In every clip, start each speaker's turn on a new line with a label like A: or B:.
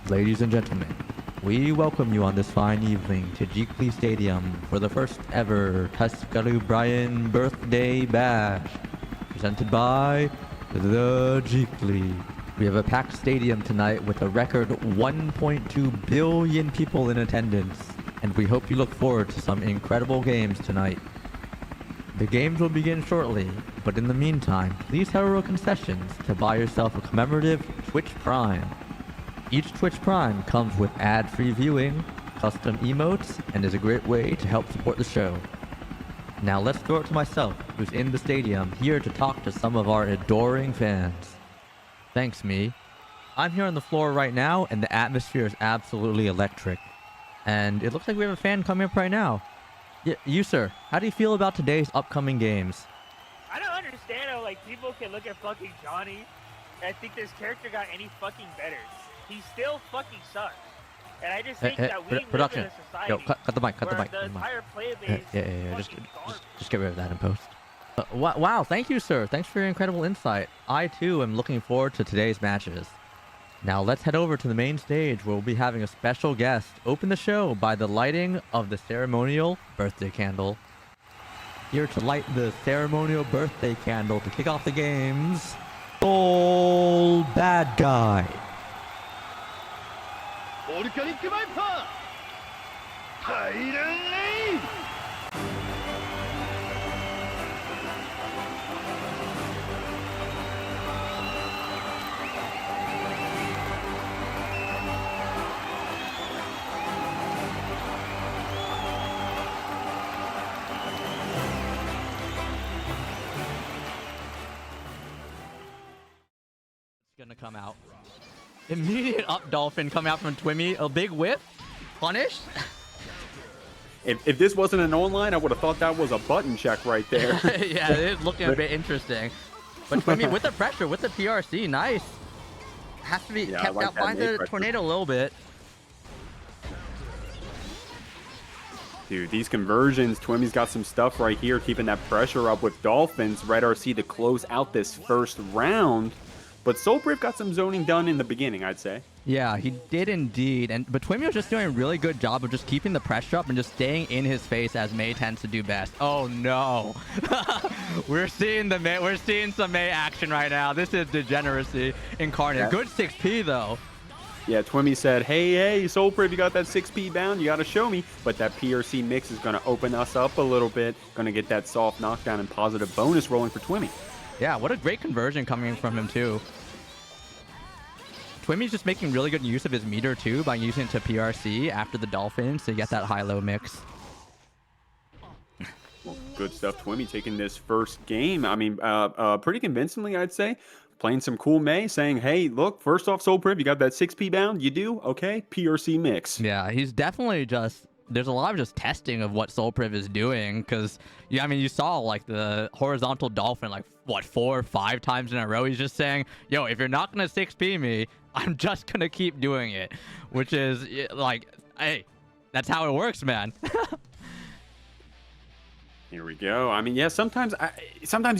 A: Ladies and gentlemen, we welcome you on this fine evening to Jeekly Stadium for the first ever tskrBrian Birthday Bash, presented by the Jeekly. We have a packed stadium tonight with a record 1.2 billion people in attendance, and we hope you look forward to some incredible games tonight. The games will begin shortly, but in the meantime, please head over to concessions to buy yourself a commemorative Twitch Prime. Each Twitch Prime comes with ad-free viewing, custom emotes, and is a great way to help support the show. Now let's throw it to myself, who's in the stadium, here to talk to some of our adoring fans. Thanks, me. I'm here on the floor right now, and the atmosphere is absolutely electric. And it looks like we have a fan coming up right now. You, sir, how do you feel about today's upcoming games?
B: I don't understand how, like, people can look at fucking Johnny and think this character got any fucking better. He still fucking sucks. And I just think that we live in a society.
A: Yo, cut the mic, cut the mic.
B: The entire player base
A: yeah. Just get rid of that in post. Wow, thank you, sir. Thanks for your incredible insight. I, too, am looking forward to today's matches. Now, let's head over to the main stage where we'll be having a special guest open the show by the lighting of the ceremonial birthday candle. Here to light the ceremonial birthday candle to kick off the games, Soul Bad Guy. Gonna come out. Immediate up dolphin coming out from Twimmy. A big whiff. Punish.
C: If this wasn't an online, I would have thought that was a button check right there.
A: Yeah, it is looking a bit interesting. But Twimmy with the pressure, with the PRC, nice. Has to be kept out by the tornado a little bit.
C: Dude, these conversions, Twimmy's got some stuff right here, keeping that pressure up with Dolphins. RedRC to close out this first round. But tskrBrian got some zoning done in the beginning, I'd say.
A: Yeah, he did indeed. But Twimmy was just doing a really good job of just keeping the pressure up and just staying in his face as May tends to do best. Oh no. we're seeing some May action right now. This is degeneracy incarnate. Yeah. Good 6P though.
C: Yeah, Twimmy said, hey, tskrBrian, you got that 6P bound, you got to show me. But that PRC mix is going to open us up a little bit. Going to get that soft knockdown and positive bonus rolling for Twimmy.
A: Yeah, what a great conversion coming from him too. Twimmy's just making really good use of his meter too by using it to PRC after the Dolphins to get that high-low mix.
C: Well, good stuff. Twimmy taking this first game. I mean, pretty convincingly, I'd say. Playing some cool May, saying, hey, look, first off, tskrBrian, you got that 6P bound? You do? Okay, PRC mix.
A: Yeah, he's definitely just... There's a lot of just testing of what tskrBrian is doing because, yeah, I mean, you saw like the horizontal dolphin like, what, 4 or 5 times in a row. He's just saying, yo, if you're not going to 6P me, I'm just going to keep doing it, which is like, hey, that's how it works, man.
C: Here we go. I mean, yeah, sometimes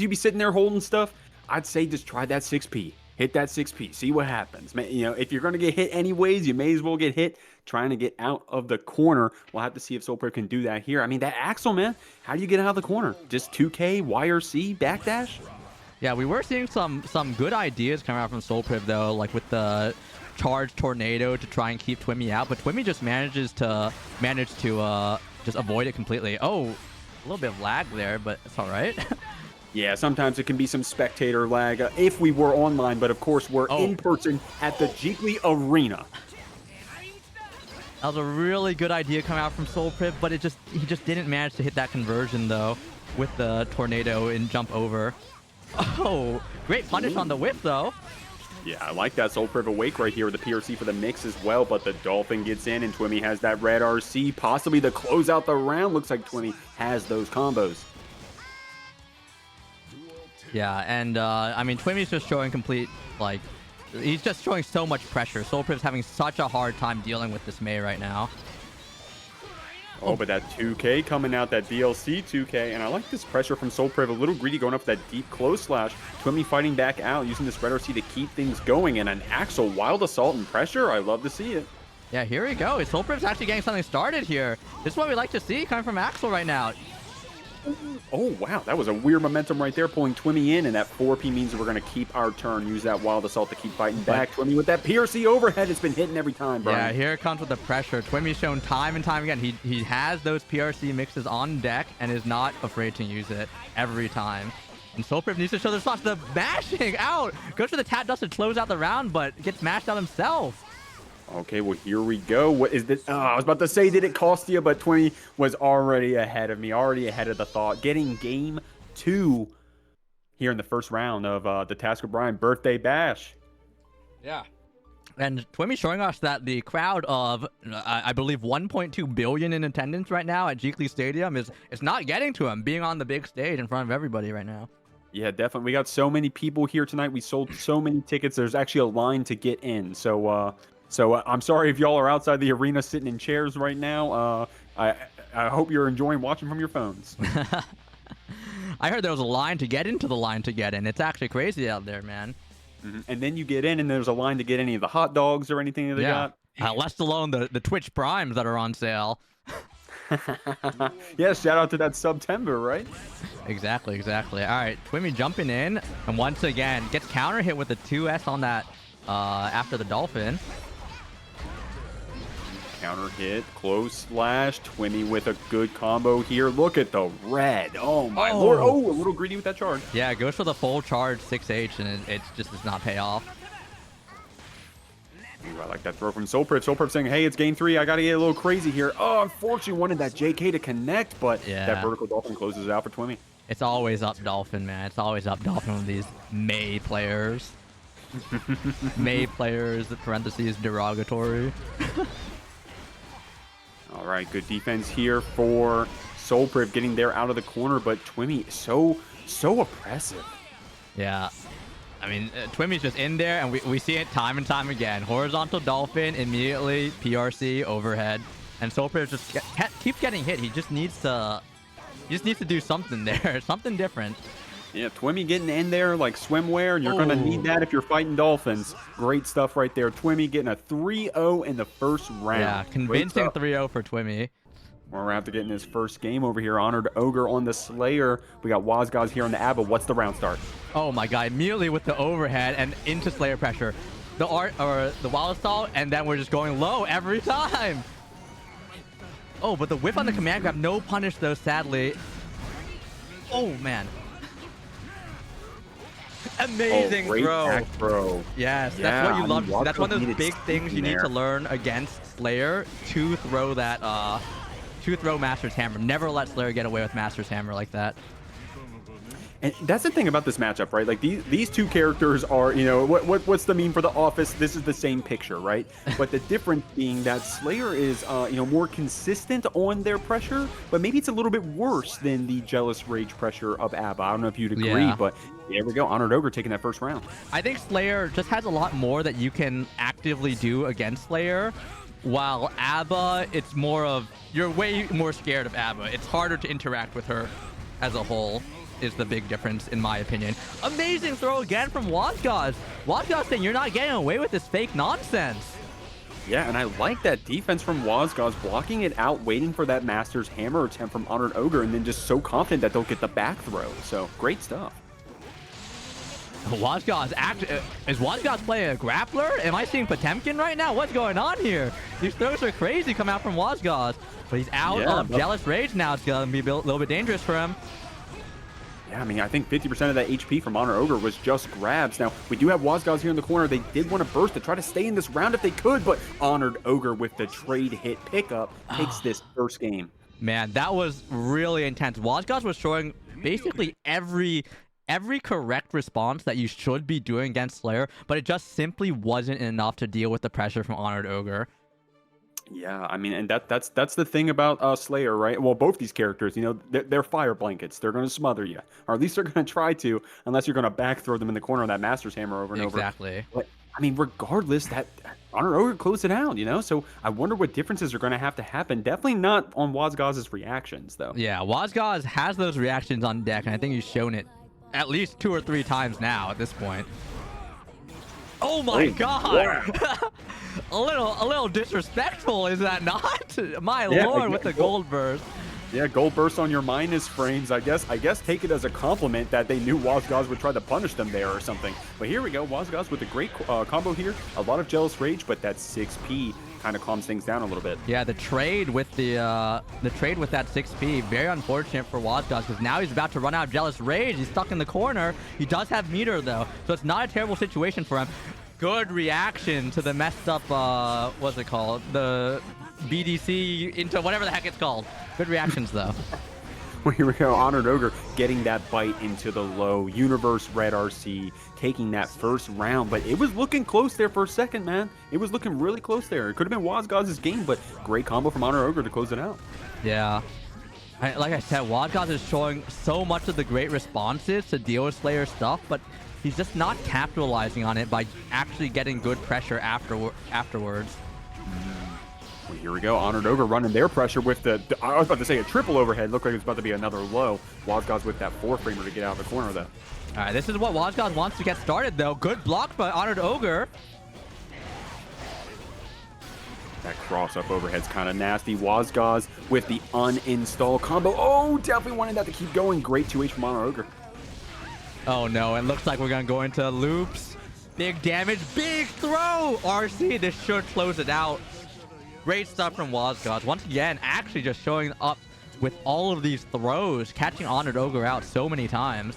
C: you be sitting there holding stuff. I'd say just try that 6P. Hit that 6P. See what happens. You know, if you're going to get hit anyways, you may as well get hit trying to get out of the corner. We'll have to see if tskrBrian can do that here. I mean, that Axel, man, how do you get out of the corner? Just 2K, YRC, backdash?
A: Yeah, we were seeing some good ideas coming out from tskrBrian, though, like with the charge tornado to try and keep Twimmy out. But Twimmy just managed to just avoid it completely. Oh, a little bit of lag there, but it's all right.
C: Yeah, sometimes it can be some spectator lag if we were online, but of course we're in person at the Jeekly Arena.
A: That was a really good idea coming out from tskrBrian, but he just didn't manage to hit that conversion though with the tornado and jump over. Oh, great punish on the whip though.
C: Yeah, I like that. tskrBrian awake right here with the PRC for the mix as well, but the Dolphin gets in and Twimmy has that red RC, possibly to close out the round. Looks like Twimmy has those combos.
A: Yeah, and I mean, Twimmy's just showing complete, like, he's just showing so much pressure. tskrBrian's having such a hard time dealing with this May right now.
C: Oh, but that 2K coming out, that DLC 2K, and I like this pressure from tskrBrian, a little greedy going up for that deep close slash. Twimmy fighting back out, using this RedRC to keep things going, and an Axel wild assault and pressure. I love to see it.
A: Yeah, here we go. tskrBrian's actually getting something started here. This is what we like to see coming from Axel right now.
C: Oh, wow. That was a weird momentum right there, pulling Twimmy in, and that 4P means we're going to keep our turn. Use that wild assault to keep fighting back. Twimmy with that PRC overhead. It's been hitting every time, Brian.
A: Yeah, here it comes with the pressure. Twimmy's shown time and time again. He has those PRC mixes on deck and is not afraid to use it every time. And tskrBrian needs to show the response. The mashing out. Goes for the tap dust to close out the round, but gets mashed out himself.
C: Okay, well, here we go. What is this? Oh, I was about to say, did it cost you? But Twimmy was already ahead of me, already ahead of the thought. Getting game 2 here in the first round of the tskrBrian birthday bash.
A: Yeah. And Twimmy showing us that the crowd of, I believe, 1.2 billion in attendance right now at Jeekly Stadium is not getting to him, being on the big stage in front of everybody right now.
C: Yeah, definitely. We got so many people here tonight. We sold so many tickets. There's actually a line to get in. So I'm sorry if y'all are outside the arena sitting in chairs right now. I hope you're enjoying watching from your phones.
A: I heard there was a line to get into the line to get in. It's actually crazy out there, man.
C: And then you get in, and there's a line to get any of the hot dogs or anything that they got.
A: Less alone the Twitch Primes that are on sale.
C: Yeah, shout out to that September, right?
A: Exactly. All right, Twimmy jumping in, and once again gets counter hit with the 2S on that after the Dolphin.
C: Counter hit, close slash, Twimmy with a good combo here. Look at the red. Oh my lord. Oh, a little greedy with that charge.
A: Yeah, goes for the full charge 6H, and it just does not pay off.
C: Ooh, I like that throw from tskrBrian. tskrBrian saying, hey, it's game 3. I got to get a little crazy here. Oh, unfortunately wanted that JK to connect, but that vertical Dolphin closes it out for Twimmy.
A: It's always up Dolphin, man. It's always up Dolphin with these May players. May players, parentheses, derogatory.
C: All right, good defense here for tskrBrian getting there out of the corner, but Twimmy so oppressive.
A: Yeah. I mean, Twimmy's just in there, and we see it time and time again. Horizontal Dolphin, immediately PRC, overhead. And tskrBrian just keeps getting hit. He just needs to do something there, something different.
C: Yeah, Twimmy getting in there like swimwear, and you're going to need that if you're fighting Dolphins. Great stuff right there. Twimmy getting a 3-0 in the first round.
A: Yeah, convincing 3-0 for Twimmy.
C: We're going to have to get in his first game over here. HonoredOgre on the Slayer. We got Wozgozz here on the Aboii. What's the round start?
A: Oh my god, immediately with the overhead and into Slayer pressure. The wild assault, and then we're just going low every time. Oh, but the whip on the command grab, no punish though, sadly. Oh man. Amazing throw. Yes, that's what you love. That's one of those big things you need to learn against Slayer, to throw that Master's Hammer. Never let Slayer get away with Master's Hammer like that.
C: And that's the thing about this matchup, right? Like these two characters are, you know, what's the meme for The Office? This is the same picture, right? But the difference being that Slayer is, you know, more consistent on their pressure, but maybe it's a little bit worse than the jealous rage pressure of Aboii. I don't know if you'd agree, but there we go. HonoredOgre taking that first round. I
A: think Slayer just has a lot more that you can actively do against Slayer. While Aboii, it's more of, you're way more scared of Aboii. It's harder to interact with her as a whole. Is the big difference, in my opinion. Amazing throw again from Wozgozz. Wozgozz saying, you're not getting away with this fake nonsense.
C: Yeah, and I like that defense from Wozgozz, blocking it out, waiting for that Master's Hammer attempt from HonoredOgre, and then just so confident that they'll get the back throw. So, great stuff.
A: Wozgozz, is Wozgozz playing a grappler? Am I seeing Potemkin right now? What's going on here? These throws are crazy coming out from Wozgozz. But he's out of Jealous Rage now. It's going to be a little bit dangerous for him.
C: Yeah, I mean, I think 50% of that HP from HonoredOgre was just grabs. Now, we do have Wozgozz here in the corner. They did want to burst to try to stay in this round if they could, but HonoredOgre with the trade hit pickup takes this first game.
A: Man, that was really intense. Wozgozz was showing basically every correct response that you should be doing against Slayer, but it just simply wasn't enough to deal with the pressure from HonoredOgre.
C: Yeah, I mean, and that's the thing about Slayer, right? Well, both these characters, you know, they're fire blankets. They're going to smother you, or at least they're going to try to, unless you're going to back throw them in the corner of that Master's Hammer over and over.
A: Exactly.
C: But I mean, regardless, HonoredOgre closed it out, you know? So I wonder what differences are going to have to happen. Definitely not on Wozgozz's reactions, though.
A: Yeah, Wozgozz has those reactions on deck, and I think he's shown it at least 2 or 3 times now at this point. Oh my god!
C: Wow.
A: a little disrespectful, is that not? My
C: Yeah,
A: lord, with the gold burst.
C: Yeah, gold burst on your minus frames. I guess take it as a compliment that they knew Wozgozz would try to punish them there or something. But here we go, Wozgozz with a great combo here. A lot of Jealous Rage, but that 6P kind of calms things down a little bit.
A: Yeah, the trade with that 6P, very unfortunate for Wozgozz, because now he's about to run out of Jealous Rage. He's stuck in the corner. He does have meter though, so it's not a terrible situation for him. Good reaction to the messed up, what's it called? The BDC into whatever the heck it's called. Good reactions though.
C: Well, here we go, HonoredOgre getting that bite into the low. Universe Red RC taking that first round, but it was looking close there for a second, man. It was looking really close there. It could have been Wozgozz's game, but great combo from HonoredOgre to close it out.
A: Yeah. Like I said, Wozgozz is showing so much of the great responses to Dio Slayer stuff, but he's just not capitalizing on it by actually getting good pressure afterwards.
C: Well, here we go, HonoredOgre running their pressure with I was about to say a triple overhead. Looked like it was about to be another low. Wozgozz with that 4-framer to get out of the corner, though.
A: All right, this is what Wozgozz wants to get started, though. Good block by HonoredOgre.
C: That cross-up overhead's kind of nasty. Wozgozz with the uninstall combo. Oh, definitely wanted that to keep going. Great 2H from HonoredOgre.
A: Oh, no. It looks like we're going to go into loops. Big damage. Big throw. RC, this should close it out. Great stuff from Wozgozz. Once again, actually just showing up with all of these throws, catching HonoredOgre out so many times.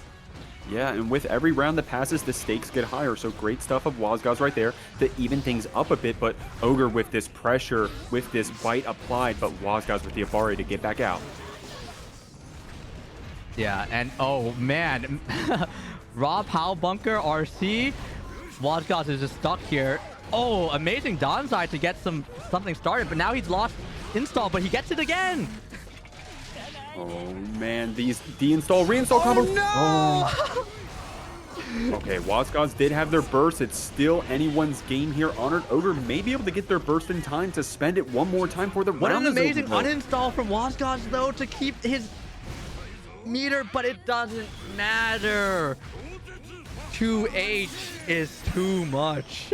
C: Yeah, and with every round that passes, the stakes get higher. So great stuff of Wozgozz right there to even things up a bit. But Ogre with this pressure, with this bite applied, but Wozgozz with the Aboii to get back out.
A: Yeah, and oh man, Rob Howe Bunker RC. Wozgozz is just stuck here. Oh, amazing downside to get something started, but now he's lost install, but he gets it again.
C: Oh man, these deinstall, reinstall combos.
A: No!
C: Oh. Okay, Wozgozz did have their burst. It's still anyone's game here. HonoredOgre may be able to get their burst in time to spend it one more time for the round.
A: What an amazing uninstall from Wozgozz though to keep his meter, but it doesn't matter. 2H is too much.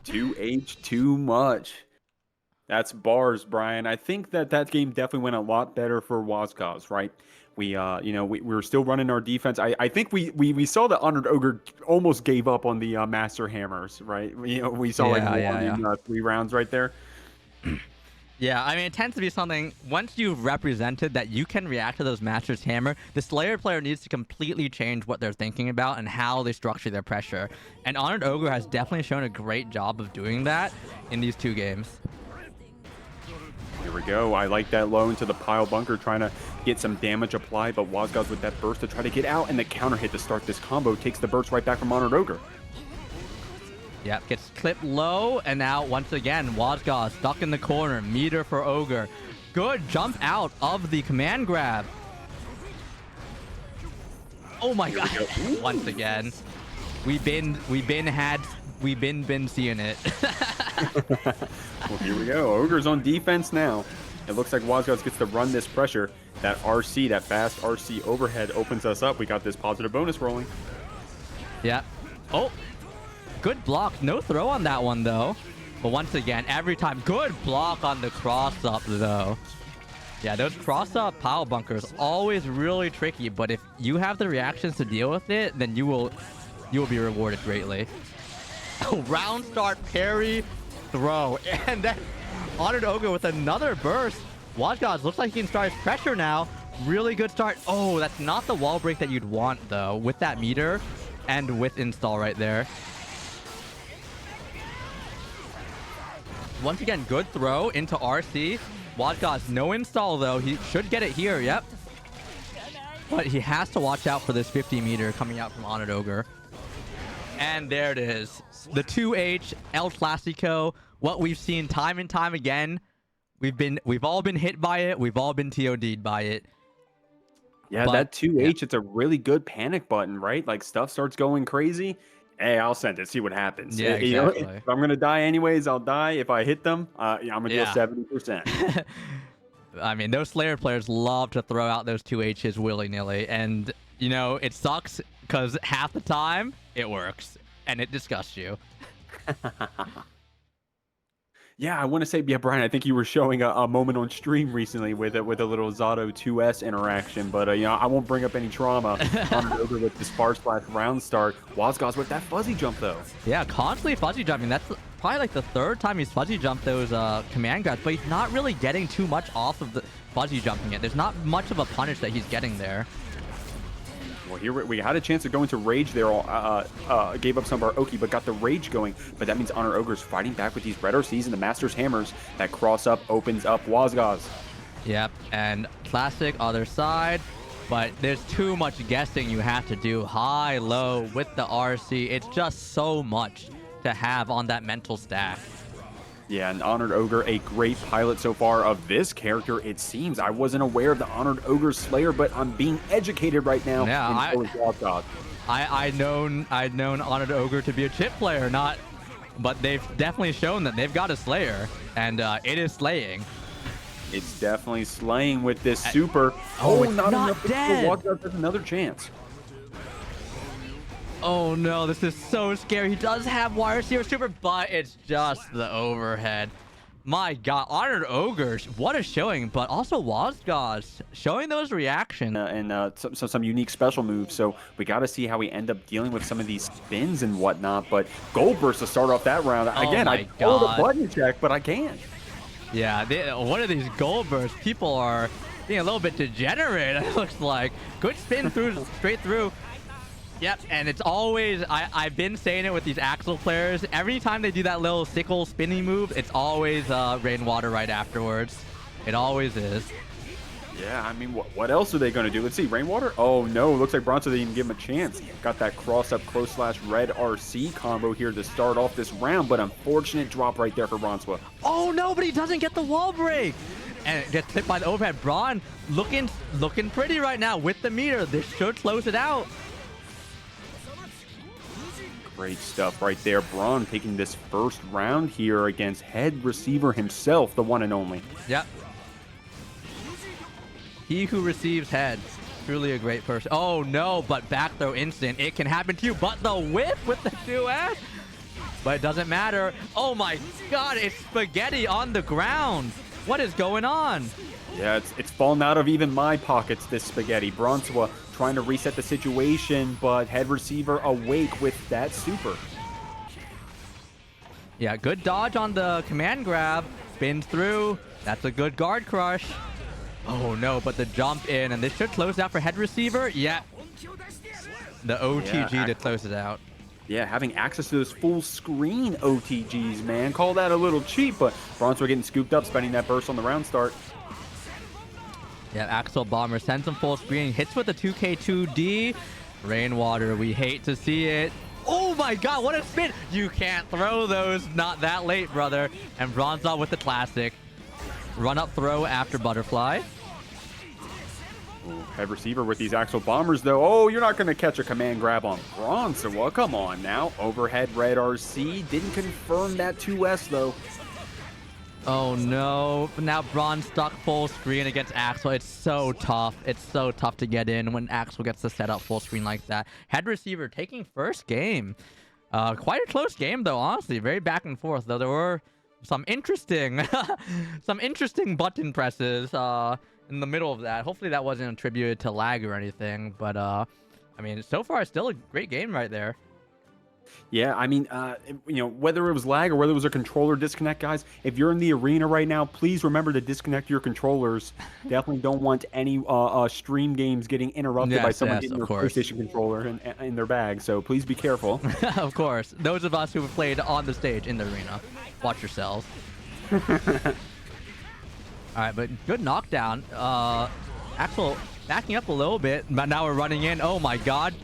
C: 2H too much. That's bars, Brian. I think that game definitely went a lot better for Wozgozz, right? We were still running our defense. I think we saw that HonoredOgre almost gave up on the Master Hammers, right? We saw 3 rounds right there.
A: Yeah, I mean, it tends to be something, once you've represented that you can react to those Master's Hammer, the Slayer player needs to completely change what they're thinking about and how they structure their pressure. And HonoredOgre has definitely shown a great job of doing that in these 2 games.
C: Here we go. I like that low into the pile bunker, trying to get some damage applied, but Wozgozz with that burst to try to get out, and the counter hit to start this combo takes the burst right back from HonoredOgre.
A: Yep, gets clipped low, and now once again, Wozgozz stuck in the corner. Meter for Ogre. Good jump out of the command grab. Oh my god. Once again. We've been seeing it.
C: Well, here we go. Ogre's on defense now. It looks like Wozgozz gets to run this pressure. That RC, that fast RC overhead opens us up. We got this positive bonus rolling.
A: Yeah. Oh. Good block. No throw on that one, though. But once again, every time, good block on the cross-up, though. Yeah, those cross-up pile bunkers, always really tricky. But if you have the reactions to deal with it, then you will be rewarded greatly. Oh, round start, parry, throw. And then HonoredOgre with another burst. Wozgozz looks like he can start his pressure now. Really good start. Oh, that's not the wall break that you'd want, though, with that meter and with install right there. Once again, good throw into RC. Wozgozz, no install though. He should get it here, yep. But he has to watch out for this 50 meter coming out from HonoredOgre. And there it is. The 2H El Clasico. What we've seen time and time again. We've all been hit by it. We've all been TOD'd by it.
C: Yeah, but that 2H, it's a really good panic button, right? Like stuff starts going crazy. Hey, I'll send it. See what happens.
A: Yeah,
C: You know,
A: exactly.
C: if I'm gonna die anyways, I'll die. If I hit them, I'm gonna deal
A: Yeah.
C: 70%.
A: I mean, those Slayer players love to throw out those 2Hs willy-nilly, and you know it sucks because half the time it works and it disgusts you.
C: Yeah, I want to say, yeah, Brian, I think you were showing a moment on stream recently with a little Zato 2S interaction, but you know, I won't bring up any trauma. Over with this far splash round start. Wozgozz with that fuzzy jump though.
A: Yeah, constantly fuzzy jumping. That's probably like the third time he's fuzzy jumped those command grabs, but he's not really getting too much off of the fuzzy jumping it. There's not much of a punish that he's getting there.
C: Well, here we had a chance to go into rage there. Gave up some of our Oki, but got the rage going. But that means HonoredOgre's fighting back with these red RCs and the Master's Hammers. That cross up opens up Wozgozz.
A: Yep, and classic other side, but there's too much guessing you have to do. High, low, with the RC. It's just so much to have on that mental stack.
C: Yeah, and HonoredOgre, a great pilot so far of this character, it seems. I wasn't aware of the HonoredOgre Slayer, but I'm being educated right now.
A: Yeah, I'd known HonoredOgre to be a chip player, but they've definitely shown that they've got a Slayer, and it is slaying.
C: It's definitely slaying with this super.
A: It's
C: not
A: not
C: enough.
A: dead.
C: Wozgozz has another chance.
A: Oh no, this is so scary. He does have wire receiver super, but it's just the overhead. My god, HonoredOgre, what a showing, but also Wozgozz showing those reactions.
C: And some unique special moves, so we got to see how we end up dealing with some of these spins and whatnot, but Gold Burst to start off that round. Again, I pulled a button check, but I can't.
A: Yeah, one of these Gold Bursts, people are being a little bit degenerate, it looks like. Good spin through, straight through. Yep, and it's always, I've been saying it with these Axel players, every time they do that little sickle spinny move, it's always Rainwater right afterwards. It always is.
C: Yeah, I mean, what else are they going to do? Let's see, Rainwater? Oh no, looks like Bronsua didn't even give him a chance. Got that cross-up close/red RC combo here to start off this round, but unfortunate drop right there for Bronsua.
A: Oh no, but he doesn't get the wall break! And it gets hit by the overhead. Braun looking pretty right now with the meter. This should close it out.
C: Great stuff right there. Braun taking this first round here against HeadReceiver himself, the one and only.
A: Yep. He who receives heads. Truly a great person. Oh no, but back throw instant. It can happen to you, but the whip with the 2S. But it doesn't matter. Oh my god, it's spaghetti on the ground. What is going on?
C: Yeah, it's fallen out of even my pockets, this spaghetti. Bronsua trying to reset the situation, but HeadReceiver awake with that super.
A: Yeah, good dodge on the command grab. Spins through. That's a good guard crush. Oh no, but the jump in, and this should close out for HeadReceiver. Yeah. The OTG to close it out.
C: Yeah, having access to those full screen OTGs, man. Call that a little cheap, but Bronsua getting scooped up, spending that burst on the round start.
A: Yeah, Axel Bomber sends him full screen, hits with the 2K2D. Rainwater, we hate to see it. Oh my god, what a spin! You can't throw those, not that late, brother. And Bronsua with the classic. Run up throw after butterfly.
C: Ooh, HeadReceiver with these Axel Bombers, though. Oh, you're not going to catch a command grab on Bronsua. Well, come on now. Overhead red RC. Didn't confirm that 2S, though.
A: Oh no, now Braun stuck full screen against Axel. It's so tough. It's so tough to get in when Axel gets to set up full screen like that. HeadReceiver taking first game. Quite a close game though, honestly. Very back and forth, though there were some interesting button presses in the middle of that. Hopefully that wasn't attributed to lag or anything, but I mean, so far it's still a great game right there.
C: Yeah, I mean, you know, whether it was lag or whether it was a controller disconnect, guys, if you're in the arena right now, please remember to disconnect your controllers. Definitely don't want any stream games getting interrupted by someone getting their PlayStation controller in their bag, so please be careful.
A: Of course. Those of us who have played on the stage in the arena, watch yourselves. All right, but good knockdown. Axel backing up a little bit, but now we're running in. Oh my god.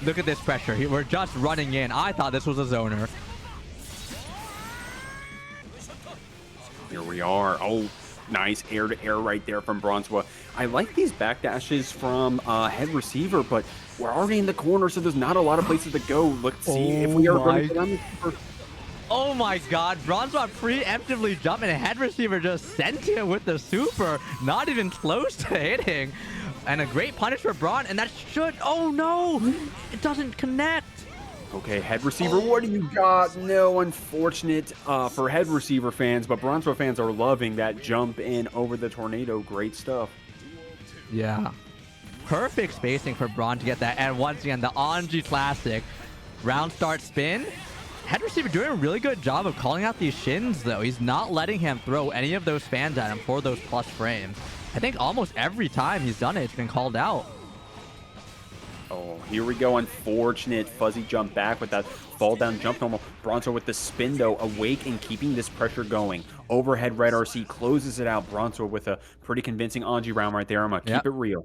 A: Look at this pressure. We're just running in. I thought this was a zoner. Here
C: we are. Oh, nice air-to-air right there from Bronsua. I like these backdashes from head receiver, but we're already in the corner, so there's not a lot of places to go. Let's see if we are going to get on the super.
A: Oh my god, Bronsua preemptively jumping, and head receiver just sent it with the super, not even close to hitting. And a great punish for Braun, and that should, oh no, it doesn't connect.
C: Okay, head receiver, what do you got? No, unfortunate for head receiver fans, but Bronsua fans are loving that jump in over the tornado. Great stuff.
A: Yeah. Perfect spacing for Braun to get that. And once again, the Anji classic round start spin. Head receiver doing a really good job of calling out these shins, though. He's not letting him throw any of those fans at him for those plus frames. I think almost every time he's done it, it's been called out.
C: Oh, here we go. Unfortunate fuzzy jump back with that fall down jump normal. Bronsua with the spin, though, awake and keeping this pressure going. Overhead red RC closes it out. Bronsua with a pretty convincing Anji round right there. I'm going to keep it real.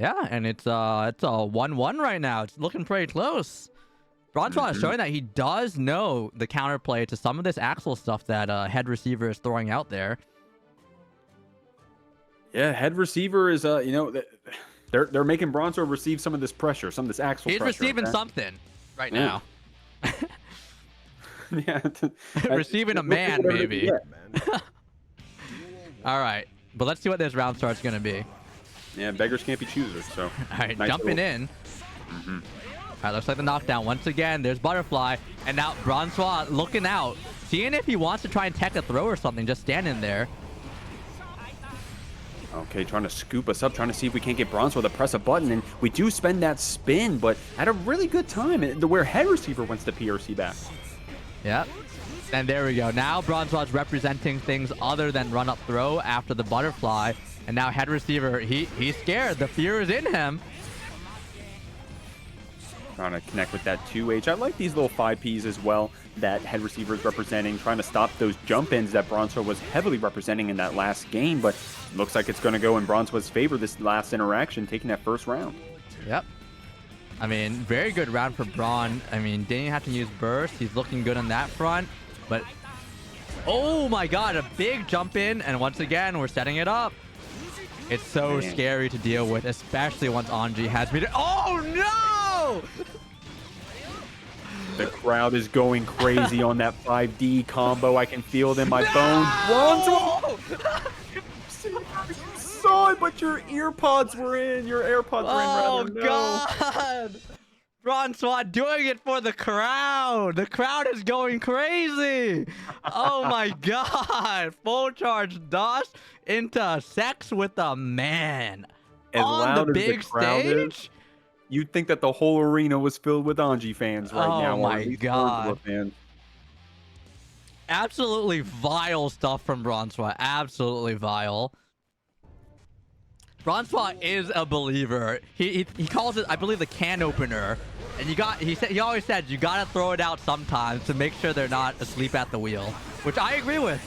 A: Yeah, and it's a 1-1 right now. It's looking pretty close. Bronsua is showing that he does know the counterplay to some of this Axel stuff that head receiver is throwing out there.
C: Yeah, head receiver is, you know, they're making Bronsua receive some of this pressure, some of this Axel pressure.
A: He's receiving something right now.
C: Yeah.
A: Receiving a man, maybe. All right, but let's see what this round start's going to be.
C: Yeah, beggars can't be choosers, so.
A: All right, nice jumping in. All right, looks like the knockdown. Once again, there's Butterfly. And now Bronsua looking out. Seeing if he wants to try and tech a throw or something. Just standing there.
C: Okay, trying to scoop us up. Trying to see if we can't get Bronsua to press a button. And we do spend that spin, but at a really good time. Where head receiver wants the PRC back.
A: Yep. And there we go. Now Bronsua's representing things other than run up throw after the Butterfly. And now head receiver, he's scared. The fear is in him.
C: Trying to connect with that 2H. I like these little 5Ps as well that head receiver is representing, trying to stop those jump ins that Bronsua was heavily representing in that last game, but looks like it's going to go in Bronsua's favor this last interaction, taking that first round.
A: Yep. I mean, very good round for Braun. I mean, didn't have to use burst. He's looking good on that front, but oh my god, a big jump in, and once again, we're setting it up. It's so scary to deal with, especially once Anji has meter. Oh no!
C: The crowd is going crazy on that 5D combo. I can feel it in my bones. You saw it, but your earpods were in. Your AirPods were in, rather.
A: Oh, God. Bronsua doing it for the crowd. The crowd is going crazy. Oh, my God. Full charge dust into sex with a man.
C: As
A: on
C: loud
A: the
C: as
A: big stage?
C: You'd think that the whole arena was filled with Anji fans right now.
A: Oh my god.
C: Fans.
A: Absolutely vile stuff from Bronsua. Absolutely vile. Bronsua is a believer. He calls it, I believe, the can opener. And he always said you gotta throw it out sometimes to make sure they're not asleep at the wheel. Which I agree with.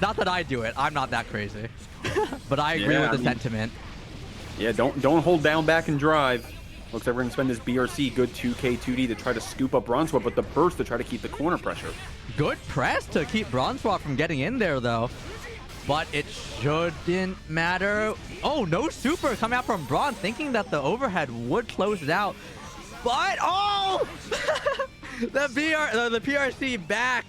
A: Not that I do it. I'm not that crazy. But I agree with the sentiment.
C: Yeah, don't hold down back and drive. Looks like we're going to spend this BRC, good 2K, 2D to try to scoop up Bronsua, but the burst to try to keep the corner pressure. Good
A: press to keep Bronsua from getting in there, though. But it shouldn't matter. Oh, no super coming out from Braun, thinking that the overhead would close it out. But, oh! the PRC back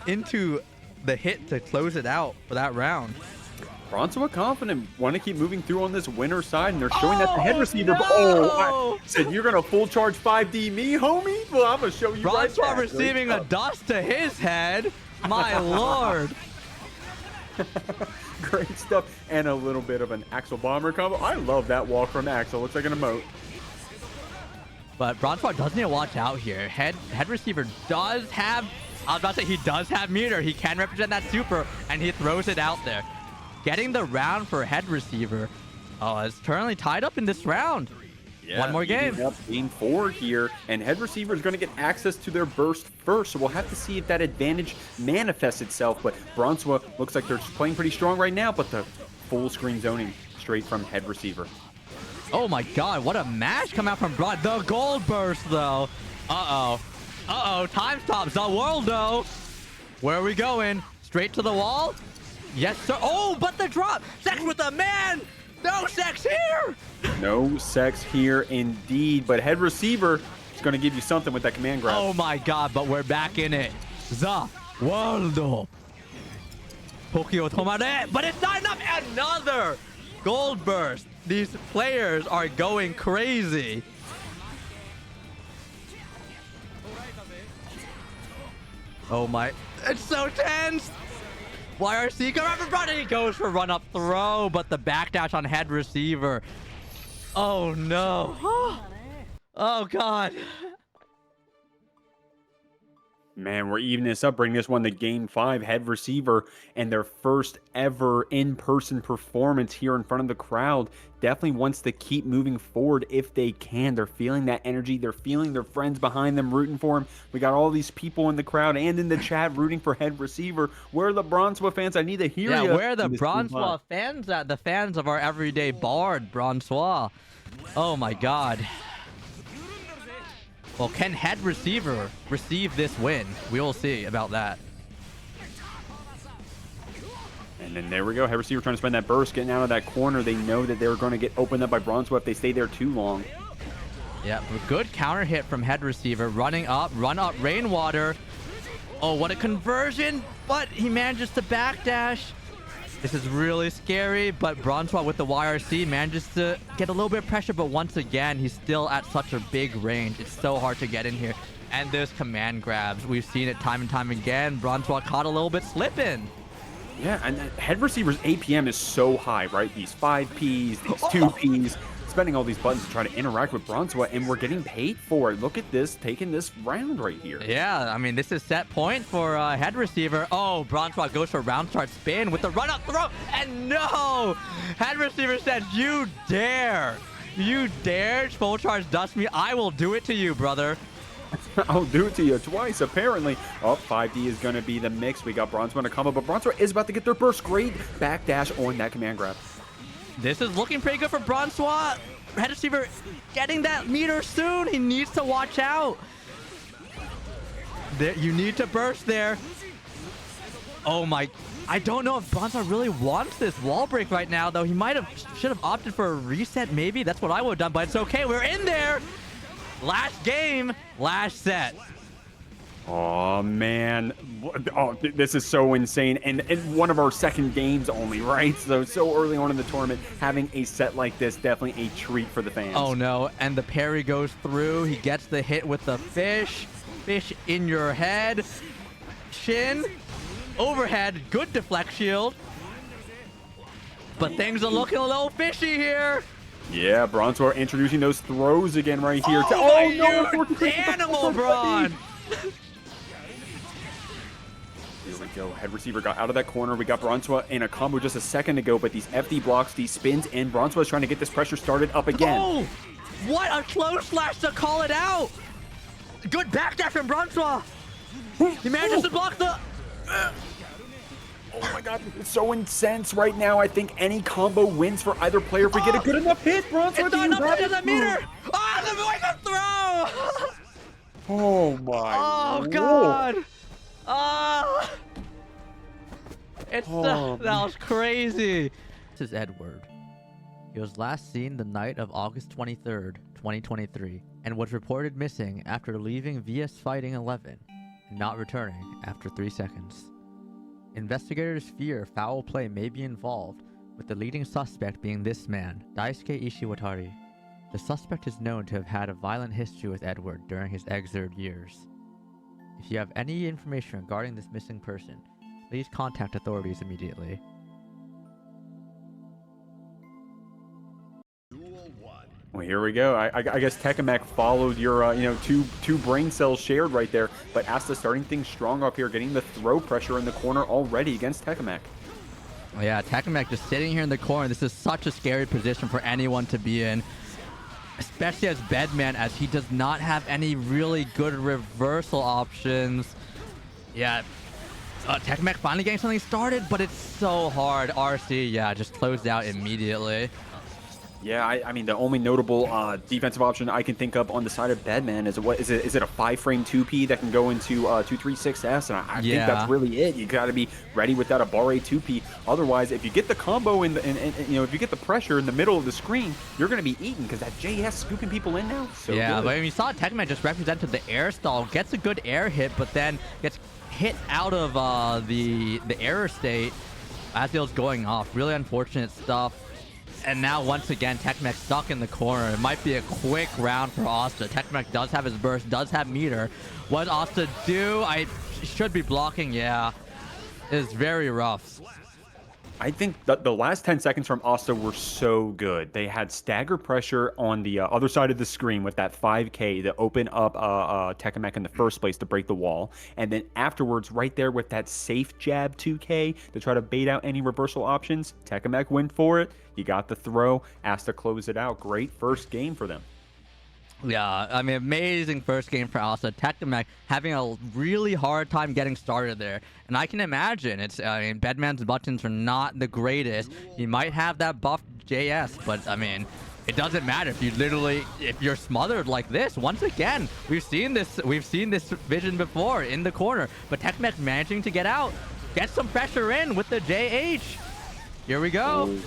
A: into the hit to close it out for that round.
C: Bronsua confident, want to keep moving through on this winner side, and they're showing that the head receiver. No! I said, you're going to full charge 5D me, homie? Well, I'm going to show you
A: Bronsua
C: right back.
A: Receiving a dust to his head. My lord.
C: Great stuff. And a little bit of an Axel Bomber combo. I love that walk from Axel. Looks like an emote.
A: But Bronsua does need to watch out here. Head receiver does have, I was about to say, he does have meter. He can represent that super, and he throws it out there. Getting the round for head receiver. Oh, it's currently tied up in this round.
C: Yeah,
A: one more game.
C: Game 4 here, and head receiver is going to get access to their burst first, so we'll have to see if that advantage manifests itself. But Bronsua looks like they're playing pretty strong right now, but the full screen zoning straight from head receiver.
A: Oh my god, what a mash come out from Braun. The gold burst, though. Uh-oh. Uh-oh, time stops. The world, though. Where are we going? Straight to the wall? Yes, sir. Oh, but the drop. Sex with a man. No sex here!
C: No sex here indeed, but HeadReceiver is going to give you something with that command grab.
A: Oh my god, but we're back in it. The world. Tokyo Tomare, but it's not enough. Another gold burst. These players are going crazy. Oh my, it's so tense. YRC, come over front, and he goes for run up throw, but the backdash on HeadReceiver. Oh no. Oh god.
C: Man, we're evening this up, bringing this one to Game 5. HeadReceiver and their first ever in-person performance here in front of the crowd. Definitely wants to keep moving forward if they can. They're feeling that energy. They're feeling their friends behind them rooting for him. We got all these people in the crowd and in the chat rooting for HeadReceiver. Where are the Bronsua fans? I need to hear you.
A: Yeah, where are the Bronsua fans at? The fans of our everyday bard, Bronsua. Oh my god. Well, can HeadReceiver receive this win? We will see about that.
C: And then there we go. HeadReceiver trying to spend that burst, getting out of that corner. They know that they're going to get opened up by Bronsua if they stay there too long.
A: Yeah, good counter hit from HeadReceiver. Running up, run up, Rainwater. Oh, what a conversion. But he manages to backdash. This is really scary, but Bronsua with the YRC manages to get a little bit of pressure, but once again, he's still at such a big range. It's so hard to get in here. And there's command grabs. We've seen it time and time again. Bronsua caught a little bit slipping.
C: Yeah, and HeadReceiver's APM is so high, right? These 5Ps, these 2Ps, spending all these buttons to try to interact with Bronsua, and we're getting paid for it. Look at this, taking this round right here.
A: Yeah, I mean, this is set point for HeadReceiver. Oh, Bronsua goes for round start spin with the run up throw, and no! HeadReceiver said, you dare full charge dust me? I will do it to you, brother.
C: I'll do it to you twice, apparently. Oh, 5D is going to be the mix. We got Bronsua in a combo, but Bronsua is about to get their burst. Great backdash on that command grab.
A: This is looking pretty good for Bronsua. HeadReceiver getting that meter soon. He needs to watch out. There, you need to burst there. Oh my. I don't know if Bronsua really wants this wall break right now, though. He should have opted for a reset, maybe. That's what I would have done, but it's okay. We're in there. Last game, last set.
C: Oh, man. Oh, this is so insane. And one of our second games only, right? So early on in the tournament, having a set like this, definitely a treat for the fans.
A: Oh, no. And the parry goes through. He gets the hit with the fish. Fish in your head. Shin. Overhead. Good deflect shield. But things are looking a little fishy here.
C: Yeah, Bronsua introducing those throws again right here.
A: Oh no! Animal Bron!
C: Here we go. HeadReceiver got out of that corner. We got Bronsua in a combo just a second ago, but these FD blocks, these spins, and Bronsua is trying to get this pressure started up again.
A: Oh! What a close slash to call it out! Good backdash from Bronsua! He manages to block the...
C: Oh my god, it's so intense right now. I think any combo wins for either player if we get a good enough hit. Bronsua,
A: it's not enough to that meter! Ah, the Baiken throw!
C: Oh my
A: Oh god! Ah! That was crazy. This is Edward. He was last seen the night of August 23rd, 2023, and was reported missing after leaving VS Fighting 11 and not returning after 3 seconds. Investigators fear foul play may be involved, with the leading suspect being this man, Daisuke Ishiwatari. The suspect is known to have had a violent history with Edward during his exiled years. If you have any information regarding this missing person, please contact authorities immediately.
C: Well, here we go. I guess TechAMEK followed your, two brain cells shared right there. But Asta starting things strong up here, getting the throw pressure in the corner already against TechAMEK.
A: Yeah, TechAMEK just sitting here in the corner. This is such a scary position for anyone to be in, especially as Bedman, as he does not have any really good reversal options. Yeah, TechAMEK finally getting something started, but it's so hard. RC, yeah, just closed out immediately.
C: Yeah, I mean, the only notable defensive option I can think of on the side of Bedman is what is it? Is it a 5-frame 2P that can go into 236S? And I think that's really it. You got to be ready with that Aboii 2P. Otherwise, if you get the combo in if you get the pressure in the middle of the screen, you're going to be eaten because that JS scooping people in now. So
A: yeah,
C: good.
A: but I mean, you saw TechAMEK just represented the air stall, gets a good air hit, but then gets hit out of the error state as it was going off. Really unfortunate stuff. And now, once again, TechAMEK stuck in the corner. It might be a quick round for Asta. TechAMEK does have his burst, does have meter. What does Asta do? I should be blocking. Yeah, it's very rough.
C: I think the last 10 seconds from Asta were so good. They had stagger pressure on the other side of the screen with that 5K to open up TechAMEK in the first place to break the wall. And then afterwards, right there with that safe jab 2K to try to bait out any reversal options, TechAMEK went for it. You got the throw. Asta close it out. Great first game for them.
A: Yeah, I mean, amazing first game for Asta. TechAMEK having a really hard time getting started there. And I can imagine I mean, Bedman's buttons are not the greatest. He might have that buffed JS, but I mean, it doesn't matter if you're smothered like this. Once again, we've seen this vision before in the corner, but TechAMEK managing to get out, get some pressure in with the JH. Here we go.
C: Ooh.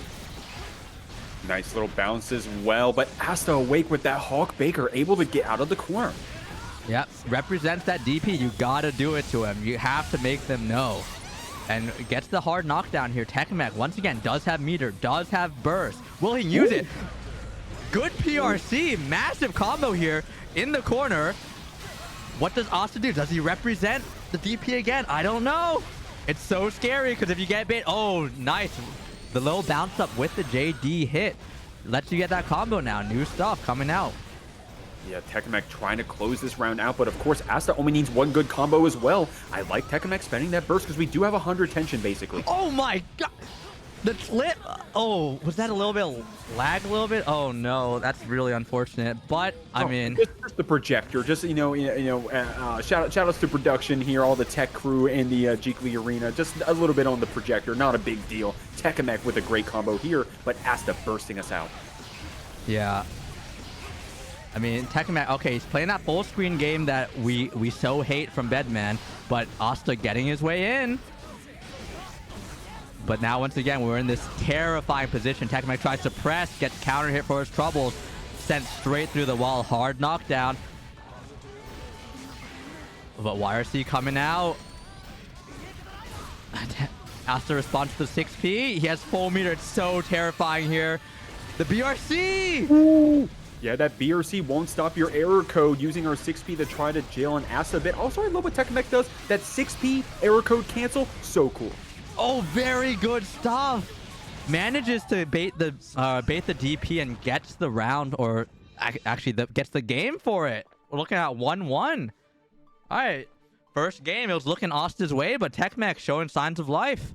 C: Nice little bounce as well, but Asta awake with that Hawk Baker, able to get out of the corner.
A: Yep, represents that DP. You gotta do it to him. You have to make them know. And gets the hard knockdown here. TechAMEK, once again, does have meter, does have burst. Will he use it? Good PRC, massive combo here in the corner. What does Asta do? Does he represent the DP again? I don't know. It's so scary because if you get bit, oh, nice. The little bounce up with the JD hit lets you get that combo now. New stuff coming out.
C: Yeah, TechAMEK trying to close this round out, but of course, Asta only needs one good combo as well. I like TechAMEK spending that burst because we do have 100 tension, basically.
A: Oh my god! The clip! Oh, was that a little bit lag a little bit? Oh no, that's really unfortunate. But I mean,
C: just the projector. Just shout outs to production here, all the tech crew in the Jeekly arena. Just a little bit on the projector, not a big deal. TechAMEK with a great combo here, but Asta bursting us out.
A: Yeah. I mean, TechAMEK, okay, he's playing that full screen game that we so hate from Bedman, but Asta getting his way in. But now, once again, we're in this terrifying position. TechAMEK tries to press, gets counter hit for his troubles, sent straight through the wall, hard knockdown. But YRC coming out. Asta responds to the 6P. He has full meter. It's so terrifying here. The BRC!
C: Ooh. Yeah, that BRC won't stop your error code using our 6P to try to jail an Asta a bit. Also, I love what TechAMEK does. That 6P error code cancel, so cool.
A: Oh, very good stuff. Manages to bait the DP and gets the round, or actually gets the game for it. We're looking at 1-1. All right, first game, it was looking Asta's way, but TechAMEK showing signs of life.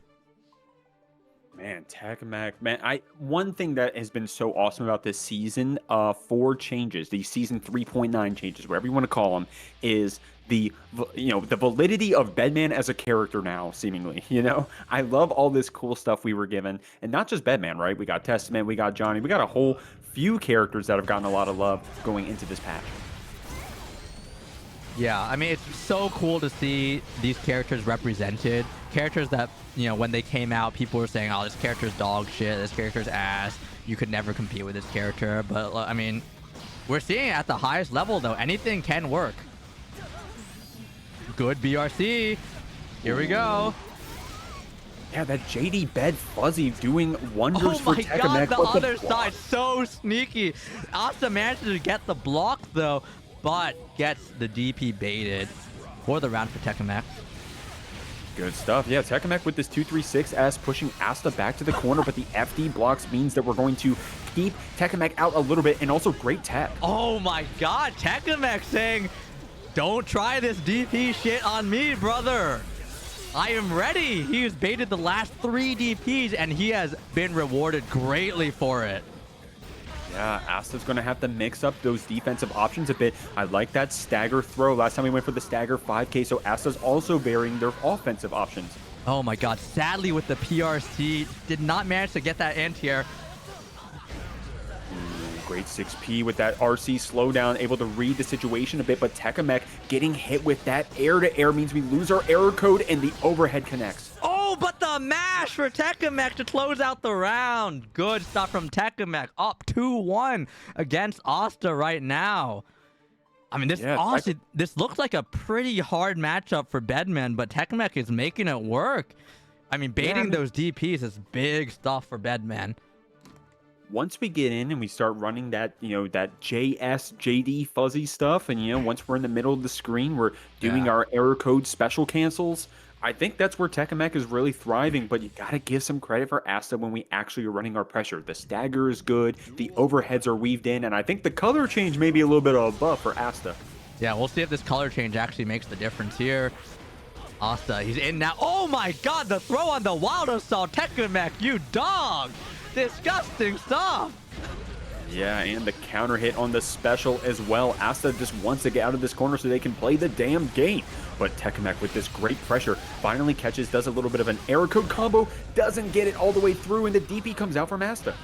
C: Man, TechAMEK, man, one thing that has been so awesome about this season, 4 changes, the season 3.9 changes, whatever you want to call them, is the validity of Bedman as a character now, seemingly. I love all this cool stuff we were given, and not just Bedman, right? We got Testament, we got Johnny, we got a whole few characters that have gotten a lot of love going into this patch.
A: Yeah, I mean, it's so cool to see these characters represented. Characters that, when they came out, people were saying, oh, this character's dog shit, this character's ass, you could never compete with this character. But, I mean, we're seeing it at the highest level, though. Anything can work. Good BRC. Here we go.
C: Yeah, that JD Bed Fuzzy doing wonders for TechAMEK.
A: Oh my god, the other side, so sneaky. Asta manages to get the block, though, but gets the DP baited for the round for TechAMEK.
C: Good stuff. Yeah, TechAMEK with this 236S pushing Asta back to the corner, but the FD blocks means that we're going to keep TechAMEK out a little bit, and also great tech.
A: Oh my god, TechAMEK saying, don't try this DP shit on me, brother. I am ready. He has baited the last 3 DPs, and he has been rewarded greatly for it.
C: Yeah, Asta's going to have to mix up those defensive options a bit. I like that stagger throw. Last time we went for the stagger 5K, so Asta's also varying their offensive options.
A: Oh my god, sadly with the PRC, did not manage to get that anti-air.
C: Great 6P with that RC slowdown, able to read the situation a bit, but TechAMEK getting hit with that air-to-air means we lose our error code and the overhead connects.
A: Oh, but the mash for TechAMEK to close out the round. Good stuff from TechAMEK. Up 2-1 against Asta right now. I mean, this honestly, this looks like a pretty hard matchup for Bedman, but TechAMEK is making it work. I mean, baiting those DPs is big stuff for Bedman.
C: Once we get in and we start running that, that JS, JD fuzzy stuff, and, once we're in the middle of the screen, we're doing our error code special cancels. I think that's where TechAMEK is really thriving, but you got to give some credit for Asta when we actually are running our pressure. The stagger is good, the overheads are weaved in, and I think the color change may be a little bit of a buff for Asta.
A: Yeah, we'll see if this color change actually makes the difference here. Asta, he's in now. Oh my god, the throw on the Wild Assault, TechAMEK, you dog! Disgusting stuff!
C: Yeah, and the counter hit on the special as well. Asta just wants to get out of this corner so they can play the damn game. But TechAMEK with this great pressure finally catches, does a little bit of an error code combo, doesn't get it all the way through, and the DP comes out from Asta.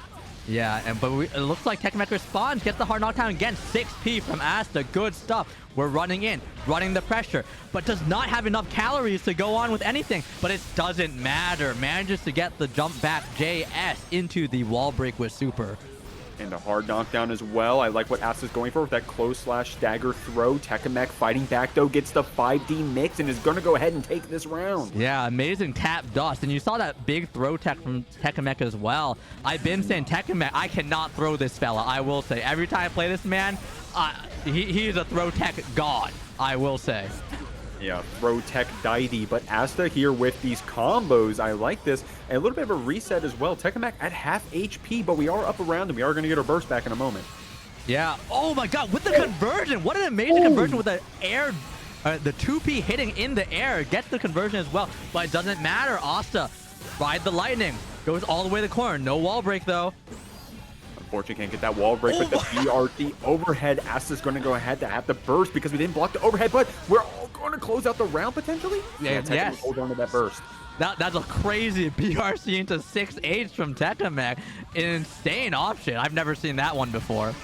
A: Yeah, but it looks like TechAMEK responds, gets the hard knockdown again. 6P from Asta, good stuff. We're running in, running the pressure, but does not have enough calories to go on with anything. But it doesn't matter. Manages to get the jump back JS into the wall break with super.
C: And a hard knockdown as well. I like what Asta's going for with that close slash stagger throw. TechAMEK fighting back though, gets the 5D mix and is going to go ahead and take this round.
A: Yeah, amazing tap dust. And you saw that big throw tech from TechAMEK as well. I've been saying TechAMEK, I cannot throw this fella. I will say, every time I play this man, he's a throw tech god, I will say.
C: Yeah, throw tech deity, but Asta here with these combos, I like this. And a little bit of a reset as well. TechAMEK at half HP, but we are up around and we are going to get our burst back in a moment.
A: Yeah, oh my god, with the conversion, what an amazing conversion with the air, the 2P hitting in the air, gets the conversion as well, but it doesn't matter. Asta, ride the lightning, goes all the way to the corner, no wall break though.
C: Unfortunately, can't get that wall break with the BRT overhead. Asta's going to go ahead to have the burst because we didn't block the overhead, but we're all going to close out the round potentially.
A: Yeah, yes.
C: Hold on to that burst.
A: That's a crazy BRC into 6H from TechAMEK. An insane option. I've never seen that one before.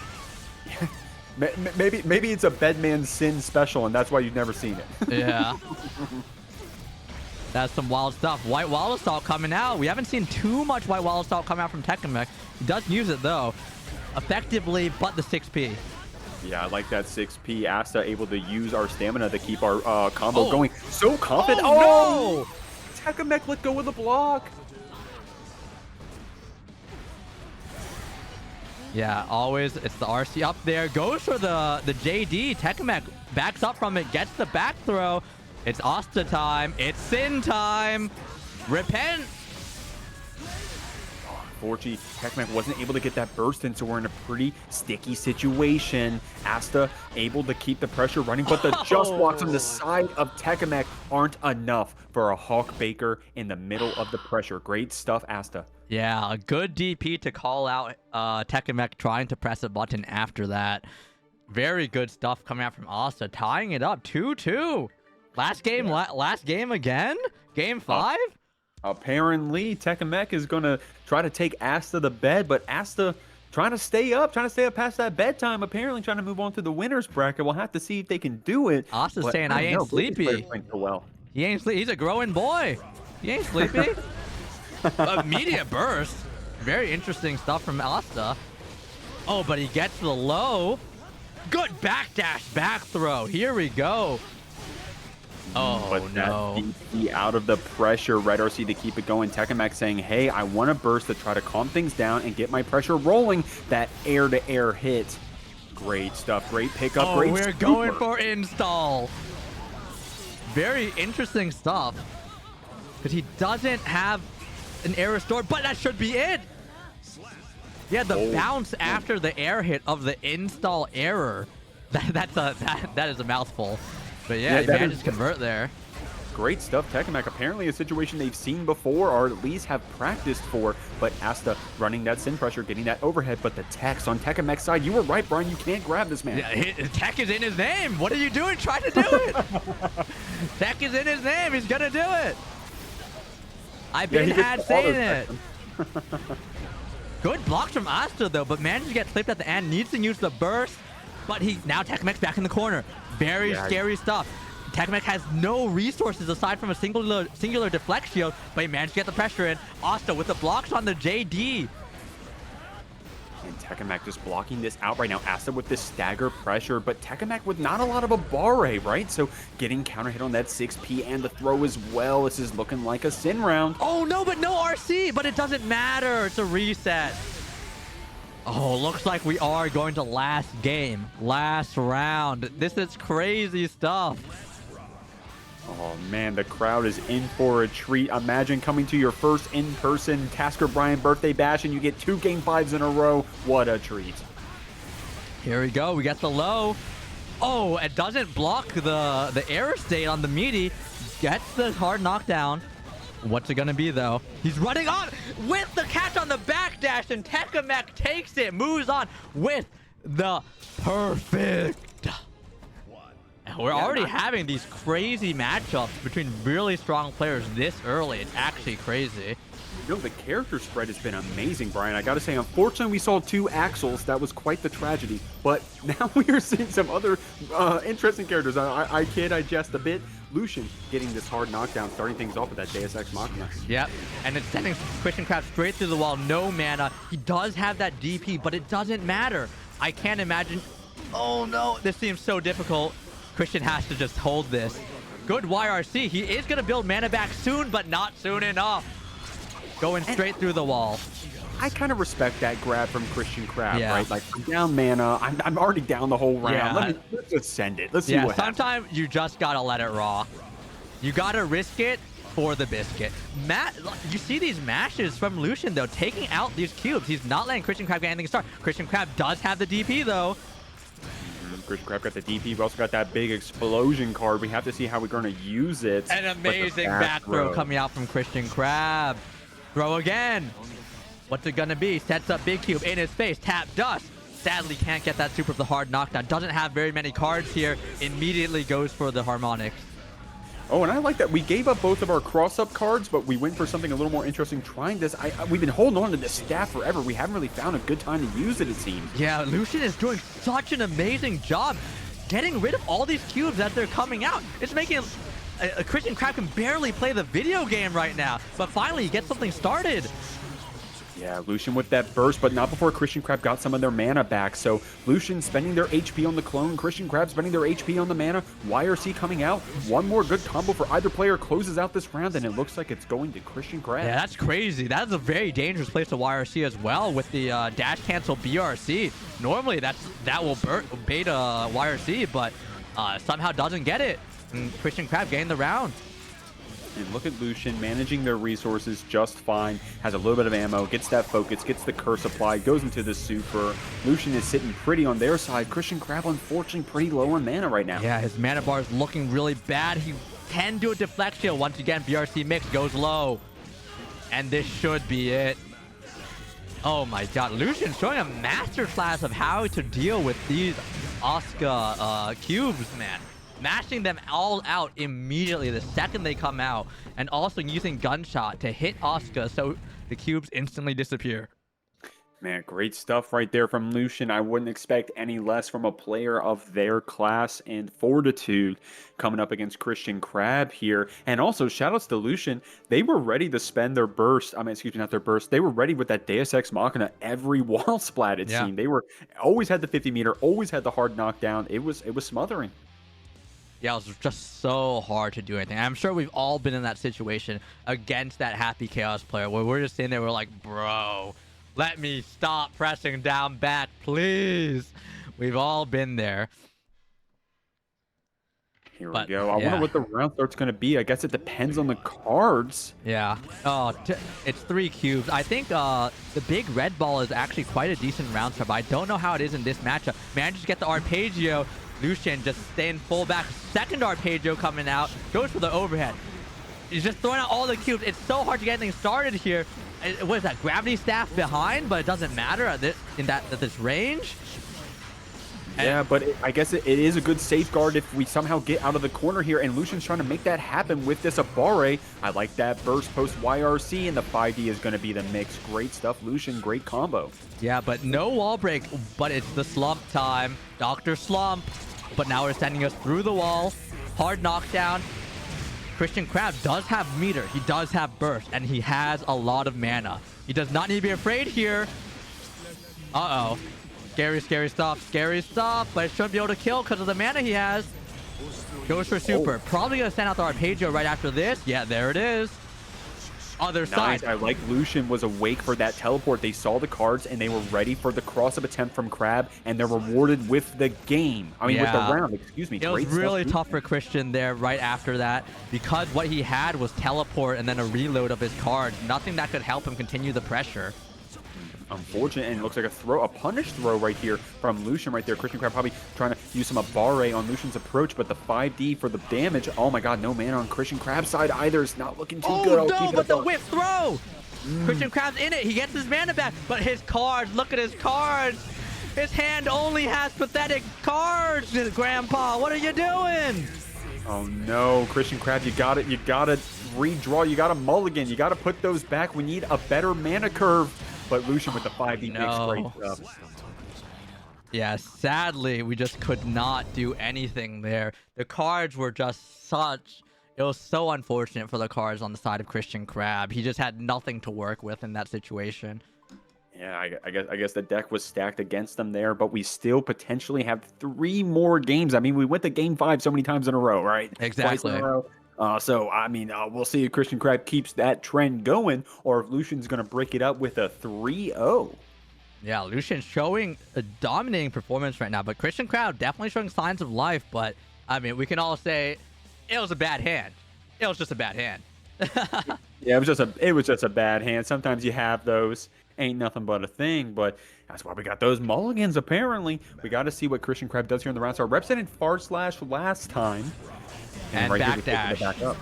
C: Maybe it's a Bedman Sin special, and that's why you've never seen it.
A: Yeah. That's some wild stuff. White Wall Assault coming out. We haven't seen too much White Wall Assault come out from TechAMEK. He does use it though, effectively, but the 6P.
C: Yeah, I like that 6P. Asta able to use our stamina to keep our combo going. So confident.
A: Oh,
C: no! TechAMEK let go of the block.
A: Yeah, always it's the RC up there. Goes for the JD. TechAMEK backs up from it, gets the back throw. It's Asta time. It's Sin time. Repent.
C: Unfortunately, TechAMEK wasn't able to get that burst in, so we're in a pretty sticky situation. Asta able to keep the pressure running, but the just walks on the side of TechAMEK aren't enough for a Hawk Baker in the middle of the pressure. Great stuff, Asta.
A: Yeah, a good DP to call out TechAMEK trying to press a button after that. Very good stuff coming out from Asta, tying it up 2-2. Last game, last game again? Game 5?
C: Apparently, TechAMEK is going to try to take Asta to bed, but Asta trying to stay up past that bedtime, apparently trying to move on to the winner's bracket. We'll have to see if they can do it.
A: Asta's saying, I ain't sleepy.
C: Well.
A: He ain't sleepy. He's a growing boy. He ain't sleepy. Immediate burst. Very interesting stuff from Asta. Oh, but he gets the low. Good backdash back throw. Here we go. Oh,
C: but that DP out of the pressure, RedRC to keep it going. TechAMEK saying, hey, I want a burst to try to calm things down and get my pressure rolling. That air-to-air hit. Great stuff. Great pickup.
A: Oh,
C: great
A: we're
C: super.
A: going for install. Very interesting stuff. Because he doesn't have an air restore, but that should be it. Yeah, the bounce after the air hit of the install error. That is a mouthful. But yeah, he managed to convert there.
C: Great stuff, TechAMEK. Apparently a situation they've seen before or at least have practiced for. But Asta running that sin pressure, getting that overhead. But the techs on TechAMEK's side, you were right, Brian. You can't grab this man.
A: Yeah, tech is in his name. What are you doing trying to do it? Tech is in his name. He's going to do it. I've been saying it. Good blocks from Asta, though, but manages to get clipped at the end. Needs to use the burst, but now TechAMEK's back in the corner. Very scary stuff. TechAMEK has no resources aside from a singular deflect shield, but he managed to get the pressure in. Asta with the blocks on the JD.
C: And TechAMEK just blocking this out right now. Asta with this stagger pressure, but TechAMEK with not a lot of Aboii, right? So getting counter hit on that 6P and the throw as well. This is looking like a sin round.
A: Oh no, but no RC, but it doesn't matter. It's a reset. Oh, looks like we are going to last game, last round. This is crazy stuff.
C: Oh man, the crowd is in for a treat. Imagine coming to your first in-person tskrBrian birthday bash and you get 2 game 5s in a row. What a treat.
A: Here we go. We got the low. Oh, it doesn't block the error state on the meaty. Gets the hard knockdown. What's it going to be, though? He's running on with the catch on the backdash, and TechAMEK takes it. Moves on with the perfect. We're already having these crazy matchups between really strong players this early. It's actually crazy.
C: You know, the character spread has been amazing, Brian. I gotta say, unfortunately, we saw 2 Axels. That was quite the tragedy. But now we are seeing some other interesting characters. I kid, I jest a bit. Lucien getting this hard knockdown, starting things off with that Deus Ex Machina.
A: Yep, and it's sending KristianKrab straight through the wall. No mana. He does have that DP, but it doesn't matter. I can't imagine. Oh no, this seems so difficult. Christian has to just hold this. Good YRC. He is going to build mana back soon, but not soon enough. Going straight through the wall.
C: I kind of respect that grab from KristianKrab, right? Like, I'm down mana. I'm already down the whole round.
A: Yeah.
C: Let's just send it. Let's see what happens.
A: Sometimes you just got to let it raw. You got to risk it for the biscuit. You see these mashes from Lucien, though, taking out these cubes. He's not letting KristianKrab get anything to start. KristianKrab does have the DP, though.
C: KristianKrab got the DP. We've also got that big explosion card. We have to see how we're going to use it.
A: An amazing back throw coming out from KristianKrab. Throw again. What's it going to be? Sets up big cube in his face. Tap dust. Sadly can't get that super of the hard knockdown. Doesn't have very many cards here. Immediately goes for the harmonics.
C: Oh, and I like that we gave up both of our cross-up cards, but we went for something a little more interesting trying this. We've been holding on to this staff forever. We haven't really found a good time to use it, it seems.
A: Yeah, Lucien is doing such an amazing job getting rid of all these cubes as they're coming out. It's making KristianKrab can barely play the video game right now, but finally he gets something started.
C: Yeah, Lucien with that burst, but not before KristianKrab got some of their mana back. So Lucien spending their HP on the clone, KristianKrab spending their HP on the mana, YRC coming out. One more good combo for either player closes out this round, and it looks like it's going to KristianKrab.
A: Yeah, that's crazy. That is a very dangerous place to YRC as well with the dash cancel BRC. Normally that will bait a YRC, but somehow doesn't get it. And KristianKrab getting the round.
C: And look at Lucien managing their resources just fine. Has a little bit of ammo, gets that focus, gets the curse applied, goes into the super. Lucien is sitting pretty on their side. KristianKrab, unfortunately, pretty low on mana right now.
A: Yeah, his mana bar is looking really bad. He can do a deflect shield. Once again, BRC mix goes low. And this should be it. Oh my god, Lucien showing a masterclass of how to deal with these Asuka cubes, man. Mashing them all out immediately the second they come out, and also using gunshot to hit Asuka so the cubes instantly disappear.
C: Man, great stuff right there from Lucien. I wouldn't expect any less from a player of their class and fortitude coming up against KristianKrab here. And also, shoutouts to Lucien. They were ready to spend their burst. I mean, excuse me, not their burst. They were ready with that Deus Ex Machina every wall splat, it seemed. They were always had the 50 meter, always had the hard knockdown. It was smothering.
A: Yeah, it was just so hard to do anything. I'm sure we've all been in that situation against that Happy Chaos player where we're just sitting there, we're like, bro, let me stop pressing down back, please. We've all been there.
C: Here we go. I wonder what the round start's going to be. I guess it depends on the cards.
A: Yeah. Oh, it's 3 cubes. I think the big red ball is actually quite a decent round start, but I don't know how it is in this matchup. Manages to get the Arpeggio. Lucien just staying full back. Second Arpeggio coming out. Goes for the overhead. He's just throwing out all the cubes. It's so hard to get anything started here. What is that? Gravity staff behind, but it doesn't matter at this range.
C: Yeah, but I guess it is a good safeguard if we somehow get out of the corner here, and Lucien's trying to make that happen with this Aboii. I like that burst post YRC, and the 5D is going to be the mix. Great stuff, Lucien. Great combo.
A: Yeah, but no wall break, but it's the slump time. Dr. Slump. But now we're sending us through the wall. Hard knockdown. KristianKrab does have meter. He does have burst, and he has a lot of mana. He does not need to be afraid here. Uh-oh. Scary, scary stuff. Scary stuff. But it shouldn't be able to kill because of the mana he has. Goes for super. Probably going to send out the Arpeggio right after this. Yeah, there it is. Other side.
C: I like Lucien was awake for that teleport. They saw the cards and they were ready for the cross-up attempt from Crab, and they're rewarded with the game. I mean, with the round, excuse me.
A: It was really tough for Christian there right after that, because what he had was teleport and then a reload of his card. Nothing that could help him continue the pressure.
C: Unfortunate, and it looks like a punish throw right here from Lucien right there. KristianKrab probably trying to use some Aboii on Lucien's approach, but the 5D for the damage. Oh my god, no mana on KristianKrab's side either. It's not looking too good.
A: Oh no, but the whip throw! KristianKrab's in it. He gets his mana back, but his cards, look at his cards. His hand only has pathetic cards, Grandpa. What are you doing?
C: Oh no, KristianKrab, you gotta redraw, you gotta mulligan, you gotta put those back. We need a better mana curve. But Lucien with the 5D makes great stuff.
A: Yeah, sadly, we just could not do anything there. The cards were just such... It was so unfortunate for the cards on the side of KristianKrab. He just had nothing to work with in that situation.
C: Yeah, I guess the deck was stacked against them there, but we still potentially have 3 more games. I mean, we went to Game 5 so many times in a row, right?
A: Exactly.
C: Twice in a row. So, I mean, we'll see if KristianKrab keeps that trend going, or if Lucien's going to break it up with a 3-0.
A: Yeah, Lucien's showing a dominating performance right now, but KristianKrab definitely showing signs of life. But, I mean, we can all say it was a bad hand. It was just a bad hand.
C: Yeah, it was just a bad hand. Sometimes you have those. Ain't nothing but a thing, but that's why we got those mulligans, apparently. We got to see what KristianKrab does here in the round. So, represented / last time.
A: And
C: right
A: backdash.
C: Back up.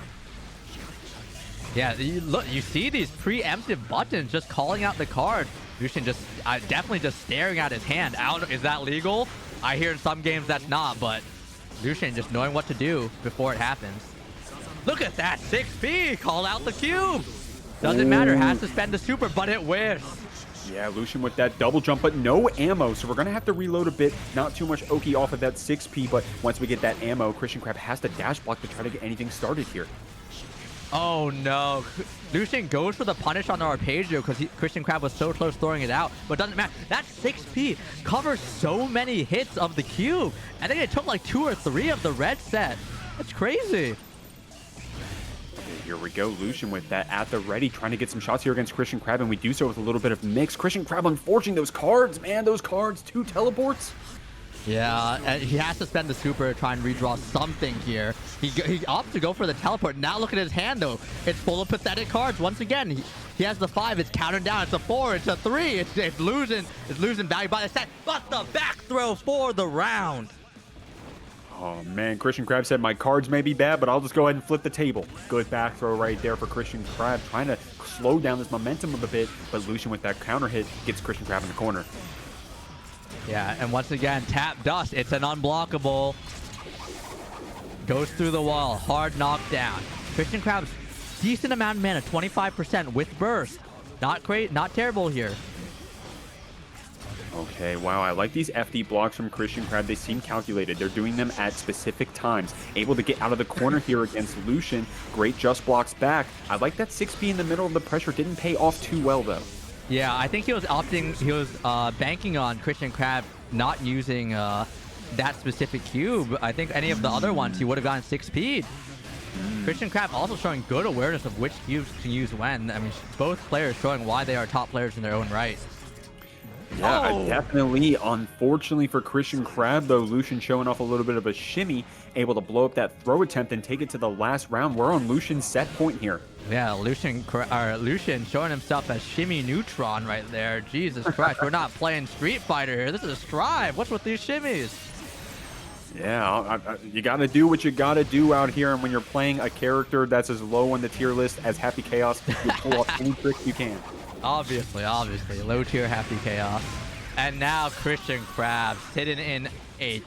A: Yeah, you see these preemptive buttons just calling out the card. Lucien just definitely just staring at his hand. I don't know, is that legal? I hear in some games that's not, but Lucien just knowing what to do before it happens. Look at that 6P! Call out the cube! Doesn't matter, has to spend the super, but it whiffs.
C: Yeah, Lucien with that double jump, but no ammo, so we're going to have to reload a bit. Not too much Oki off of that 6P, but once we get that ammo, KristianKrab has to dash block to try to get anything started here.
A: Oh no, Lucien goes for the punish on the Arpeggio because KristianKrab was so close throwing it out, but doesn't matter. That 6P covers so many hits of the cube. I think it took like 2 or 3 of the red set. That's crazy.
C: Here we go, Lucien with that at the ready, trying to get some shots here against KristianKrab, and we do so with a little bit of mix. KristianKrab unfortunately, those cards, man, those cards, 2 teleports.
A: Yeah, and he has to spend the super to try and redraw something here. He opts to go for the teleport. Now look at his hand, though. It's full of pathetic cards. Once again, he has the 5. It's counted down. It's a 4. It's a 3. It's losing value by the set. But the back throw for the round.
C: Oh, man, KristianKrab said, my cards may be bad, but I'll just go ahead and flip the table. Good back throw right there for KristianKrab, trying to slow down this momentum a bit, but Lucien with that counter hit gets KristianKrab in the corner.
A: Yeah, and once again, tap dust. It's an unblockable. Goes through the wall. Hard knockdown. KristianKrab's decent amount of mana, 25% with burst. Not great, not terrible here.
C: Okay, wow, I like these FD blocks from KristianKrab. They seem calculated. They're doing them at specific times. Able to get out of the corner here against Lucien. Great just blocks back. I like that 6P in the middle of the pressure. Didn't pay off too well, though.
A: Yeah, I think he was banking on KristianKrab not using that specific cube. I think any of the other ones, he would have gotten 6P'd. KristianKrab also showing good awareness of which cubes to use when. I mean, both players showing why they are top players in their own right.
C: Yeah, definitely. Unfortunately for KristianKrab, though, Lucien showing off a little bit of a shimmy, able to blow up that throw attempt and take it to the last round. We're on Lucien's set point here.
A: Yeah, Lucien showing himself as Shimmy Neutron right there. Jesus Christ, we're not playing Street Fighter here. This is Strive. What's with these shimmies?
C: Yeah, you got to do what you got to do out here. And when you're playing a character that's as low on the tier list as Happy Chaos, you pull off any trick you can.
A: Obviously. Low tier Happy Chaos. And now Christian Krabs sitting in a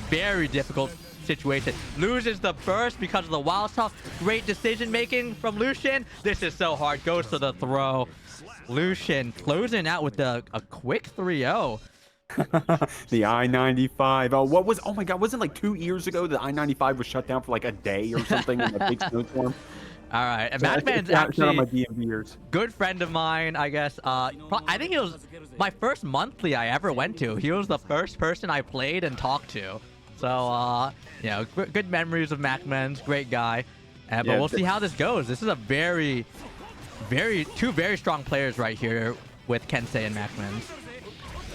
A: very difficult situation. Loses the burst because of the wild toss. Great decision making from Lucien. This is so hard. Goes to the throw. Lucien closing out with a quick 3-0.
C: The I-95. Oh my god, wasn't like 2 years ago the I-95 was shut down for like a day or something in a big snowstorm?
A: All right, and
C: So
A: MacMen's
C: not
A: actually
C: on my DMV years.
A: good friend of mine, I guess. I think he was my first monthly I ever went to. He was the first person I played and talked to. So, you know, good memories of MacMens. Great guy. But we'll see how this goes. This is a two very strong players right here with Kensei and MacMens.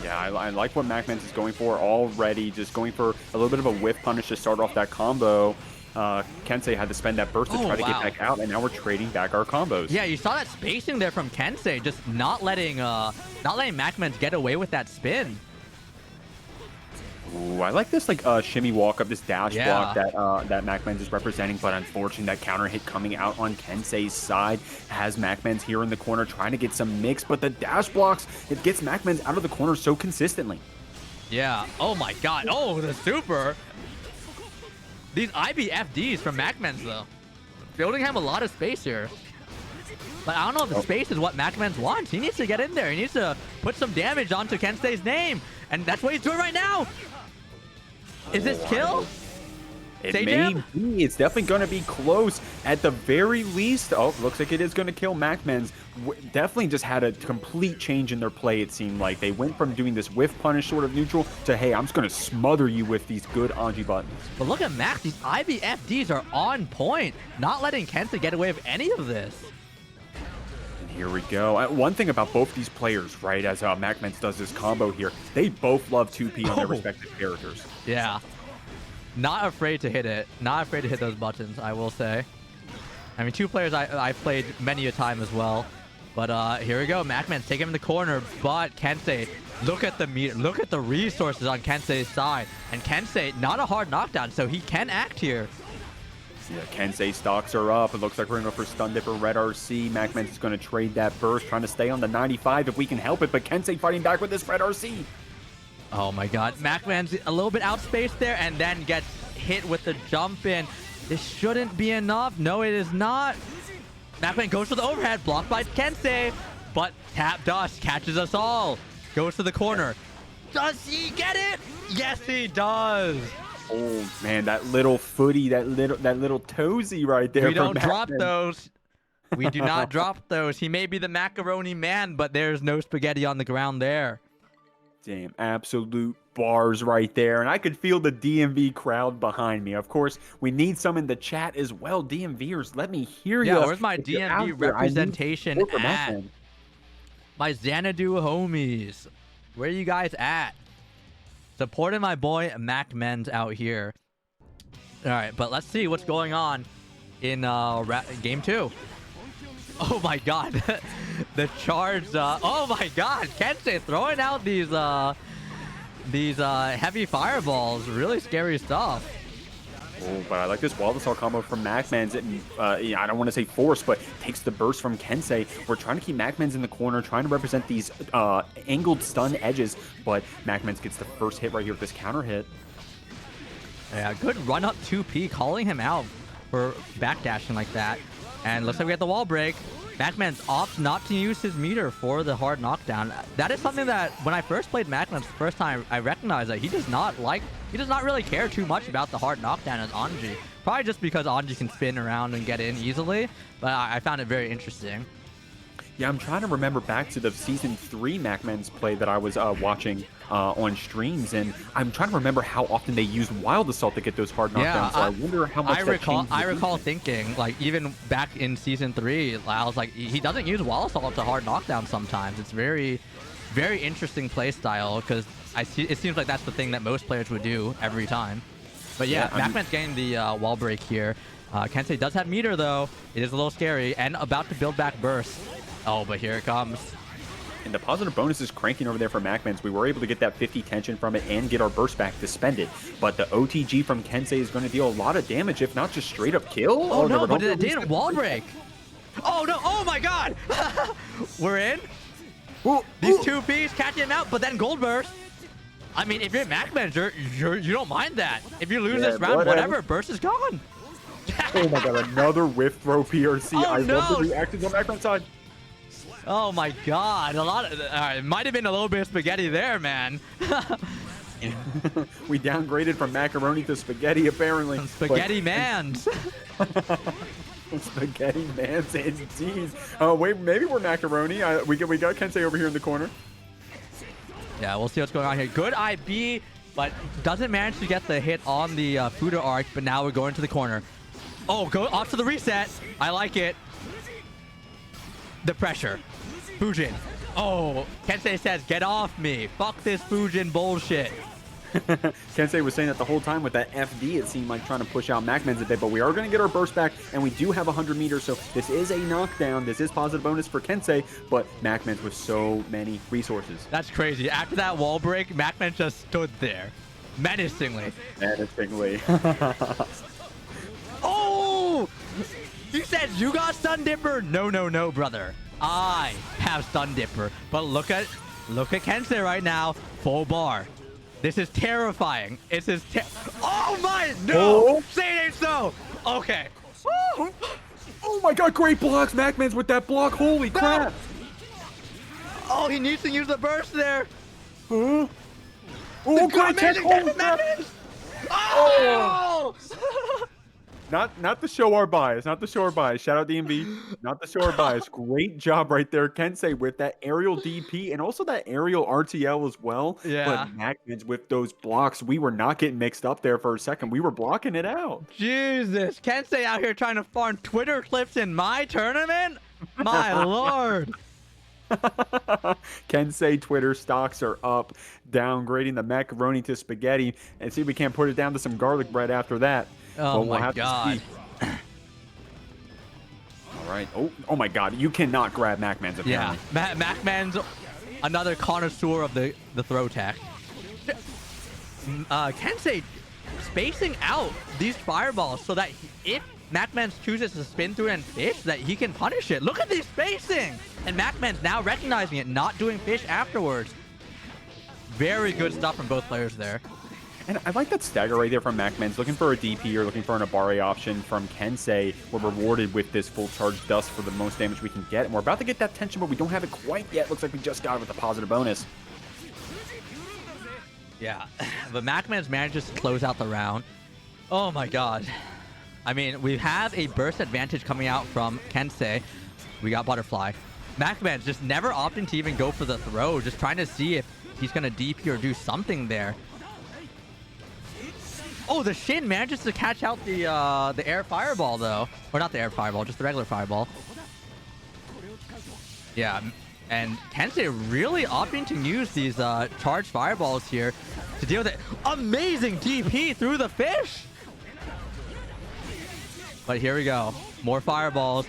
C: Yeah, I like what MacMens is going for already. Just going for a little bit of a whiff punish to start off that combo. Kensei had to spend that burst to try to get back out, and now we're trading back our combos.
A: Yeah, you saw that spacing there from Kensei, just not letting MacMens get away with that spin.
C: Ooh, I like this shimmy walk up, this dash block that MacMens is representing, but unfortunately that counter hit coming out on Kensei's side has MacMens here in the corner trying to get some mix, but the dash blocks, it gets MacMens out of the corner so consistently.
A: Yeah, oh my god, oh, the super. These IBFDs from MacMens though. Building him a lot of space here. But I don't know if the space is what MacMens wants. He needs to get in there. He needs to put some damage onto Kensei's name. And that's what he's doing right now. Is this kill?
C: It may be. It's definitely going to be close at the very least. Oh, looks like it is going to kill MacMens. Definitely just had a complete change in their play, it seemed like. They went from doing this whiff punish sort of neutral to, hey, I'm just going to smother you with these good Anji buttons.
A: But look at Mac. These IBFDs are on point. Not letting Kensei get away with any of this.
C: Here we go. One thing about both these players, right, as MacMens does this combo here, they both love 2P on their respective characters.
A: Yeah. Not afraid to hit it. Not afraid to hit those buttons, I will say. I mean, two players I played many a time as well. But here we go. MacMens take him in the corner, but Kensei, look at the meter. Look at the resources on Kensei's side. And Kensei, not a hard knockdown, so he can act here.
C: Yeah, Kensei stocks are up. It looks like we're going to go for Stun Dip or Red RC. MacMens is going to trade that burst, trying to stay on the 95 if we can help it, but Kensei fighting back with this Red RC.
A: Oh my god. MacMens a little bit outspaced there and then gets hit with the jump in. This shouldn't be enough. No, it is not. MacMens goes for the overhead, blocked by Kensei, but Tap Dust catches us all. Goes to the corner. Does he get it? Yes, he does.
C: Oh man, that little footy, that little toesy right there.
A: We don't drop those. We do not drop those. He may be the macaroni man, but there's no spaghetti on the ground there.
C: Damn, absolute bars right there. And I could feel the DMV crowd behind me. Of course, we need some in the chat as well. DMVers, let me hear you.
A: Yeah, where's my DMV representation at? My Xanadu homies. Where are you guys at? Supporting my boy MacMens out here. All right, but let's see what's going on in game 2. Oh my god. The charge. Oh my god. Kensei throwing out these heavy fireballs. Really scary stuff.
C: Oh, but I like this Wozgozz combo from MacMens. I don't want to say force, but takes the burst from Kensei. We're trying to keep MacMens in the corner, trying to represent these angled stun edges, but MacMens gets the first hit right here with this counter hit.
A: Yeah, good run up 2P, calling him out for backdashing like that. And looks like we got the wall break. MacMens opts not to use his meter for the hard knockdown. That is something that when I first played MacMens the first time, I recognized that he does not really care too much about the hard knockdown as Anji. Probably just because Anji can spin around and get in easily, but I found it very interesting.
C: Yeah, I'm trying to remember back to the Season 3 MacMens play that I was watching on streams, and I'm trying to remember how often they used Wild Assault to get those hard knockdowns. Yeah, so I wonder how much
A: I recall thinking, like, even back in Season 3, I was like, he doesn't use Wild Assault to hard knockdown sometimes. It's very, very interesting play style, because it seems like that's the thing that most players would do every time. But yeah, MacMens getting the wall break here. Kensei does have meter, though. It is a little scary, and about to build back burst. Oh, but here it comes.
C: And the positive bonus is cranking over there for MacMens. We were able to get that 50 tension from it and get our burst back to spend it. But the OTG from Kensei is going to deal a lot of damage, if not just straight up kill.
A: Oh, no, but it didn't wall break. Oh, no. Oh, my God. We're in. These two P's catching him out, but then Gold Burst. I mean, if you're MacMens, you don't mind that. If you lose this round, whatever, Burst is gone.
C: Oh my god, another whiff throw PRC.
A: Oh,
C: I love
A: no.
C: the reactions on MacMens side.
A: Oh my god, it might have been a little bit of spaghetti there, man.
C: We downgraded from macaroni to spaghetti, apparently.
A: Spaghetti mans.
C: Spaghetti mans, indeed. Oh, wait, maybe we're macaroni. We got Kensei over here in the corner.
A: Yeah, we'll see what's going on here. Good IB, but doesn't manage to get the hit on the Fuda arc, but now we're going to the corner. Oh, go off to the reset. I like it. The pressure. Fujin. Oh, Kensei says, get off me. Fuck this Fujin bullshit.
C: Kensei was saying that the whole time with that FD, it seemed like trying to push out MacMens a bit, but we are going to get our burst back, and we do have 100 meters, so this is a knockdown. This is positive bonus for Kensei, but MacMens with so many resources.
A: That's crazy. After that wall break, MacMens just stood there. Menacingly.
C: Menacingly.
A: Oh! You said you got Stun Dipper? No, no, no, brother. I have Stun Dipper. But look at Kensei right now. Full bar. This is terrifying. This is oh my no! Say it ain't so. Okay.
C: Oh my god, great blocks, MacMens with that block. Holy crap!
A: Oh, he needs to use the burst there.
C: Oh,
A: good MacMens! Oh!
C: Not to show our bias, not to show our bias. Shout out DMV, not to show our bias. Great job right there, Kensei, with that aerial DP and also that aerial RTL as well.
A: Yeah.
C: But MacMens with those blocks, we were not getting mixed up there for a second. We were blocking it out.
A: Jesus, Kensei out here trying to farm Twitter clips in my tournament? My lord.
C: Kensei Twitter stocks are up, downgrading the macaroni to spaghetti, and see if we can't put it down to some garlic bread after that.
A: Oh
C: we'll
A: my god.
C: All right. Oh my god. You cannot grab MacMens apparently.
A: Yeah. MacMens, another connoisseur of the throw tech. Kensei spacing out these fireballs so that if MacMens chooses to spin through and fish, that he can punish it. Look at this spacing! And MacMens now recognizing it, not doing fish afterwards. Very good stuff from both players there.
C: And I like that stagger right there from MacMens. Looking for a DP or looking for an Aboii option from Kensei. We're rewarded with this full charge dust for the most damage we can get. And we're about to get that tension, but we don't have it quite yet. Looks like we just got it with a positive bonus.
A: Yeah, but MacMens manages to close out the round. Oh my god. I mean, we have a burst advantage coming out from Kensei. We got Butterfly. MacMens just never opting to even go for the throw, just trying to see if he's going to DP or do something there. Oh, the Shin manages to catch out the air fireball, though. Or not the air fireball, just the regular fireball. Yeah, and Kensei really opting to use these charged fireballs here to deal with it. Amazing DP through the fish! But here we go. More fireballs.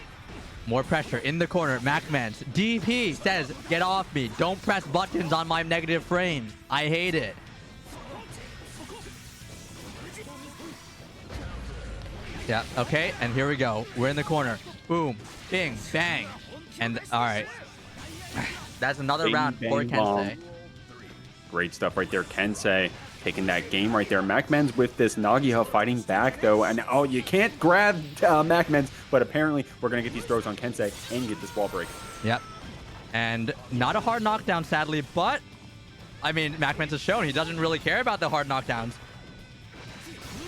A: More pressure in the corner. MacMens. DP says, get off me. Don't press buttons on my negative frames. I hate it. Yeah, okay, and here we go. We're in the corner. Boom, bing, bang. And, all right. That's another
C: Bing,
A: round for
C: bang,
A: Kensei.
C: Great stuff right there, Kensei. Taking that game right there. MacMens with this Nagiha fighting back, though. And, oh, you can't grab MacMens, but apparently we're going to get these throws on Kensei and get this wall break.
A: Yep. And not a hard knockdown, sadly, but, I mean, MacMens has shown he doesn't really care about the hard knockdowns.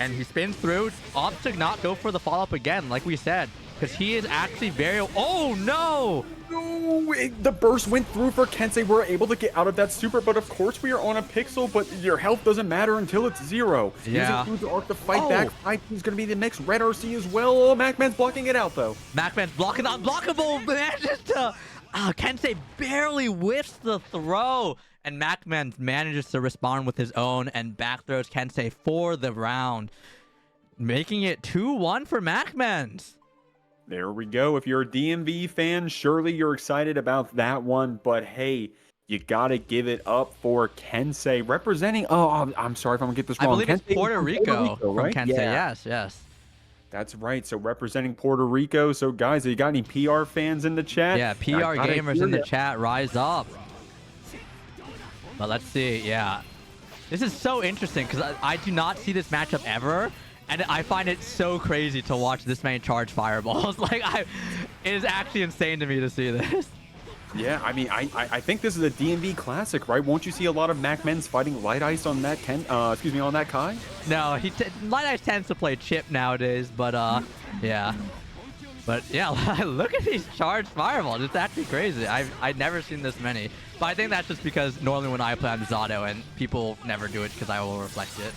A: And he spins through, opts to not go for the follow-up again, like we said. Because he is actually very... Oh, no!
C: No, the burst went through for Kensei. We're able to get out of that super, but of course we are on a pixel, but your health doesn't matter until it's 0.
A: Yeah.
C: Using Food Arc to fight back. 5 is going to be the mix. Red RC as well. Oh, MacMen's blocking it out, though.
A: MacMen's blocking the unblockable. Manages to... Kensei barely whiffs the throw. And MacMens manages to respond with his own and back throws Kensei for the round. Making it 2-1 for MacMens.
C: There we go. If you're a DMV fan, surely you're excited about that one. But hey, you got to give it up for Kensei representing... Oh, I'm sorry if I'm going to get this wrong.
A: I believe it's Puerto Rico
C: right?
A: from Kensei.
C: Yeah.
A: Yes.
C: That's right. So representing Puerto Rico. So guys, you got any PR fans in the chat?
A: Yeah, PR gamers in the chat, rise up. But let's see. Yeah. This is so interesting because I do not see this matchup ever. And I find it so crazy to watch this many charge fireballs. Like, it is actually insane to me to see this.
C: Yeah, I mean, I think this is a DMV classic, right? Won't you see a lot of MacMens fighting Light Ice on that on that Kai?
A: No, Light Ice tends to play Chip nowadays, but yeah. But yeah, look at these charged fireballs. It's actually crazy. I've never seen this many. But I think that's just because normally when I play I'm Zato and people never do it because I will reflect it.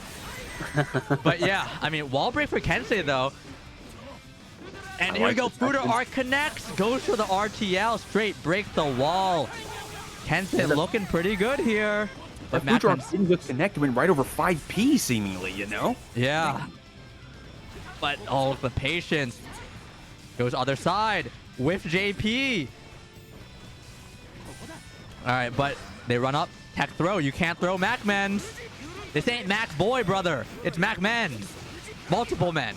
A: But yeah, I mean, wall break for Kensei though. And here we go. Fuder R connects, goes for the RTL, straight breaks the wall. Kensei looking pretty good here.
C: But MacMens didn't just connect, went right over 5P seemingly, you know?
A: Yeah. But oh, the patience. Goes other side with JP. All right, but they run up. Tech throw. You can't throw MacMens. This ain't Mac Boy, brother. It's MacMens. Multiple men.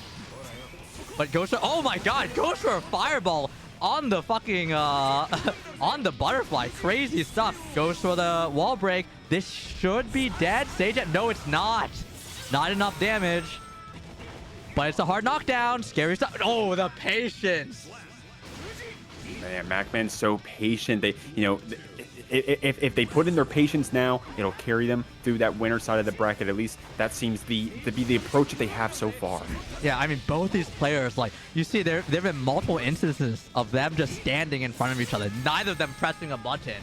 A: But goes for, oh my god, goes for a fireball on the fucking, on the butterfly. Crazy stuff. Goes for the wall break. This should be dead. Sage it. No, it's not. Not enough damage. But it's a hard knockdown. Scary stuff. Oh, the patience.
C: Man, MacMen's so patient. They, you know, if they put in their patience now, it'll carry them through that winner side of the bracket. At least that seems to be the approach that they have so far.
A: Yeah, I mean, both these players, like, you see, there have been multiple instances of them just standing in front of each other, neither of them pressing a button.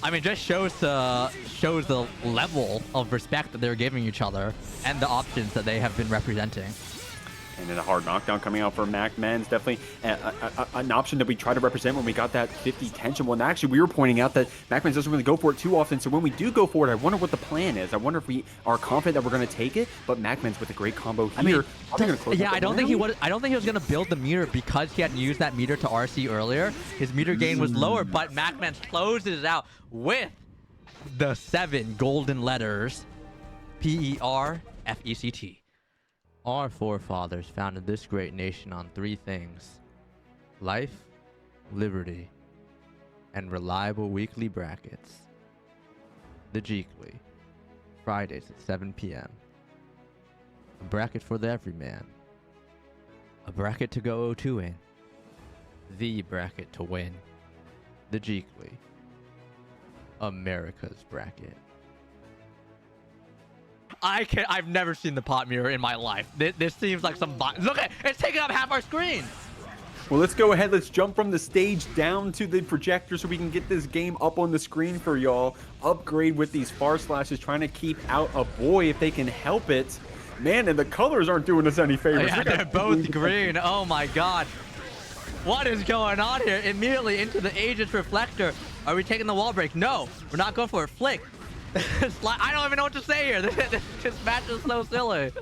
A: I mean, just shows the level of respect that they're giving each other and the options that they have been representing.
C: And then a hard knockdown coming out for MacMens. Definitely an option that we try to represent when we got that 50 tension one. Actually, we were pointing out that MacMens doesn't really go for it too often. So when we do go for it, I wonder what the plan is. I wonder if we are confident that we're going to take it. But MacMens with a great combo here.
A: I mean, yeah, I don't think he was going to build the meter because he hadn't used that meter to RC earlier. His meter gain was lower, but MacMens closes it out with the 7 golden letters. PERFECT. Our forefathers founded this great nation on 3 things: life, liberty, and reliable weekly brackets. The Jeekly, Fridays at 7 p.m. A bracket for the everyman. A bracket to go 0-2 in. The bracket to win. The Jeekly. America's bracket. I've never seen the pot mirror in my life. This seems like some bot. Look at it's taking up half our screen.
C: Well, let's go ahead. Let's jump from the stage down to the projector so we can get this game up on the screen for y'all. Upgrade with these far slashes, trying to keep out Aboii if they can help it. Man, and the colors aren't doing us any favors.
A: Yeah, they're both green. Oh my god. What is going on here? Immediately into the Aegis Reflector. Are we taking the wall break? No, we're not going for it. Flick. I don't even know what to say here. This match is so silly.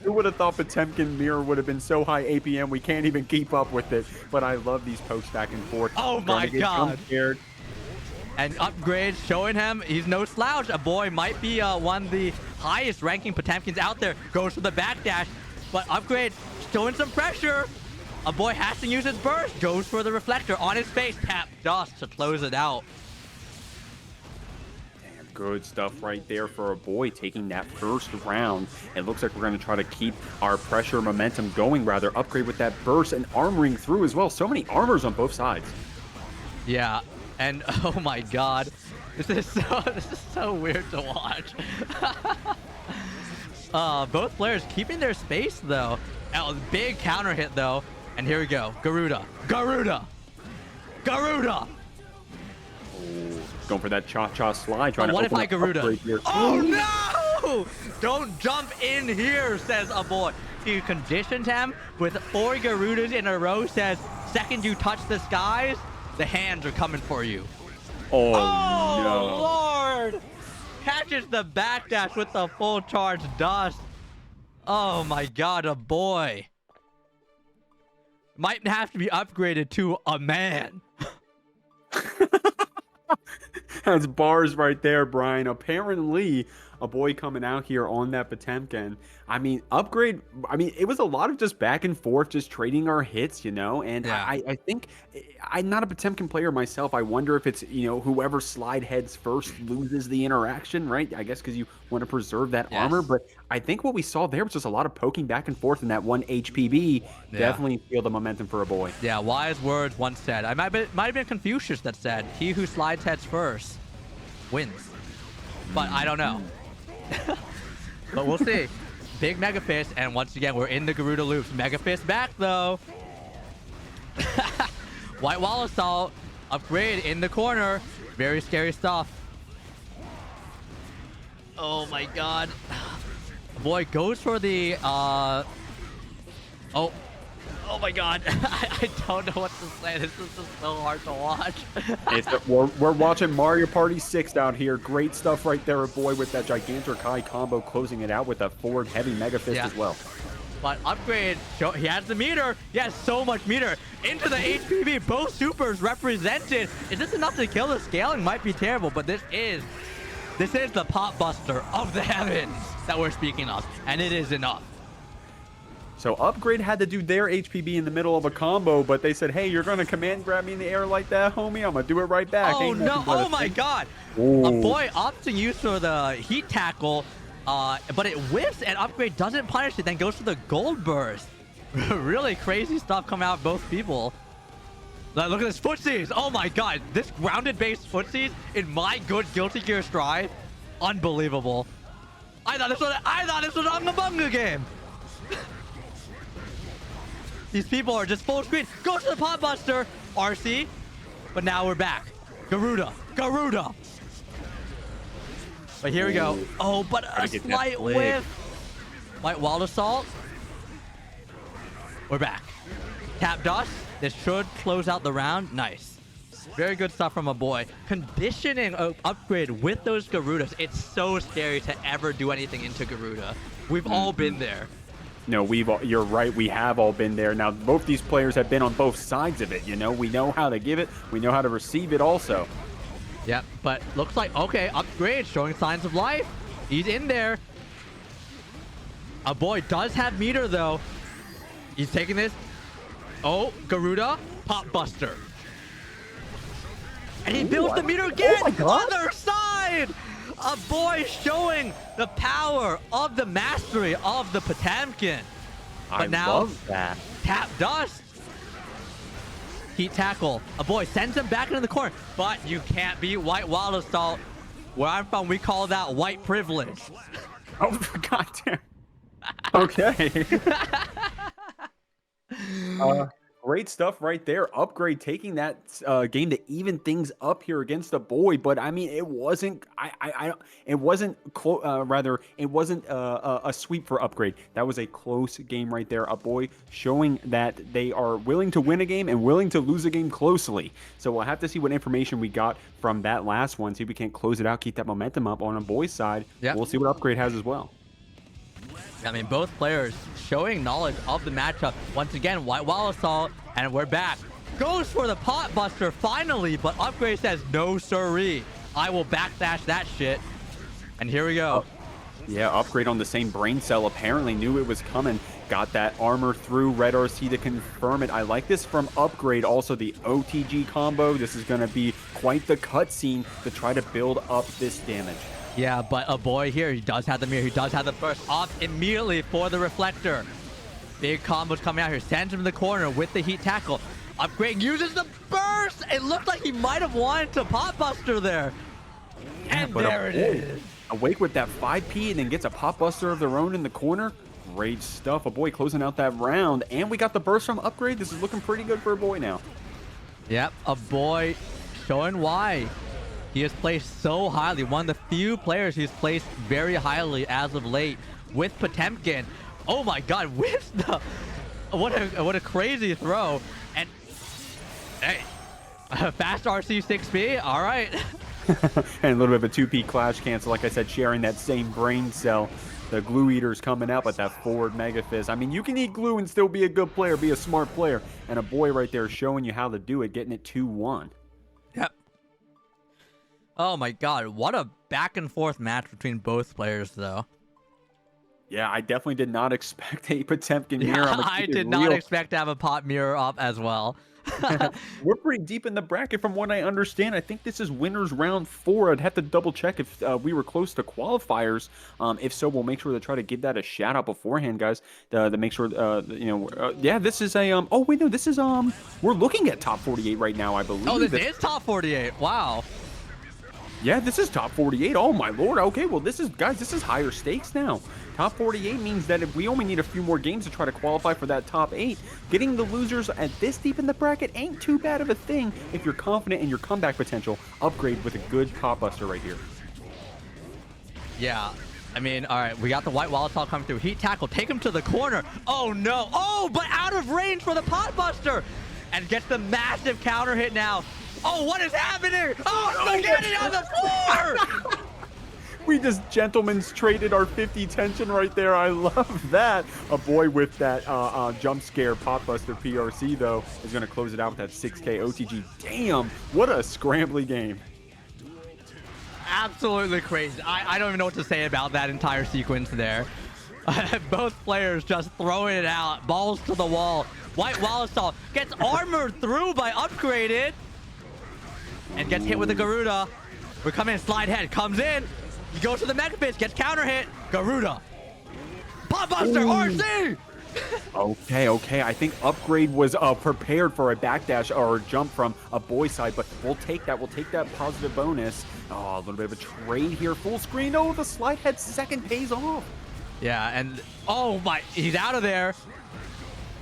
C: Who would have thought Potemkin mirror would have been so high APM we can't even keep up with it? But I love these pokes back and forth.
A: Oh my god. And Upgrade showing him he's no slouch. Aboii might be one of the highest ranking Potemkins out there. Goes for the backdash. But Upgrade showing some pressure. Aboii has to use his burst. Goes for the reflector on his face. Tap dust to close it out.
C: Good stuff right there for Aboii, taking that first round. It looks like we're going to try to keep our pressure momentum going, rather. Upgrade with that burst and armoring through as well. So many armors on both sides.
A: Yeah, and oh my god. This is so weird to watch. Both players keeping their space, though. Oh, big counter hit, though. And here we go. Garuda. Garuda. Garuda.
C: Going for that cha-cha slide. Trying
A: what
C: to
A: if I Garuda? Oh no! Don't jump in here, says Aboii. He conditioned him with 4 Garudas in a row, says, second you touch the skies, the hands are coming for you.
C: Oh
A: no. Lord! Catches the backdash with the full charge dust. Oh my god, Aboii. Might have to be upgraded to a man.
C: That's bars right there, Brian. Apparently, Aboii coming out here on that Potemkin. I mean, upgrade. I mean, it was a lot of just back and forth, just trading our hits, you know. And
A: Yeah.
C: I think I'm not a Potemkin player myself. I wonder if it's, you know, whoever slide heads first loses the interaction, right? I guess because you want to preserve that armor. But I think what we saw there was just a lot of poking back and forth in that one HPB. Definitely feel the momentum for Aboii.
A: Yeah, wise words once said. I might have been Confucius that said, "He who slides heads first wins." But I don't know. But we'll see. Big Mega Fist, and once again, we're in the Garuda loops. Mega Fist back, though. White Wall Assault. Upgrade in the corner. Very scary stuff. Oh, my God. Boy, goes for the... Oh my God. I don't know what to say. This is just so hard to watch.
C: We're watching Mario Party 6 down here. Great stuff right there, Aboii, with that gigantic high combo, closing it out with a forward heavy Mega Fist as well.
A: But upgrade, he has the meter. He has so much meter. Into the HPV, both supers represented. Is this enough to kill? The scaling might be terrible, but this is the pop buster of the heavens that we're speaking of, and it is enough.
C: So Upgrade had to do their HPB in the middle of a combo, but they said, hey, you're going to command grab me in the air like that, homie? I'm going to do it right back.
A: Oh, no. Oh, my God. Aboii opts to use for the heat tackle, but it whiffs, and Upgrade doesn't punish it, then goes for the gold burst. Really crazy stuff coming out of both people. Look at this footsies. Oh, my God. This grounded-based footsies in my good Guilty Gear Strive. Unbelievable. I thought this was Unga Bunga game. These people are just full screen. Go to the pot buster, RC. But now we're back. Garuda. But here we go. Oh, but a slight whiff. White Wall Assault. We're back. Tap Dust. This should close out the round. Nice. Very good stuff from Aboii. Conditioning Upgrade with those Garudas. It's so scary to ever do anything into Garuda. We've all been there.
C: No, you're right. We have all been there. Now, both these players have been on both sides of it. You know, we know how to give it. We know how to receive it also.
A: Yep, but looks like, okay, Upgrade showing signs of life. He's in there. Aboii does have meter, though. He's taking this. Oh, Garuda, Pop Buster. And he builds the meter again. Oh my God. Other side. Aboii showing the power of the mastery of the Potemkin. But now,
C: love that.
A: Tap Dust. Heat tackle. Aboii sends him back into the corner. But you can't beat White Wall Assault. Where I'm from, we call that white privilege.
C: Oh, God damn. Okay. Great stuff right there. Upgrade taking that game to even things up here against Aboii, but I mean, it wasn't. It wasn't a sweep for Upgrade. That was a close game right there. Aboii showing that they are willing to win a game and willing to lose a game closely. So we'll have to see what information we got from that last one. See if we can't close it out, keep that momentum up on Aboii's side.
A: Yep.
C: We'll see what Upgrade has as well.
A: I mean, both players showing knowledge of the matchup. Once again, White Wall Assault, and we're back. Goes for the pot buster finally, but Upgrade says, no siree. I will backdash that shit. And here we go.
C: Yeah, Upgrade on the same brain cell. Apparently knew it was coming. Got that armor through Red RC to confirm it. I like this from Upgrade. Also, the OTG combo. This is going to be quite the cutscene to try to build up this damage.
A: Yeah, but Aboii here, he does have the mirror. He does have the burst off immediately for the reflector. Big combos coming out here. Sends him in the corner with the heat tackle. Upgrade uses the burst. It looked like he might have wanted to pop buster there. And there it is.
C: Awake with that 5P and then gets a pop buster of their own in the corner. Great stuff. Aboii closing out that round. And we got the burst from Upgrade. This is looking pretty good for Aboii now.
A: Yep, Aboii showing why he is placed so highly. One of the few players he's placed very highly as of late with Potemkin. Oh my God, with the what a crazy throw. And hey, fast RC 6P, all right.
C: And a little bit of a 2P clash cancel, like I said, sharing that same brain cell. The glue eater's coming out with that forward Mega Fist. I mean, you can eat glue and still be a good player, be a smart player. And Aboii right there showing you how to do it, getting it 2-1.
A: Yep. Oh my god, what a back and forth match between both players, though.
C: Yeah, I definitely did not expect a Potemkin mirror.
A: Yeah, I did not expect to have a pot mirror up as well.
C: We're pretty deep in the bracket from what I understand. I think this is winners round 4. I'd have to double check if we were close to qualifiers. If so, we'll make sure to try to give that a shout out beforehand, guys, to make sure, yeah, this is a, oh wait, no, this is, we're looking at top 48 right now, I believe.
A: Oh, this is top 48. Wow.
C: Yeah, this is top 48. Oh my lord. Okay, well this is, guys, this is higher stakes now. Top 48 means that if we only need a few more games to try to qualify for that top 8, getting the losers at this deep in the bracket ain't too bad of a thing if you're confident in your comeback potential. Upgrade with a good pot buster right here.
A: Yeah. I mean, all right, we got the white Ramlethal coming through. Heat tackle, take him to the corner. Oh no. Oh, but out of range for the pot buster. And gets the massive counter hit now. Oh, what is happening? Oh, spaghetti on the floor!
C: We just gentlemen's traded our 50 tension right there. I love that. Aboii with that jump scare potbuster PRC, though, is going to close it out with that 6K OTG. Damn, what a scrambly game.
A: Absolutely crazy. I don't even know what to say about that entire sequence there. Both players just throwing it out. Balls to the wall. White Ramlethal gets armored through by Upgraded. And gets hit with the Garuda. We're coming in, slide head, comes in. He goes to the Mega Fist, gets counter hit. Garuda. Potbuster, RC!
C: Okay. I think Upgrade was prepared for a backdash or a jump from Aboii side, but we'll take that. We'll take that positive bonus. Oh, a little bit of a trade here. Full screen. Oh, the slide head second pays off.
A: Yeah, and oh my, he's out of there.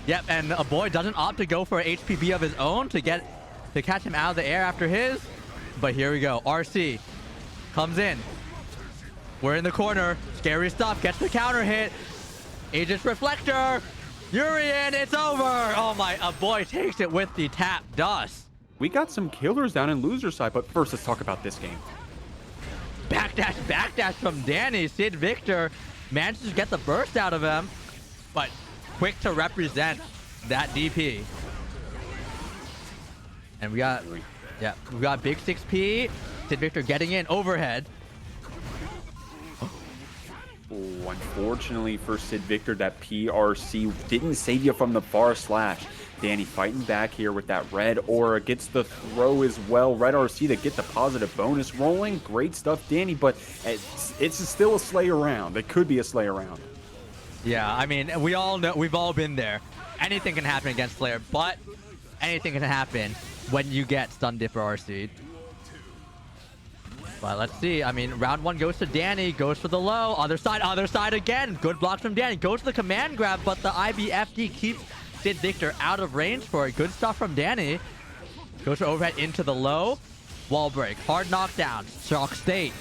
A: Yep, and Aboii doesn't opt to go for an HPB of his own to catch him out of the air after his. But here we go. RC comes in. We're in the corner. Scary stuff. Gets the counter hit. Aegis Reflector. Urien, it's over. Oh my, Aboii takes it with the tap dust.
C: We got some killers down in loser side, but first let's talk about this game.
A: Backdash from Dany. Sidvictor manages to get the burst out of him, but quick to represent that DP. And we got big 6P. Sidvictor getting in overhead.
C: Oh, unfortunately for Sidvictor, that PRC didn't save you from the far slash. Dany fighting back here with that red aura, gets the throw as well. Red RC to get the positive bonus rolling. Great stuff, Dany, but it's still a Slayer round. It could be a Slayer round.
A: Yeah, I mean, we all know, we've all been there. Anything can happen against Slayer, but anything can happen when you get Stun Dipper RC. But let's see. I mean, round 1 goes to Dany, goes for the low. Other side again. Good blocks from Dany. Goes to the command grab, but the IBFD keeps Sidvictor out of range for it. Good stuff from Dany. Goes for overhead into the low. Wall break. Hard knockdown. Shock state.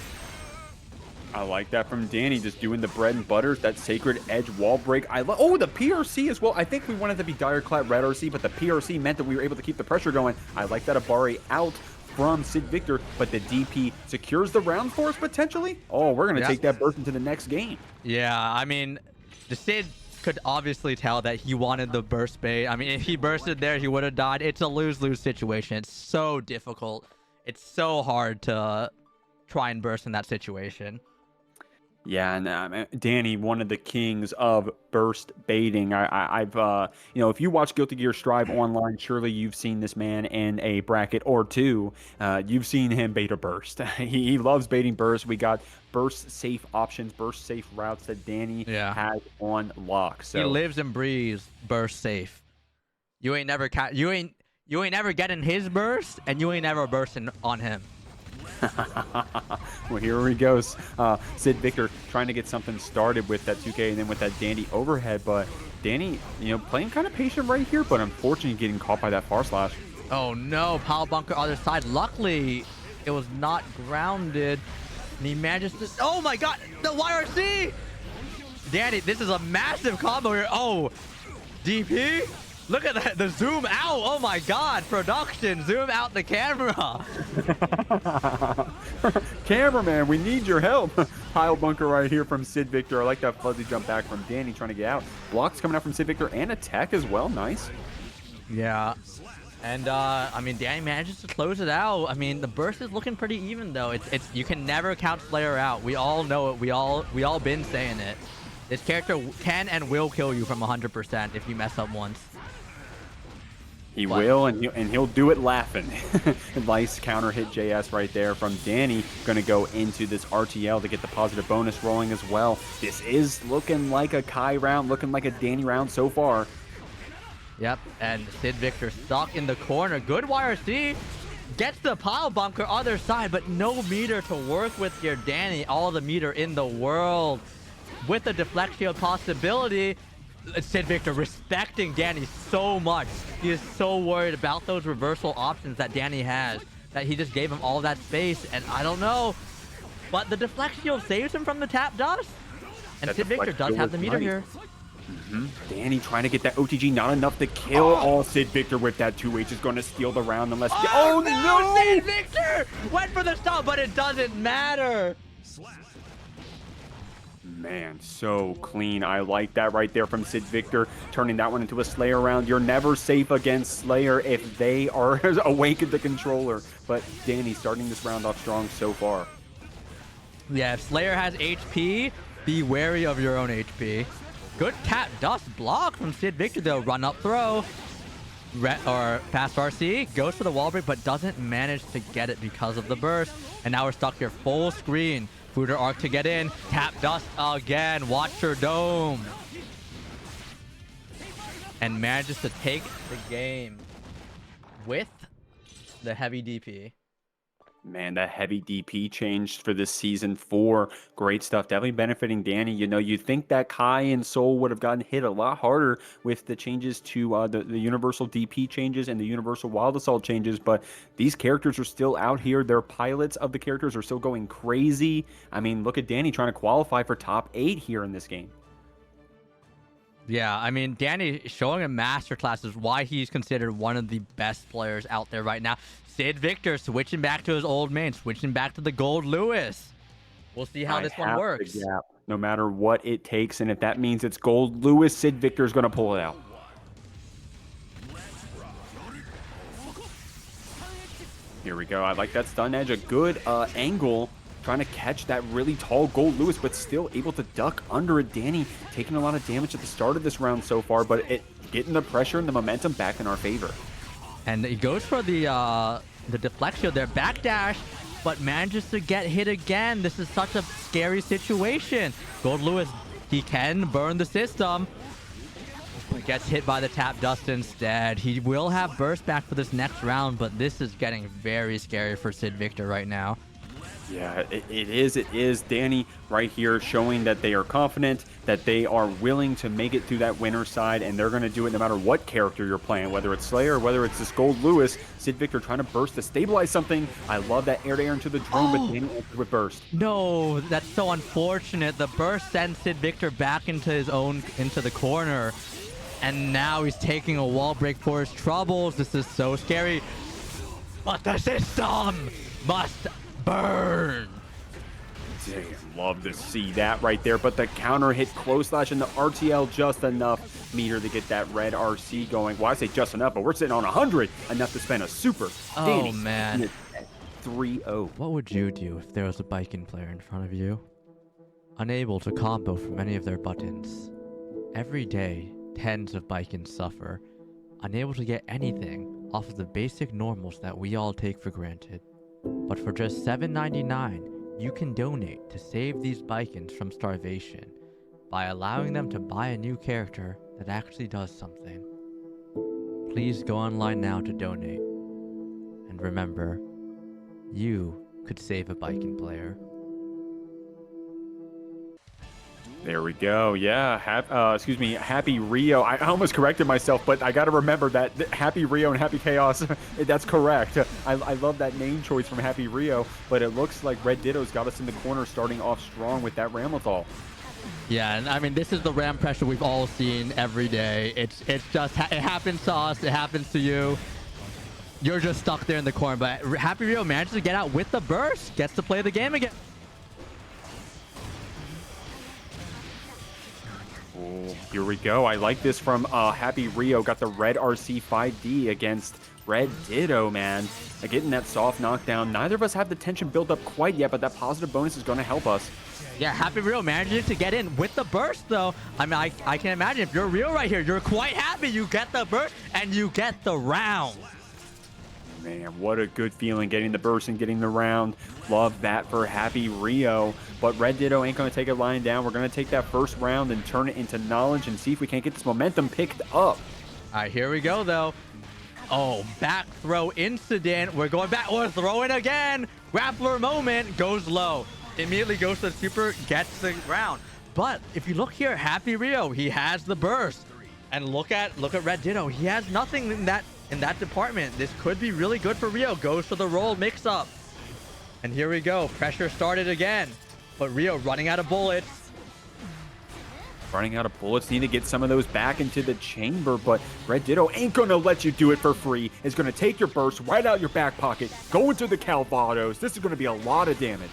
C: I like that from Dany, just doing the bread and butter, that Sacred Edge wall break. Oh, the PRC as well. I think we wanted to be Dire Clad Red RC, but the PRC meant that we were able to keep the pressure going. I like that Aboii out from Sidvictor, but the DP secures the round for us potentially. Oh, we're going to take that burst into the next game.
A: Yeah, I mean, the Sid could obviously tell that he wanted the burst bait. I mean, if he bursted there, he would have died. It's a lose-lose situation. It's so difficult. It's so hard to try and burst in that situation.
C: Yeah, and Dany, one of the kings of burst baiting. I've if you watch Guilty Gear Strive online, surely you've seen this man in a bracket or two. You've seen him bait a burst. He loves baiting burst. We got burst safe options, burst safe routes that Dany has on lock. So
A: he lives and breathes burst safe. You ain't never getting his burst, and you ain't never bursting on him.
C: Well, here he goes. Sidvictor trying to get something started with that 2K and then with that Dany overhead. But Dany, playing kind of patient right here, but unfortunately getting caught by that far slash.
A: Oh no, Power Bunker other side. Luckily, it was not grounded. And he manages to... Oh my god, the YRC! Dany, this is a massive combo here. Oh, DP? Look at that, the zoom out. Oh my god, production, zoom out the camera.
C: Cameraman, we need your help. Pile bunker right here from Sidvictor. I like that fuzzy jump back from Dany trying to get out. Blocks coming out from Sidvictor and attack as well. Nice.
A: Yeah. And I mean, Dany manages to close it out. I mean, the burst is looking pretty even though. It's you can never count Slayer out. We all know it. We all been saying it. This character can and will kill you from 100% if you mess up once.
C: He will, and he'll do it laughing. Nice counter hit JS right there from Dany. Going to go into this RTL to get the positive bonus rolling as well. This is looking like a Kai round, looking like a Dany round so far.
A: Yep, and Sidvictor stuck in the corner. Good YRC. Gets the pile bunker other side, but no meter to work with here. Dany, all the meter in the world. With the deflection possibility, Sidvictor respecting Dany so much. He is so worried about those reversal options that Dany has that he just gave him all that space, and I don't know. But the deflection saves him from the tap dust. And Sidvictor does have the meter here.
C: Dany trying to get that OTG, not enough to kill. Sidvictor with that 2H is going to steal the round unless...
A: Oh, no! Sidvictor went for the stop, but it doesn't matter.
C: Man, so clean. I like that right there from Sidvictor, turning that one into a Slayer round. You're never safe against Slayer if they are awake at the controller. But Dany starting this round off strong so far.
A: Yeah, if Slayer has HP, be wary of your own HP. Good tap dust block from Sidvictor though. Run up throw. Or past RC. Goes for the wall break, but doesn't manage to get it because of the burst. And now we're stuck here full screen. Fooder arc to get in. Tap dust again. Watch your dome. And manages to take the game with the heavy DP.
C: Man, that heavy DP changed for this season 4. Great stuff. Definitely benefiting Dany. You know, you'd think that Kai and Soul would have gotten hit a lot harder with the changes to the universal DP changes and the universal Wild Assault changes, but these characters are still out here. Their pilots of the characters are still going crazy. I mean, look at Dany trying to qualify for top 8 here in this game.
A: Yeah, I mean, Dany showing a masterclass is why he's considered one of the best players out there right now. Sidvictor switching back to his old main, switching back to the Gold Lewis. We'll see how this one works.
C: No matter what it takes, and if that means it's Gold Lewis, Sidvictor is going to pull it out. Here we go. I like that stun edge. A good angle. Trying to catch that really tall Gold Lewis, but still able to duck under it. Dany taking a lot of damage at the start of this round so far, but getting the pressure and the momentum back in our favor.
A: And he goes for the deflection there, backdash, but manages to get hit again. This is such a scary situation. Gold Lewis, he can burn the system, but gets hit by the tap dust instead. He will have burst back for this next round, but this is getting very scary for Sidvictor right now.
C: Yeah, it is. It is. Dany right here showing that they are confident, that they are willing to make it through that winner side, and they're going to do it no matter what character you're playing, whether it's Slayer or whether it's this Gold Lewis. Sidvictor trying to burst to stabilize something. I love that air-to-air into the drone, but Dany answered with burst.
A: No, that's so unfortunate. The burst sends Sidvictor back into the corner, and now he's taking a wall break for his troubles. This is so scary. But the system must burn.
C: Love to see that right there, but the counter hit close slash and the RTL just enough meter to get that red RC going. Well, I say just enough, but we're sitting on 100, enough to spend a super.
A: Oh,
C: Dany,
A: man.
C: 3-0.
A: What would you do if there was a Baiken player in front of you? Unable to combo from any of their buttons. Every day, tens of Baikens suffer, unable to get anything off of the basic normals that we all take for granted. But for just $7.99, you can donate to save these Baikens from starvation by allowing them to buy a new character that actually does something. Please go online now to donate. And remember, you could save a Baiken player.
C: There we go. Yeah. Happyrio. I almost corrected myself, but I got to remember that Happyrio and Happy Chaos, that's correct. I love that name choice from Happyrio, but it looks like RedDitto's got us in the corner starting off strong with that Ramlethal.
A: Yeah, and I mean, this is the ram pressure we've all seen every day. It's just, it happens to us, it happens to you. You're just stuck there in the corner, but Happyrio manages to get out with the burst, gets to play the game again.
C: Oh, here we go. I like this from Happyrio. Got the red RC 5D against RedDitto, man. Getting that soft knockdown. Neither of us have the tension built up quite yet, but that positive bonus is going to help us.
A: Yeah, Happyrio managing to get in with the burst, though. I mean, I can imagine if you're real right here, you're quite happy. You get the burst and you get the round.
C: Man, what a good feeling getting the burst and getting the round. Love that for Happyrio. But RedDitto ain't going to take it lying down. We're going to take that first round and turn it into knowledge and see if we can't get this momentum picked up.
A: All right, here we go, though. Oh, back throw incident. We're going back. We're throwing again. Grappler moment goes low. Immediately goes to the super, gets the round. But if you look here, Happyrio, he has the burst. And look at RedDitto. He has nothing in that department. This could be really good for Rio. Goes for the roll mix-up. And here we go. Pressure started again. But Rio running out of bullets.
C: Running out of bullets. Need to get some of those back into the chamber. But RedDitto ain't going to let you do it for free. It's going to take your burst right out your back pocket. Go into the Calvados. This is going to be a lot of damage.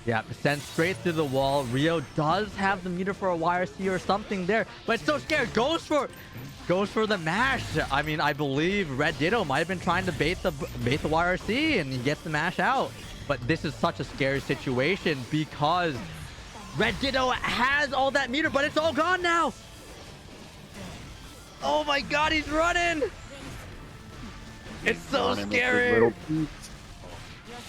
A: Yeah, sent straight through the wall. Rio does have the meter for a YRC or something there, but it's so scared. Goes for the mash. I mean, I believe RedDitto might have been trying to bait the YRC, and he gets the mash out. But this is such a scary situation because RedDitto has all that meter, but it's all gone now. Oh my God, he's running. It's so scary.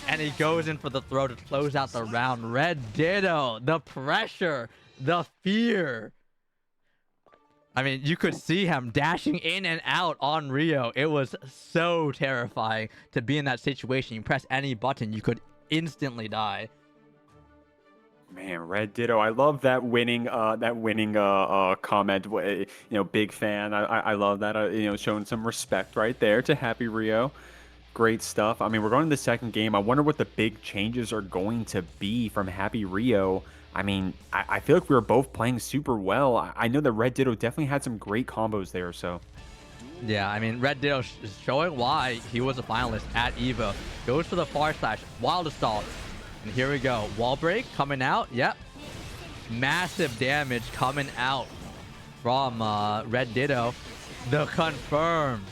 A: And he goes in for the throw to close out the round. RedDitto, the pressure, the fear. I mean, you could see him dashing in and out on Rio. It was so terrifying to be in that situation. You press any button, you could instantly die.
C: Man, RedDitto, I love that winning comment. You know, big fan. I love that. You know, showing some respect right there to Happyrio. Great stuff. I mean, we're going to the second game. I wonder what the big changes are going to be from Happyrio. I mean, I feel like we were both playing super well. I know that RedDitto definitely had some great combos there, so.
A: Yeah, I mean, RedDitto is showing why he was a finalist at EVO. Goes for the far slash, wild assault. And here we go. Wall break coming out. Yep. Massive damage coming out from RedDitto. The confirm.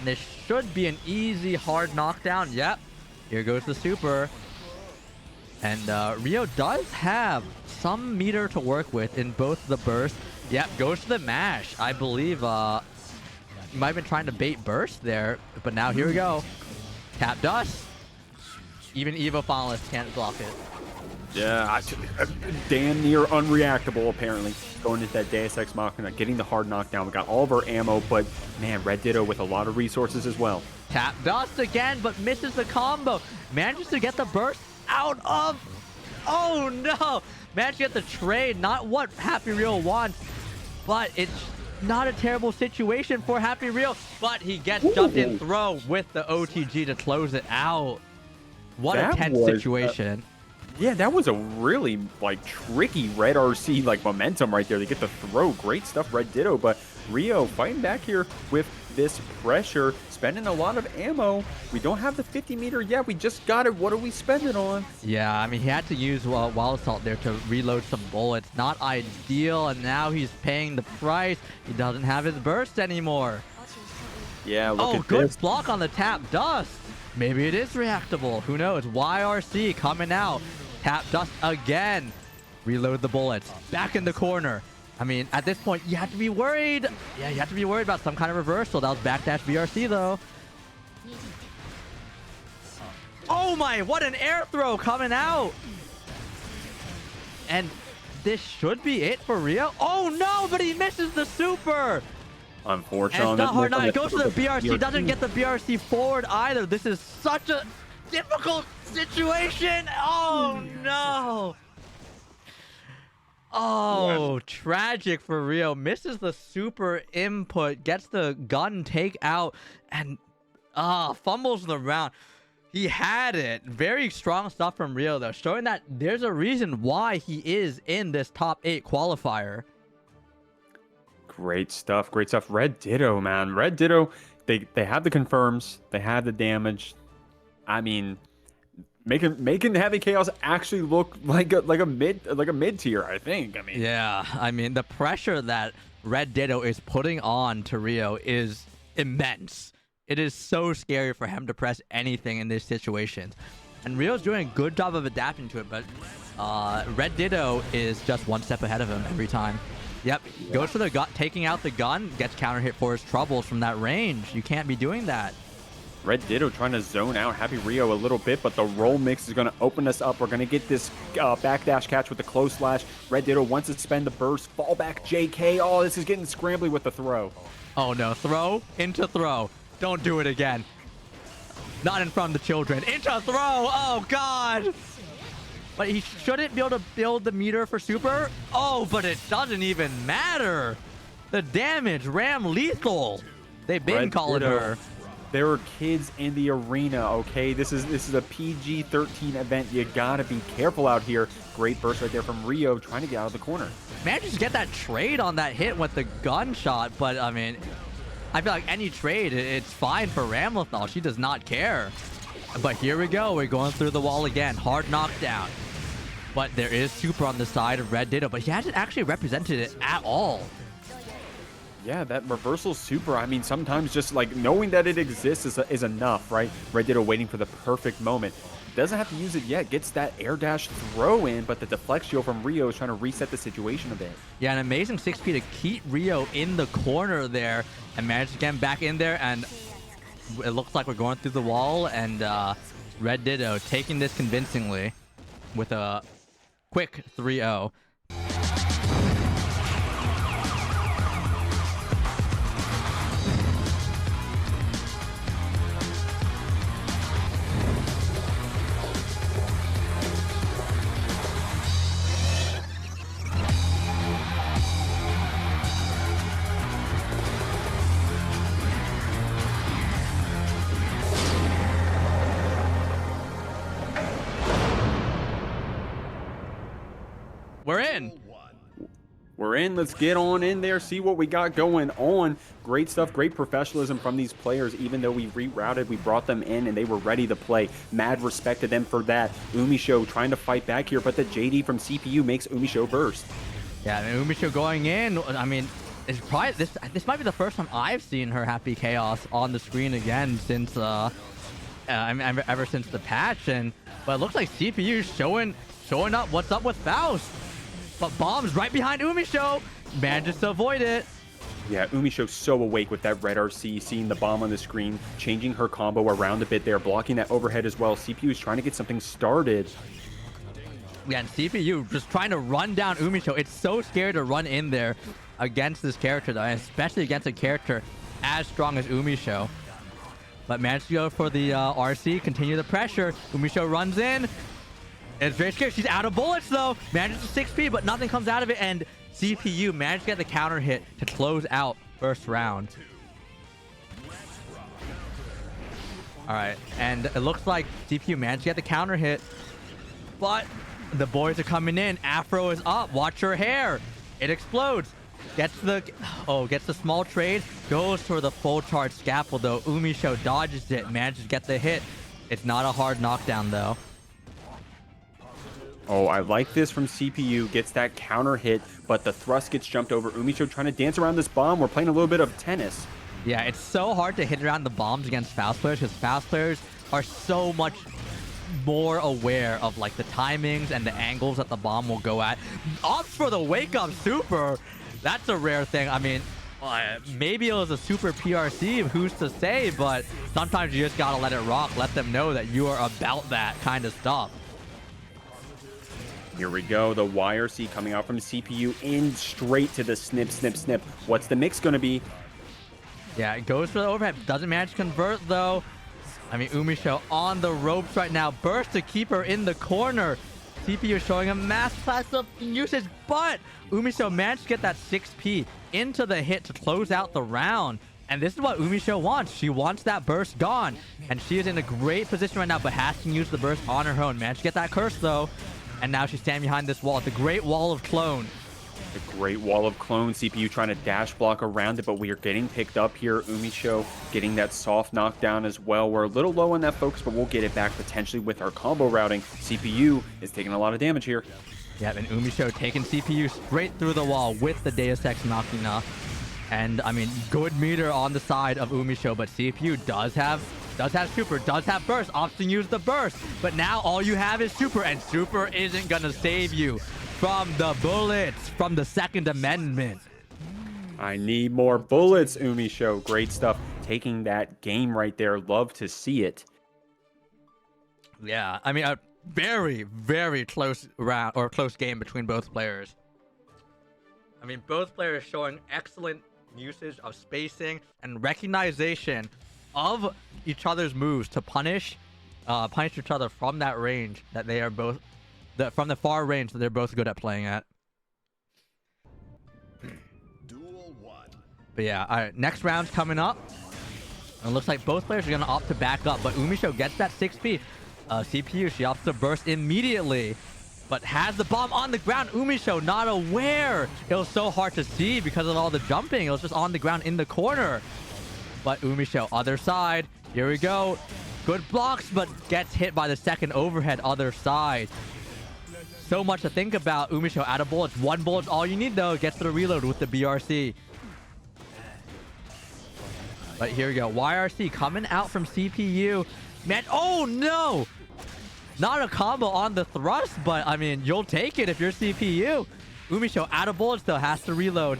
A: This should be an easy, hard knockdown. Yep. Here goes the super. And Rio does have some meter to work with in both the burst. Yep, goes to the mash. I believe he might have been trying to bait burst there, but now here we go. Tap dust. Even Evo finalists can't block it.
C: Yeah, damn near unreactable, apparently. Going into that Deus Ex Machina, getting the hard knockdown. We got all of our ammo, but man, RedDitto with a lot of resources as well.
A: Tap dust again, but misses the combo. Manages to get the burst out of... Oh no! Managed to get the trade. Not what Happyrio wants, but it's not a terrible situation for Happyrio. But he gets jumped in throw with the OTG to close it out. What a tense situation.
C: Yeah, that was a really, like, tricky red RC, like, momentum right there. They get the throw. Great stuff, RedDitto. But Rio fighting back here with this pressure, spending a lot of ammo. We don't have the 50 meter yet. We just got it. What are we spending on?
A: Yeah, I mean, he had to use Wild Assault there to reload some bullets. Not ideal, and now he's paying the price. He doesn't have his burst anymore.
C: Yeah, look at
A: good
C: this.
A: block on the tap dust. Maybe it is reactable. Who knows? YRC coming out. Tap dust again. Reload the bullets. Back in the corner. I mean, at this point, you have to be worried. Yeah, you have to be worried about some kind of reversal. That was backdash BRC, though. Oh my, what an air throw coming out. And this should be it for Rio. Oh no, but he misses the super.
C: Unfortunately.
A: And it's not hard. It goes to the BRC. Doesn't get the BRC forward either. This is such a difficult situation. Oh no. Oh, tragic for Rio. Misses the super input, gets the gun take out, and fumbles the round. He had it. Very strong stuff from Rio, though, showing that there's a reason why he is in this top 8 qualifier.
C: Great stuff. Great stuff. RedDitto, man. RedDitto, they have the confirms. They have the damage. I mean, making Heavy Chaos actually look like a mid tier. I think. I mean,
A: yeah. I mean, the pressure that RedDitto is putting on to Rio is immense. It is so scary for him to press anything in this situation, and Rio's doing a good job of adapting to it. But RedDitto is just one step ahead of him every time. Yep, goes for the gun, taking out the gun, gets counter hit for his troubles from that range. You can't be doing that.
C: RedDitto trying to zone out Happyrio a little bit, but the roll mix is going to open us up. We're going to get this backdash catch with the close slash. RedDitto wants to spend the burst. Fall back JK. Oh, this is getting scrambly with the throw.
A: Oh no, throw into throw. Don't do it again. Not in front of the children. Into throw. Oh god. But he shouldn't be able to build the meter for super. Oh, but it doesn't even matter. The damage, Ramlethal. They've been calling her.
C: There are kids in the arena, okay? This is a PG-13 event. You gotta be careful out here. Great burst right there from Rio trying to get out of the corner.
A: Managed to get that trade on that hit with the gunshot, but I mean, I feel like any trade, it's fine for Ramlethal. She does not care. But here we go. We're going through the wall again. Hard knockdown. But there is super on the side of RedDitto, but he hasn't actually represented it at all.
C: Yeah, that reversal super, I mean, sometimes just like knowing that it exists is enough, right? RedDitto waiting for the perfect moment. Doesn't have to use it yet. Gets that air dash throw in, but the deflect shield from Rio is trying to reset the situation a bit.
A: Yeah, an amazing 6P to keep Rio in the corner there and manage to get him back in there. And it looks like we're going through the wall, and RedDitto taking this convincingly with a quick 3-0. We're in.
C: We're in. Let's get on in there, see what we got going on. Great stuff, great professionalism from these players. Even though we rerouted, we brought them in and they were ready to play. Mad respect to them for that. UMISHO trying to fight back here, but the JD from CPU makes UMISHO burst.
A: Yeah, I mean, UMISHO going in. I mean, it's probably this might be the first time I've seen her Happy Chaos on the screen again since ever since the patch. But it looks like CPU showing up. What's up with Faust? But bombs right behind UMISHO. Manages to avoid it.
C: Yeah, UMISHO's so awake with that red RC, seeing the bomb on the screen, changing her combo around a bit there, blocking that overhead as well. CPU is trying to get something started.
A: Yeah, and CPU just trying to run down UMISHO. It's so scary to run in there against this character, though, and especially against a character as strong as UMISHO. But managed to go for the RC, continue the pressure. UMISHO runs in. It's very scary. She's out of bullets, though. Manages to 6P, but nothing comes out of it. And CPU managed to get the counter hit to close out first round. All right. And it looks like CPU managed to get the counter hit. But the boys are coming in. Afro is up. Watch her hair. It explodes. Gets the small trade. Goes for the full charge scaffold, though. UMISHO dodges it. Manages to get the hit. It's not a hard knockdown, though.
C: Oh, I like this from CPU. Gets that counter hit, but the thrust gets jumped over. UMISHO trying to dance around this bomb. We're playing a little bit of tennis.
A: Yeah, it's so hard to hit around the bombs against Faust players because Faust players are so much more aware of like the timings and the angles that the bomb will go at. Opts for the wake up super. That's a rare thing. I mean, maybe it was a super PRC, who's to say, but sometimes you just gotta let it rock. Let them know that you are about that kind of stuff.
C: Here we go. The YRC coming out from CPU in straight to the snip, snip, snip. What's the mix going to be?
A: Yeah, it goes for the overhead. Doesn't manage to convert, though. I mean, UMISHO on the ropes right now. Burst to keep her in the corner. CPU showing a mass class of usage, but UMISHO managed to get that 6P into the hit to close out the round. And this is what UMISHO wants. She wants that burst gone. And she is in a great position right now, but has to use the burst on her own. Managed to get that curse, though. And now she's standing behind this wall, the Great Wall of Clone.
C: A great wall of clones. CPU trying to dash block around it, but we are getting picked up here. UMISHO getting that soft knockdown as well. We're a little low on that focus, but we'll get it back potentially with our combo routing. CPU is taking a lot of damage here.
A: Yeah, and UMISHO taking CPU straight through the wall with the Deus Ex Machina. And, I mean, good meter on the side of UMISHO, but CPU does have super, does have burst, opts to use the burst. But now all you have is super, and super isn't going to save you from the bullets from the Second Amendment.
C: I need more bullets, UMISHO. Great stuff. Taking that game right there. Love to see it.
A: Yeah, I mean, a very, very close round or close game between both players. I mean, both players showing excellent usage of spacing and recognition of each other's moves to punish each other from that range that they are both from the far range that they're both good at playing at. But yeah, all right, next round's coming up. And it looks like both players are going to opt to back up, but UMISHO gets that 6P. CPU, she opts to burst immediately, but has the bomb on the ground. UMISHO not aware. It was so hard to see because of all the jumping. It was just on the ground in the corner. But UMISHO, other side. Here we go. Good blocks, but gets hit by the second overhead other side. So much to think about. UMISHO out of bullets. One bullet's all you need, though. Gets to the reload with the BRC. But here we go. YRC coming out from CPU. Man, oh no! Not a combo on the thrust, but I mean, you'll take it if you're CPU. UMISHO out of bullets, though, has to reload.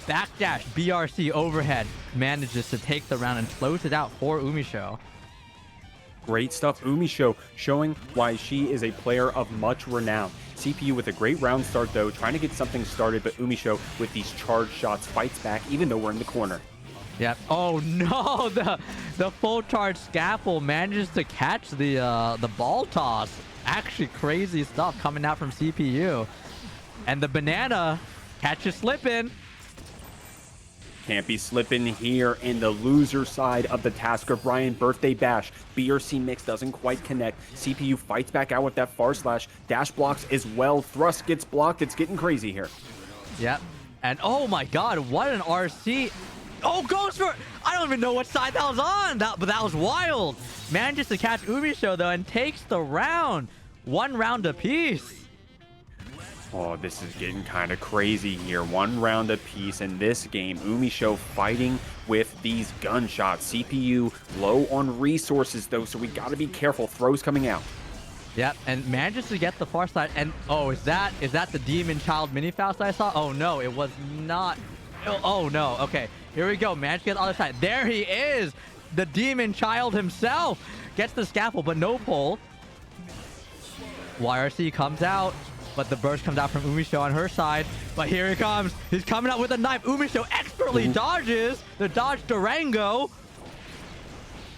A: Backdash, BRC overhead, manages to take the round and close it out for UMISHO.
C: Great stuff. UMISHO showing why she is a player of much renown. CPU with a great round start, though, trying to get something started, but UMISHO with these charge shots fights back, even though we're in the corner.
A: Yep. Oh no! The full charge scaffold manages to catch the ball toss. Actually, crazy stuff coming out from CPU, and the banana catches slipping.
C: Can't be slipping here in the loser side of the tskrBrian birthday bash. BRC mix doesn't quite connect. CPU fights back out with that far slash. Dash blocks as well. Thrust gets blocked. It's getting crazy here.
A: Yep. And oh my god, what an RC. Oh, goes for... I don't even know what side that was on, but that was wild. Manages to catch UMISHO, though, and takes the round. One round apiece.
C: Oh, this is getting kind of crazy here. One round apiece in this game. UMISHO fighting with these gunshots. CPU low on resources, though, so we got to be careful. Throws coming out.
A: Yep, and manages to get the far side. And, oh, is that the Demon Child mini Faust I saw? Oh, no, it was not... Oh, no. Okay, here we go. Managed to get the other side. There he is. The Demon Child himself gets the scaffold, but no pull. YRC comes out, but the burst comes out from UMISHO on her side. But here he comes. He's coming out with a knife. UMISHO expertly dodges the dodge Durango.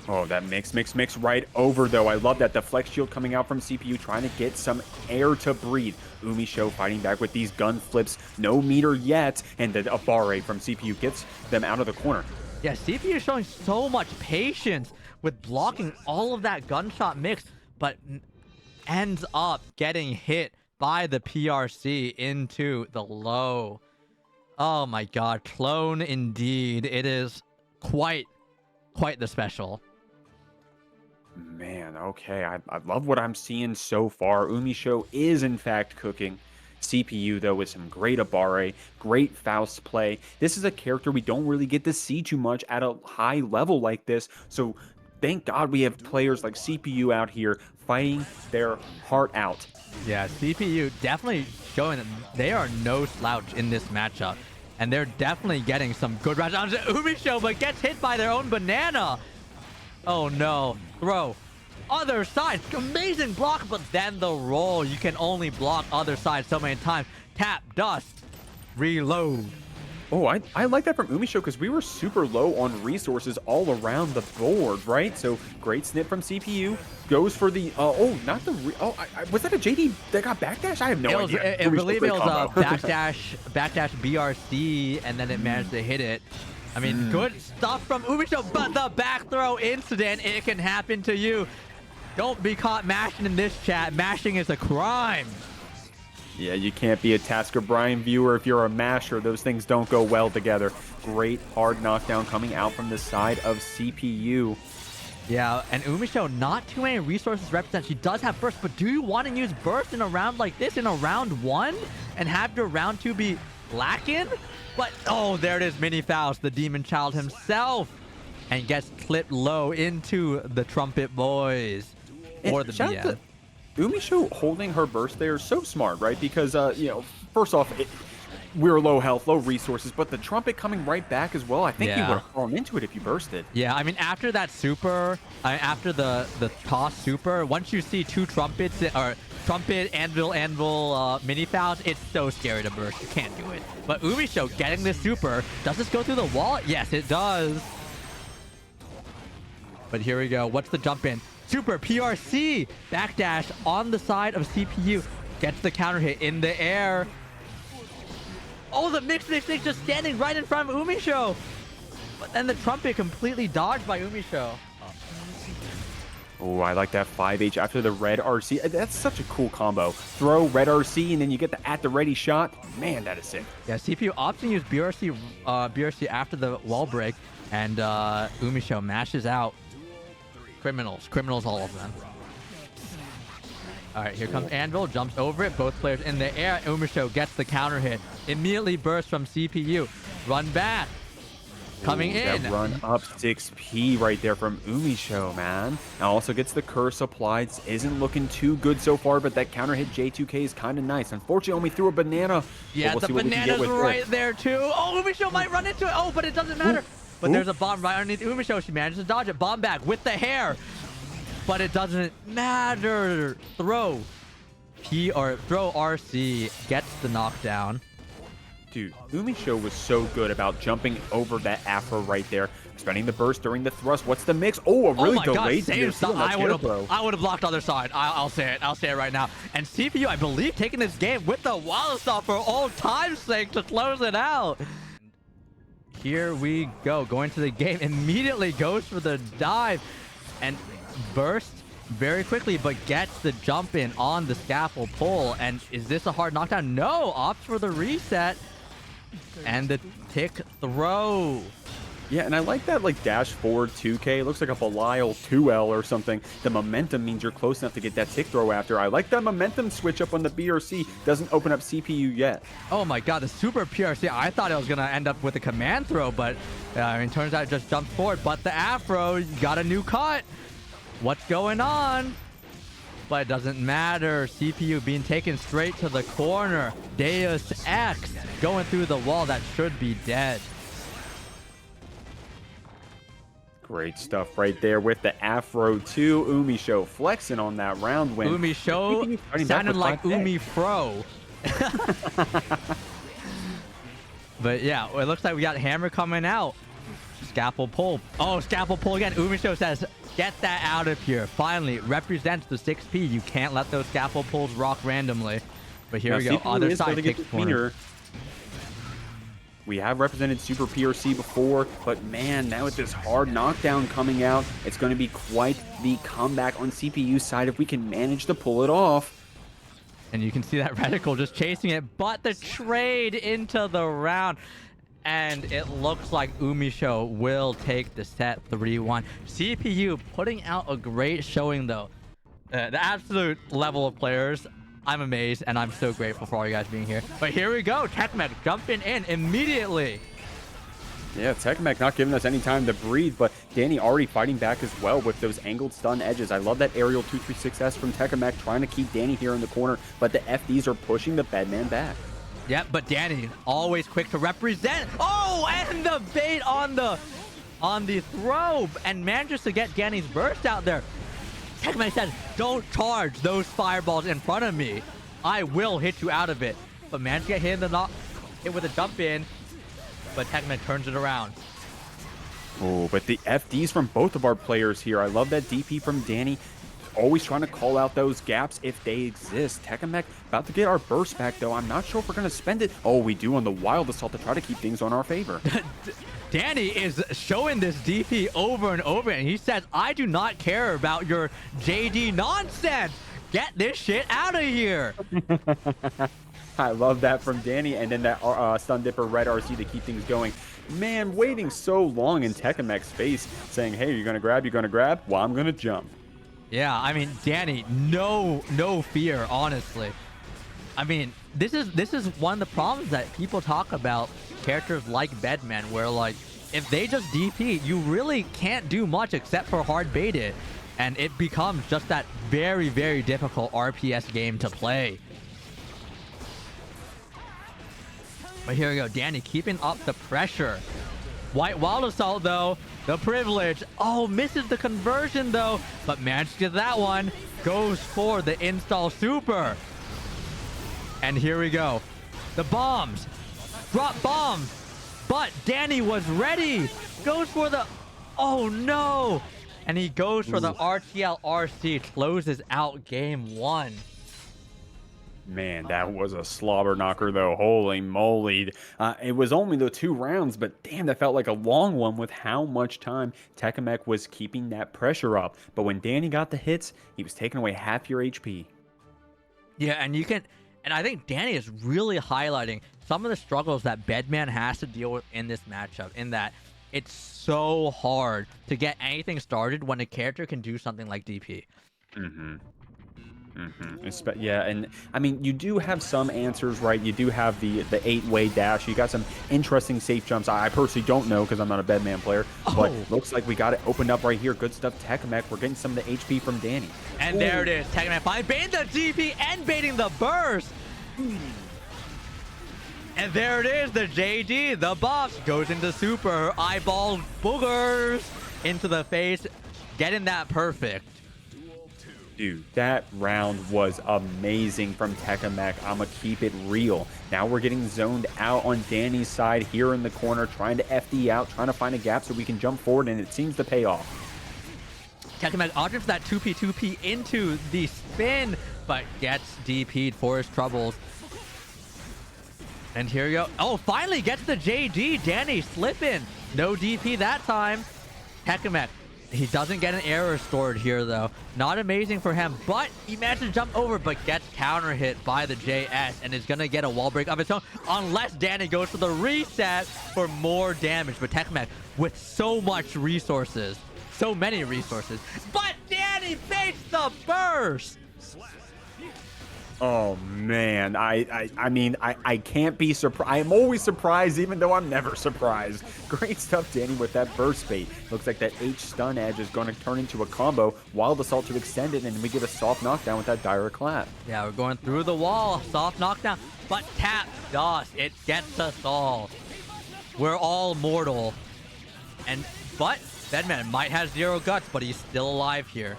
C: Oh, that mix right over, though. I love that. The flex shield coming out from CPU, trying to get some air to breathe. UMISHO fighting back with these gun flips. No meter yet. And the Aboii from CPU gets them out of the corner.
A: Yeah, CPU is showing so much patience with blocking all of that gunshot mix, but ends up getting hit by the PRC into the low. Oh my god, clone indeed. It is quite the special.
C: Man, okay. I love what I'm seeing so far. UMISHO is, in fact, cooking. CPU, though, with some great Aboii, great Faust play. This is a character we don't really get to see too much at a high level like this. So thank God we have players like CPU out here fighting their heart out.
A: Yeah, CPU definitely showing that they are no slouch in this matchup. And they're definitely getting some good rounds on UMISHO, but gets hit by their own banana. Oh no. Throw. Other side. Amazing block, but then the roll. You can only block other side so many times. Tap, dust, reload.
C: Oh, I like that from UMISHO because we were super low on resources all around the board, right? So great snip from CPU. Goes for the not the was that a JD that got backdash? I have no idea.
A: I believe it was a backdash BRC, and then it managed to hit it. I mean, good stuff from UMISHO, but the back throw incident, it can happen to you. Don't be caught mashing in this chat. Mashing is a crime.
C: Yeah, you can't be a tskrBrian viewer if you're a masher. Those things don't go well together. Great hard knockdown coming out from the side of CPU.
A: Yeah, and UMISHO, not too many resources represent. She does have burst, but do you want to use burst in a round like this, in a round 1, and have your round 2 be lacking? But, oh, there it is, Mini Faust, the demon child himself, and gets clipped low into the trumpet boys. Or the BM.
C: UMISHO holding her burst there is so smart, right? Because, you know, first off, we're low health, low resources, but the trumpet coming right back as well. I think you would have fallen into it if you bursted.
A: Yeah, I mean, after that super, after the toss super, once you see 2 trumpets, or trumpet, anvil, mini Faust, it's so scary to burst. You can't do it. But UMISHO getting this super, does this go through the wall? Yes, it does. But here we go. What's the jump in? Super PRC backdash on the side of CPU. Gets the counter hit in the air. Oh, the mix just standing right in front of UMISHO. But then the trumpet completely dodged by UMISHO.
C: Oh, I like that 5H after the red RC. That's such a cool combo. Throw red RC and then you get the at the ready shot. Man, that is sick.
A: Yeah, CPU opts to use BRC after the wall break, and UMISHO mashes out. Criminals, all of them. All right, here comes Anvil, jumps over it. Both players in the air. UMISHO gets the counter hit. Immediately burst from CPU. Run back. Coming in.
C: That run up 6P right there from UMISHO, man. Now also gets the curse applied. Isn't looking too good so far, but that counter hit J2K is kind of nice. Unfortunately, only threw a banana.
A: Yeah, the banana's right there too. Oh, UMISHO might run into it. Oh, but it doesn't matter. But there's a bomb right underneath UMISHO. She manages to dodge it. Bomb back with the hair. But it doesn't matter. Throw RC gets the knockdown.
C: Dude, UMISHO was so good about jumping over that afro right there. Spending the burst during the thrust. What's the mix? Oh, a really delayed DVSA.
A: I would have blocked other side. I'll say it. I'll say it right now. And CPU, I believe, taking this game with the wall stop for all time's sake to close it out. Here we go. Going to the game. Immediately goes for the dive. And burst very quickly, but gets the jump in on the scaffold pull. And is this a hard knockdown? No. Opts for the reset. And the tick throw.
C: Yeah, and I like that like dash forward 2K. It looks like a Belial 2L or something. The momentum means you're close enough to get that tick throw after. I like that momentum switch up on the BRC. Doesn't open up CPU yet.
A: Oh my god, the super PRC. I thought it was going to end up with a command throw, but I mean, turns out it just jumped forward. But the afro got a new cut. What's going on? But it doesn't matter. CPU being taken straight to the corner. Deus Ex going through the wall that should be dead.
C: Great stuff right there with the Afro 2. UMISHO flexing on that round win.
A: UMISHO sounded like UMIFro. But yeah, it looks like we got Hammer coming out. Scaffold pull. Oh, scaffold pull again. UMISHO says, get that out of here. Finally, represents the 6P. You can't let those scaffold pulls rock randomly. But here we go. Other side takes corner.
C: We have represented Super PRC before, but man, now with this hard knockdown coming out, it's going to be quite the comeback on CPU's side if we can manage to pull it off.
A: And you can see that reticle just chasing it, but the trade into the round. And it looks like UMISHO will take the set 3-1. CPU putting out a great showing, though. The absolute level of players, I'm amazed, and I'm so grateful for all you guys being here. But here we go. TechAMEK jumping in immediately.
C: Yeah, TechAMEK not giving us any time to breathe, but Dany already fighting back as well with those angled stun edges. I love that aerial 236S from TechAMEK trying to keep Dany here in the corner, but the FDs are pushing the Bedman back.
A: Yep, but Dany always quick to represent. Oh, and the bait on the throw, and manages to get Dany's burst out there. TechAMEK says, don't charge those fireballs in front of me. I will hit you out of it. But managed to get hit with a jump in, but TechAMEK turns it around.
C: Oh, but the FDs from both of our players here. I love that DP from Dany. Always trying to call out those gaps if they exist. TechAMEK about to get our burst back, though. I'm not sure if we're going to spend it. Oh, we do on the Wild Assault to try to keep things on our favor.
A: Dany is showing this DP over and over, and he says, I do not care about your JD nonsense. Get this shit out of here.
C: I love that from Dany. And then that stun dipper red RC to keep things going. Man, waiting so long in TechAMEK's face, saying, hey, you're going to grab, you're going to grab? Well, I'm going to jump.
A: Yeah, I mean, Dany, no fear, honestly. I mean, this is one of the problems that people talk about characters like Bedman, where like if they just DP, you really can't do much except for hard bait it, and it becomes just that very, very difficult RPS game to play. But here we go, Dany keeping up the pressure. White Wild Assault though, the privilege. Oh, misses the conversion though, but managed to get that one. Goes for the install super. And here we go. The bombs. Drop bombs. But Dany was ready. Goes for the... Oh no. And he goes for the RTL RC. Closes out game 1.
C: Man, that was a slobber knocker, though. Holy moly. It was only the 2 rounds, but damn, that felt like a long one with how much time TechAMEK was keeping that pressure up. But when Dany got the hits, he was taking away half your HP.
A: Yeah, and you can... And I think Dany is really highlighting some of the struggles that Bedman has to deal with in this matchup, in that it's so hard to get anything started when a character can do something like DP.
C: Yeah, and I mean, you do have some answers, right? You do have the 8-way dash. You got some interesting safe jumps. I personally don't know because I'm not a Bedman player, but looks like we got it opened up right here. Good stuff, TechAMEK. We're getting some of the HP from Dany.
A: And there it is, TechAMEK finally baiting the DP and baiting the burst. And there it is, the JD, the buffs, goes into super, eyeball boogers into the face, getting that perfect.
C: Dude, that round was amazing from TechAMEK. I'm going to keep it real. Now we're getting zoned out on Dany's side here in the corner, trying to FD out, trying to find a gap so we can jump forward, and it seems to pay off.
A: TechAMEK opting for that 2P into the spin, but gets DP'd for his troubles. And here we go. Oh, finally gets the JD. Dany slipping. No DP that time. TechAMEK. He doesn't get an error stored here, though. Not amazing for him, but he managed to jump over, but gets counter hit by the JS and is going to get a wall break of its own, unless Dany goes for the reset for more damage. But TechAMEK with so much resources, so many resources, but Dany baits the burst.
C: Oh man, I mean, I can't be surprised. I'm always surprised, even though I'm never surprised. Great stuff, Dany, with that burst bait. Looks like that H stun edge is going to turn into a combo. Wild Assault to extend it, and then we get a soft knockdown with that direct clap.
A: Yeah, we're going through the wall. Soft knockdown, but tap dust. It gets us all. We're all mortal. But Bedman might have 0 guts, but he's still alive here.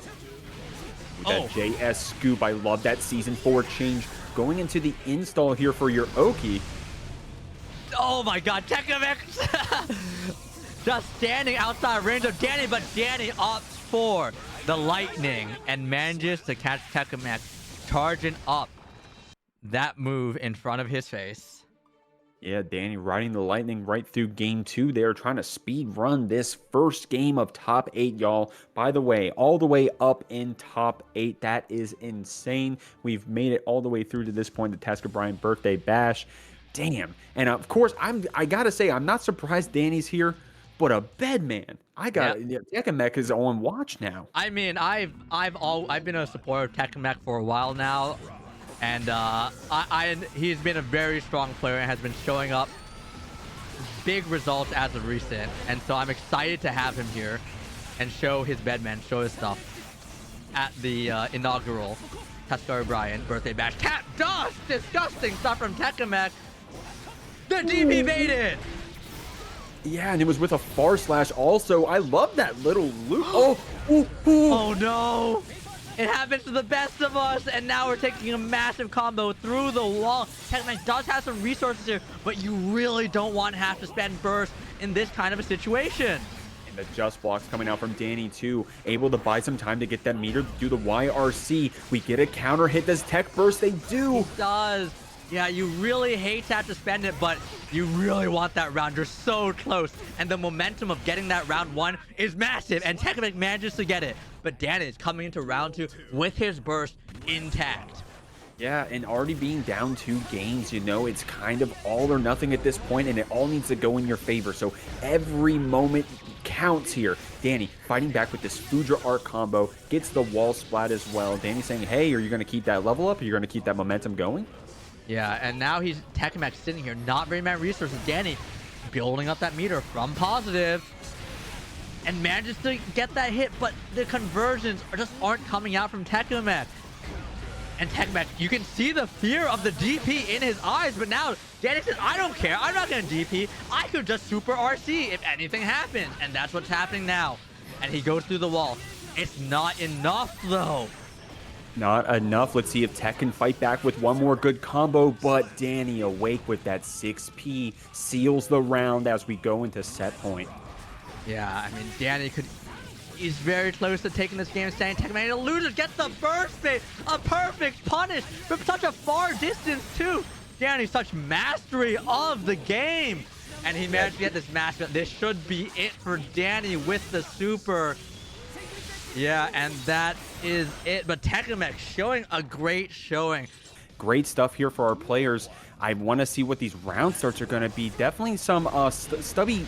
C: That JS scoop, I love that Season 4 change. Going into the install here for your Oki.
A: Oh my god, TechAMEK just standing outside range of Dany, but Dany opts for the lightning and manages to catch TechAMEK charging up that move in front of his face.
C: Yeah, Dany riding the lightning right through game 2 there, trying to speed run this first game of top 8, y'all. By the way, all the way up in top 8. That is insane. We've made it all the way through to this point, the tskrBrian birthday bash. Damn. And of course, I gotta say, I'm not surprised Dany's here, but a Bedman. TechAMEK is on watch now.
A: I mean, I've been a supporter of TechAMEK for a while now. And he's been a very strong player and has been showing up big results as of recent. And so I'm excited to have him here and show his Bedman, show his stuff at the inaugural tskrBrian birthday bash. Tap dust! Disgusting stuff from TechAMEK. The DP baited!
C: Yeah, and it was with a far slash also. I love that little loop.
A: Oh no! It happens to the best of us, and now we're taking a massive combo through the wall. TechAMEK does have some resources here, but you really don't want to have to spend burst in this kind of a situation.
C: And the just blocks coming out from Dany too, able to buy some time to get that meter to do the YRC. We get a counter hit. Does Tech burst? They do.
A: It does. Yeah, you really hate to have to spend it, but you really want that round. You're so close, and the momentum of getting that round 1 is massive, and TechAMEK manages to get it. But Dany is coming into round 2 with his burst intact.
C: Yeah, and already being down 2 games, you know, it's kind of all or nothing at this point, and it all needs to go in your favor. So every moment counts here. Dany fighting back with this Fudra Art combo, gets the wall splat as well. Dany saying, hey, are you going to keep that level up? Are you going to keep that momentum going?
A: Yeah, and now he's TechAMEK sitting here, not very many resources. Dany building up that meter from positive and manages to get that hit, but the conversions just aren't coming out from TechAMEK. And TechAMEK, you can see the fear of the DP in his eyes, but now Dany says, I don't care, I'm not gonna DP, I could just super RC if anything happens. And that's what's happening now. And he goes through the wall. It's not enough though.
C: Not enough. Let's see if Tech can fight back with one more good combo, but Dany awake with that 6P seals the round as we go into set point.
A: Yeah, I mean, Dany is very close to taking this game, saying TechAMEK, the loser gets the burst bait, a perfect punish from such a far distance too. Dany, such mastery of the game, and he managed to get this match. This should be it for Dany with the super. Yeah, and that is it. But TechAMEK showing a great showing.
C: Great stuff here for our players. I want to see what these round starts are going to be. Definitely some stubby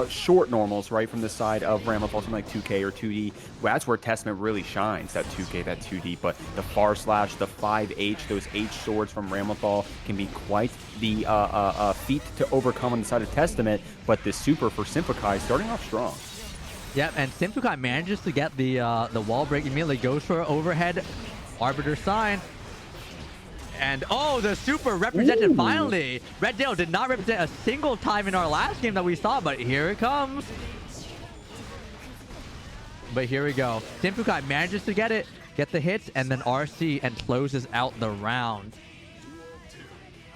C: short normals, right, from the side of Ramlethal, something like 2K or 2D. Well, that's where Testament really shines, that 2K, that 2D. But the far slash, the 5H, those H swords from Ramlethal can be quite the feat to overcome on the side of Testament. But this super for Simfukai starting off strong.
A: Yep, and Simfukai manages to get the wall break immediately, goes for overhead Arbiter sign. And oh, the super represented finally. RedDitto did not represent a single time in our last game that we saw, but here it comes. But here we go. Simfukai manages to get it, get the hits, and then RC and closes out the round.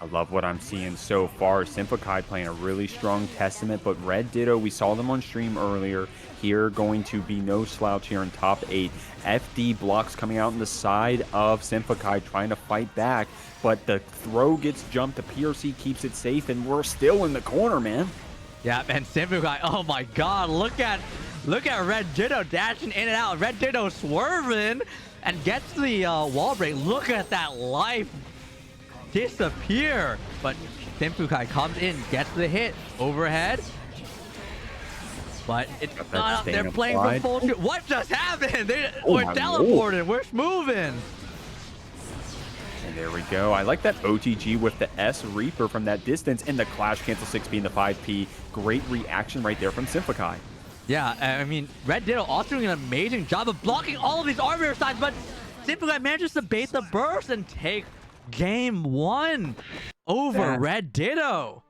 C: I love what I'm seeing so far. Simfukai playing a really strong Testament, but RedDitto, we saw them on stream earlier. Here going to be no slouch here in top 8. FD blocks coming out on the side of Simfukai trying to fight back, but the throw gets jumped. The PRC keeps it safe, and we're still in the corner, man.
A: Yeah, and Simfukai, oh my god, look at RedDitto dashing in and out. RedDitto swerving and gets the wall break. Look at that life disappear, but Simfukai comes in, gets the hit overhead, but it's not up. They're playing from full shoot. What just happened? We're teleporting. We're moving.
C: And there we go. I like that OTG with the S Reaper from that distance and the Clash Cancel 6P and the 5P. Great reaction right there from Simfukai.
A: Yeah, I mean, RedDitto also doing an amazing job of blocking all of these Arbiter sides, but Simfukai manages to bait the burst and take game 1 over RedDitto.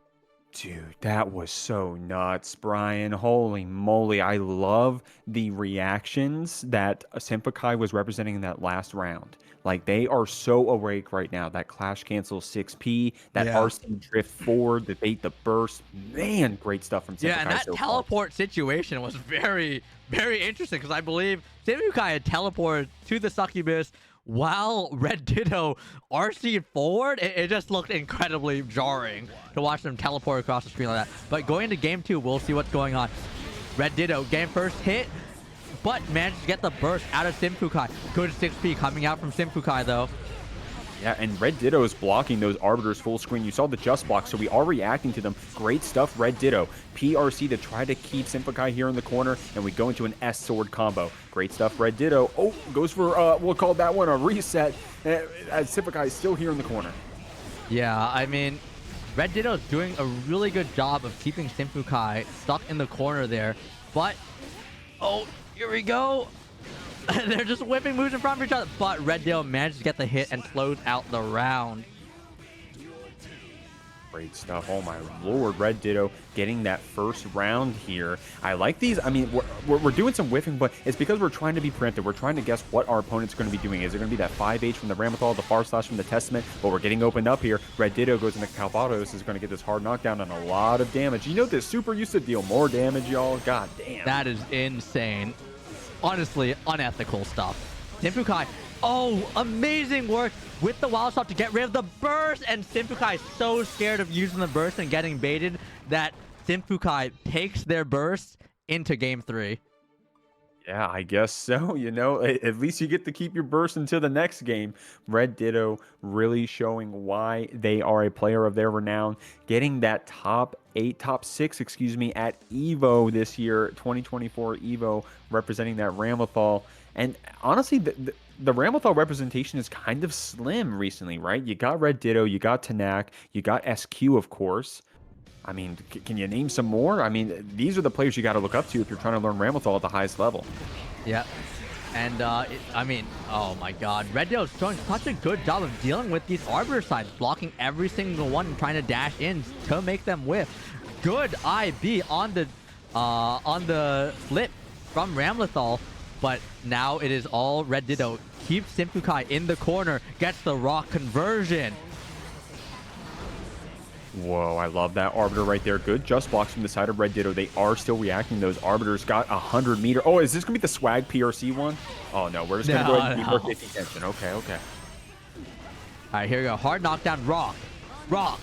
C: Dude, that was so nuts, Brian. Holy moly. I love the reactions that Simfukai was representing in that last round. Like, they are so awake right now. That Clash Cancel 6P, that RC drift forward, the bait, the burst. Man, great stuff from Simfukai.
A: Yeah, and that teleport situation was very, very interesting because I believe Simfukai had teleported to the succubus while RedDitto RC'd forward. It just looked incredibly jarring to watch them teleport across the screen like that. But going into game 2, we'll see what's going on. RedDitto game first hit, but managed to get the burst out of Simfukai. Good 6P coming out from Simfukai though.
C: Yeah, and RedDitto is blocking those Arbiters full screen. You saw the just block, so we are reacting to them. Great stuff, RedDitto. PRC to try to keep Simfukai here in the corner, and we go into an S sword combo. Great stuff, RedDitto. Oh, goes for, we'll call that one a reset, as Simfukai is still here in the corner.
A: Yeah, I mean, RedDitto is doing a really good job of keeping Simfukai stuck in the corner there, but, oh, here we go. They're just whipping moves in front of each other, but RedDitto managed to get the hit and close out the round.
C: Great stuff. Oh my lord, RedDitto getting that first round here. I like these. I mean, we're doing some whiffing, but it's because we're trying to be preemptive. We're trying to guess what our opponent's going to be doing. Is it going to be that 5H from the Ramlethal, the far slash from the Testament? But we're getting opened up here. RedDitto goes into Calvados, is going to get this hard knockdown and a lot of damage. You know, this super used to deal more damage, y'all. God damn.
A: That is insane. Honestly, unethical stuff. Simfukai, oh, amazing work with the wild shot to get rid of the burst, and Simfukai is so scared of using the burst and getting baited that Simfukai takes their burst into game 3.
C: Yeah, I guess so. You know, at least you get to keep your burst until the next game. RedDitto really showing why they are a player of their renown, getting that top 6, excuse me, at Evo this year, 2024 Evo, representing that Ramlethal. And honestly, the Ramlethal representation is kind of slim recently, right? You got RedDitto, you got TechAMEK, you got SQ, of course. I mean, can you name some more? I mean, these are the players you got to look up to if you're trying to learn Ramlethal at the highest level.
A: Yeah. And, I mean, oh my god. RedDitto's doing such a good job of dealing with these Arbiter sides, blocking every single one and trying to dash in to make them whiff. Good IB on the flip from Ramlethal, but now it is all RedDitto. Keeps tskrBrian in the corner, gets the rock conversion.
C: Whoa, I love that Arbiter right there. Good just blocks from the side of RedDitto. They are still reacting. Those Arbiters got 100 meter. Oh, is this going to be the swag PRC one? Oh, no. We're just going to go ahead and keep our 50 tension. Okay, okay.
A: All right, here we go. Hard knockdown. Rock. Rock.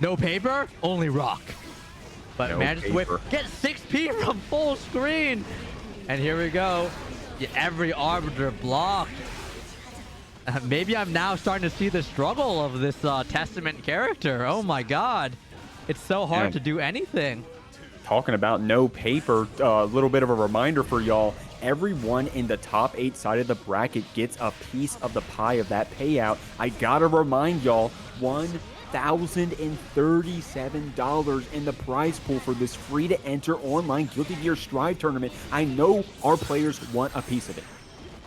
A: No paper, only rock. But
C: No
A: manages to whip.
C: paper.
A: Get 6P from full screen. And here we go. Yeah, every Arbiter blocked. Maybe I'm now starting to see the struggle of this Testament character. Oh my god. It's so hard to do anything.
C: Talking about no paper, a little bit of a reminder for y'all. Everyone in the top 8 side of the bracket gets a piece of the pie of that payout. I gotta remind y'all, $1,037 in the prize pool for this free-to-enter online Guilty Gear Strive tournament. I know our players want a piece of it.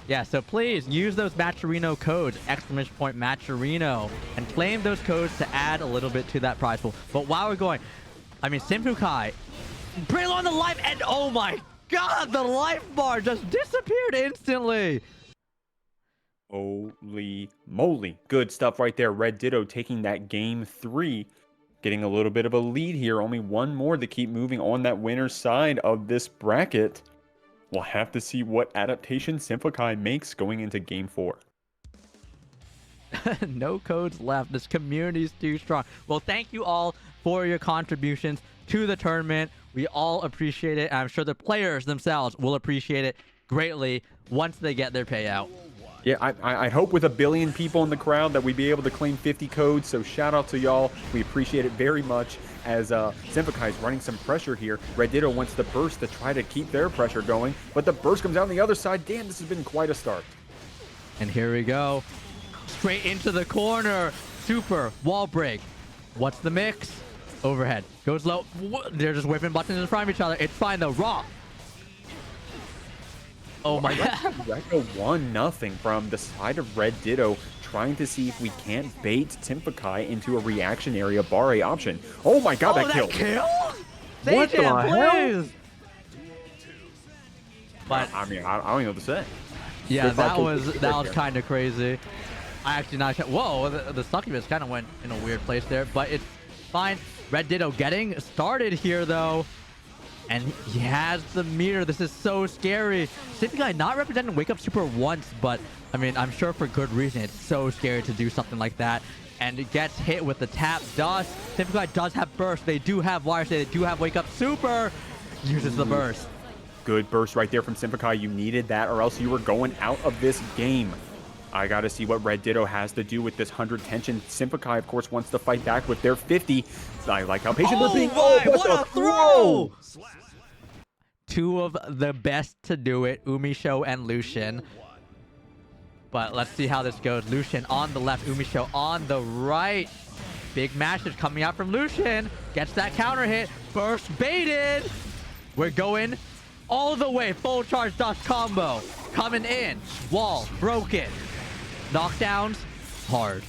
A: Yeah, so please use those Matcherino codes, !Matcherino, and claim those codes to add a little bit to that prize pool. But while we're going, I mean, tskrBrian, bring on the life, and oh my god, the life bar just disappeared instantly.
C: Holy moly. Good stuff right there. RedDitto taking that game 3, getting a little bit of a lead here. Only one more to keep moving on that winner's side of this bracket. We'll have to see what adaptation tskrBrian makes going into game 4.
A: No codes left. This community is too strong. Well, thank you all for your contributions to the tournament. We all appreciate it. I'm sure the players themselves will appreciate it greatly once they get their payout.
C: Yeah, I hope with 1 billion people in the crowd that we'd be able to claim 50 codes. So shout out to y'all. We appreciate it very much as tskrBrian is running some pressure here. RedDitto wants the burst to try to keep their pressure going, but the burst comes out on the other side. Damn, this has been quite a start.
A: And here we go. Straight into the corner. Super wall break. What's the mix? Overhead. Goes low. They're just whipping buttons in front of each other. It's fine though. Raw. Oh my god.
C: Reco 1-0 from the side of RedDitto, trying to see if we can't bait tskrBrian into a reactionary Aboii option. Oh my god, that kill! What the hell?
A: But
C: I mean, I don't even know what to say.
A: yeah, that was kind of crazy. I actually not. Whoa, the succubus kind of went in a weird place there, but it's fine. RedDitto getting started here though. And he has the meter. This is so scary. tskrBrian not representing Wake Up Super once, but I mean, I'm sure for good reason. It's so scary to do something like that. And it gets hit with the tap dust. tskrBrian does have burst. They do have Wire Stay. They do have Wake Up Super. Uses the burst.
C: Good burst right there from tskrBrian. You needed that or else you were going out of this game. I got to see what RedDitto has to do with this 100 tension. tskrBrian, of course, wants to fight back with their 50. I like how patient they're being.
A: Oh, what a throw! Two of the best to do it, UMISHO and Lucien. But let's see how this goes. Lucien on the left, UMISHO on the right. Big mashes coming out from Lucien. Gets that counter hit. Burst baited. We're going all the way. Full charge dust combo. Coming in. Wall broken. Knockdowns hard.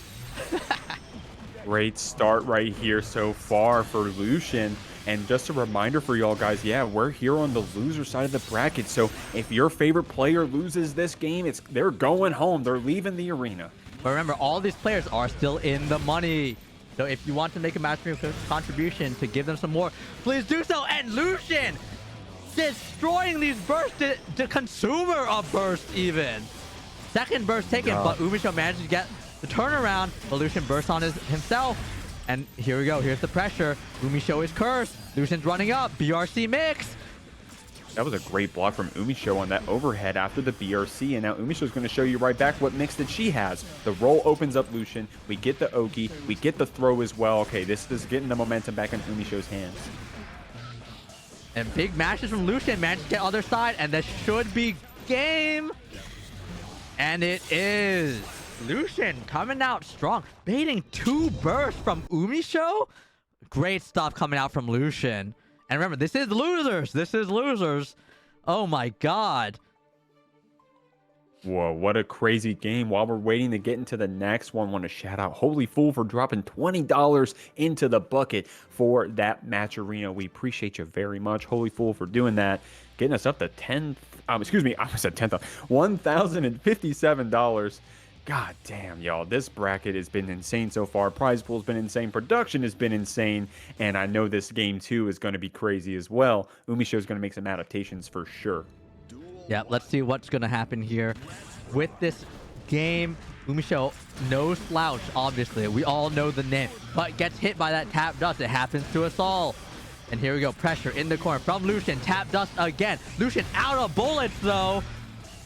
C: Great start right here so far for Lucien. And just a reminder for y'all guys, yeah, we're here on the loser side of the bracket. So if your favorite player loses this game, they're going home. They're leaving the arena.
A: But remember, all these players are still in the money. So if you want to make a matching contribution to give them some more, please do so. And Lucien destroying these bursts to consumer a burst even. Second burst taken, but UMISHO manages to get the turnaround. But Lucien bursts on himself. And here we go. Here's the pressure. UMISHO is cursed. Lucien's running up. BRC mix.
C: That was a great block from UMISHO on that overhead after the BRC, and now UMISHO is going to show you right back what mix that she has. The roll opens up Lucien. We get the Oki. We get the throw as well. Okay, this is getting the momentum back in UMISHO's hands.
A: And big mashes from Lucien, managed to get other side, and this should be game. And it is. Lucien coming out strong, baiting 2 bursts from UMISHO. Great stuff coming out from Lucien. And remember, this is losers. This is losers. Oh my god.
C: Whoa, what a crazy game. While we're waiting to get into the next one, want to shout out Holy Fool for dropping $20 into the bucket for that match arena. We appreciate you very much, Holy Fool, for doing that. Getting us up to $1,057. God damn, y'all. This bracket has been insane so far. Prize pool's been insane. Production has been insane. And I know this game, too, is going to be crazy as well. UMISHO is going to make some adaptations for sure.
A: Yeah, let's see what's going to happen here. With this game, UMISHO, no slouch, obviously. We all know the name. But gets hit by that tap dust. It happens to us all. And here we go. Pressure in the corner from Lucien. Tap dust again. Lucien out of bullets, though.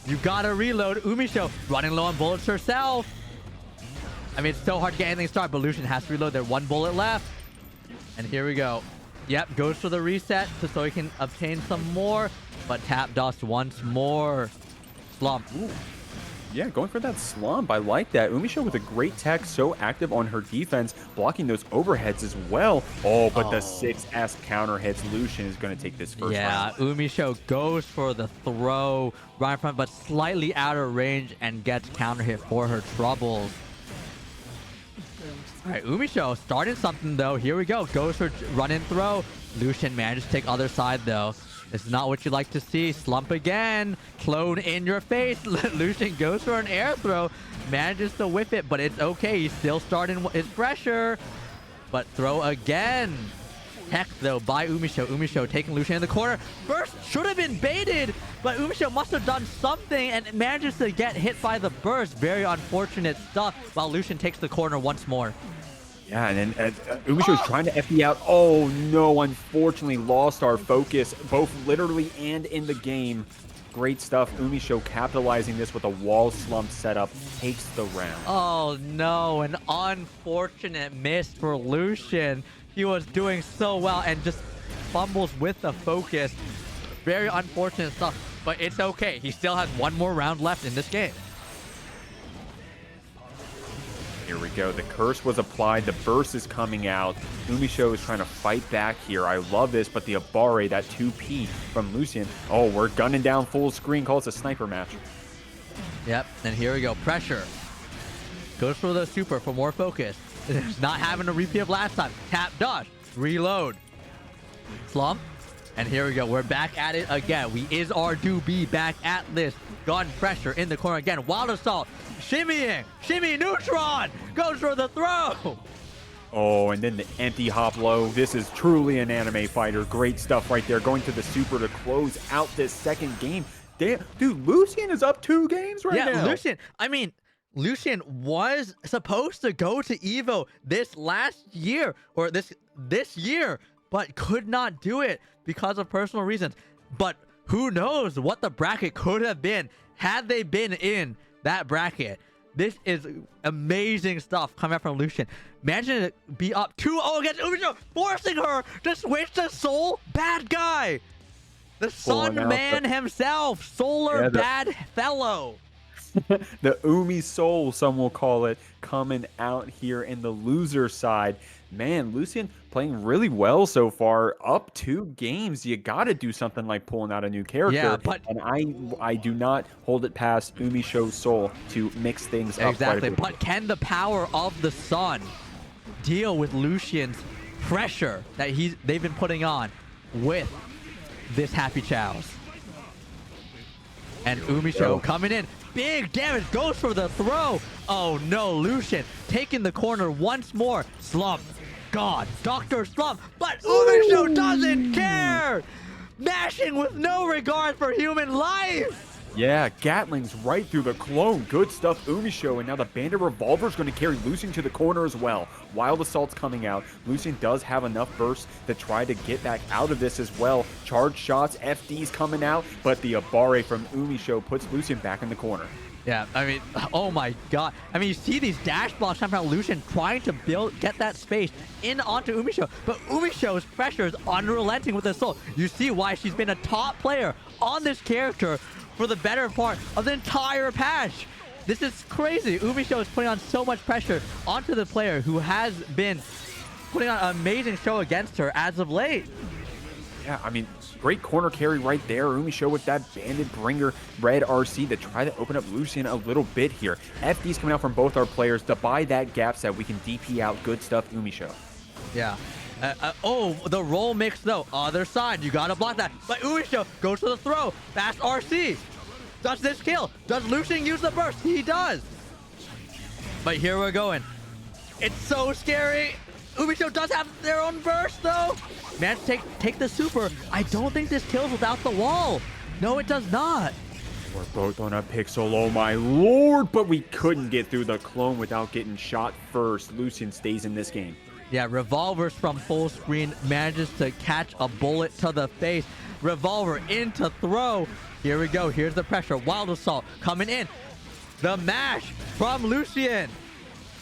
A: You gotta reload. UMISHO running low on bullets herself. I mean, it's so hard to get anything started, but Lucien has to reload. There's 1 bullet left. And here we go. Yep, goes for the reset so he can obtain some more. But tap dust once more. Slump.
C: Ooh. Yeah, going for that slump. I like that. UMISHO with a great tech, so active on her defense, blocking those overheads as well. Oh, but the 6S counter hits. Lucien is going to take this first round.
A: Yeah, UMISHO goes for the throw right in front, but slightly out of range and gets counter hit for her troubles. All right, UMISHO starting something, though. Here we go. Goes for run and throw. Lucien manages to take other side, though. This is not what you like to see. Slump again. Clone in your face. Lucien goes for an air throw. Manages to whiff it, but it's okay. He's still starting his pressure. But throw again. Tech, though, by UMISHO. UMISHO taking Lucien in the corner. Burst should have been baited, but UMISHO must have done something and manages to get hit by the burst. Very unfortunate stuff, while Lucien takes the corner once more.
C: Yeah, and then UMISHO is trying to FD out. Oh, no, unfortunately lost our focus, both literally and in the game. Great stuff. UMISHO capitalizing this with a wall slump setup, takes the round.
A: Oh, no, an unfortunate miss for Lucien. He was doing so well and just fumbles with the focus. Very unfortunate stuff, but it's okay. He still has 1 more round left in this game.
C: Here we go. The curse was applied. The burst is coming out. UMISHO is trying to fight back here. I love this, but the Aboii, that 2P from Lucien. Oh, we're gunning down full screen. Call it a sniper match.
A: Yep, and here we go. Pressure. Goes for the super for more focus. Not having a repeat of last time. Tap dodge. Reload. Slump. And here we go. We're back at it again. We is our do be back at this. Gun pressure in the corner again. Wild assault. Shimmying. Shimmy neutron. Goes for the throw.
C: Oh, and then the empty hop low. This is truly an anime fighter. Great stuff right there. Going to the super to close out this second game. Damn, dude, Lucien is up 2 games right now.
A: Yeah, Lucien. I mean, Lucien was supposed to go to EVO this last year, or this year, but could not do it because of personal reasons. But who knows what the bracket could have been had they been in that bracket. This is amazing stuff coming out from Lucien. Imagine it be up 2-0 against UMISHO, forcing her to switch to Soul Bad Guy. The Sun Man himself, Solar Bad Fellow.
C: The Umi Soul, some will call it, coming out here in the loser side. Man, Lucien playing really well so far. Up 2 games. You got to do something like pulling out a new character.
A: Yeah, but
C: and I do not hold it past UMISHO Soul to mix things up.
A: Exactly. But can the power of the sun deal with Lucien's pressure that they've been putting on with this Happy Chows? And UMISHO coming in. Big damage, goes for the throw. Oh no, Lucien taking the corner once more. Slump. God, Dr. Slump. But UMISHO doesn't care. Mashing with no regard for human life.
C: Yeah, Gatling's right through the clone. Good stuff, UMISHO. And now the Bandit Revolver's going to carry Lucien to the corner as well. Wild Assault's coming out. Lucien does have enough burst to try to get back out of this as well. Charge shots, FD's coming out, but the Aboii from UMISHO puts Lucien back in the corner.
A: Yeah, I mean, oh my god. I mean, you see these dash blocks coming out, Lucien trying to get that space in onto UMISHO, but UMISHO's pressure is unrelenting with Assault. You see why she's been a top player on this character for the better part of the entire patch. This is crazy. UMISHO is putting on so much pressure onto the player who has been putting on an amazing show against her as of late.
C: Yeah, I mean, great corner carry right there. UMISHO with that Bandit Bringer Red RC to try to open up Lucien a little bit here. FD's coming out from both our players to buy that gap set. We can DP out. Good stuff, UMISHO.
A: Yeah. Oh, the roll mix though. Other side, you gotta block that. But UMISHO goes for the throw. Fast RC. Does this kill? Does Lucien use the burst? He does. But here we're going. It's so scary. UMISHO does have their own burst though. Man, take the super. I don't think this kills without the wall. No, it does not.
C: We're both on a pixel, oh my lord. But we couldn't get through the clone without getting shot first. Lucien stays in this game.
A: Yeah, Revolvers from full screen manages to catch a bullet to the face. Revolver into throw. Here we go. Here's the pressure. Wild Assault coming in. The mash from Lucien.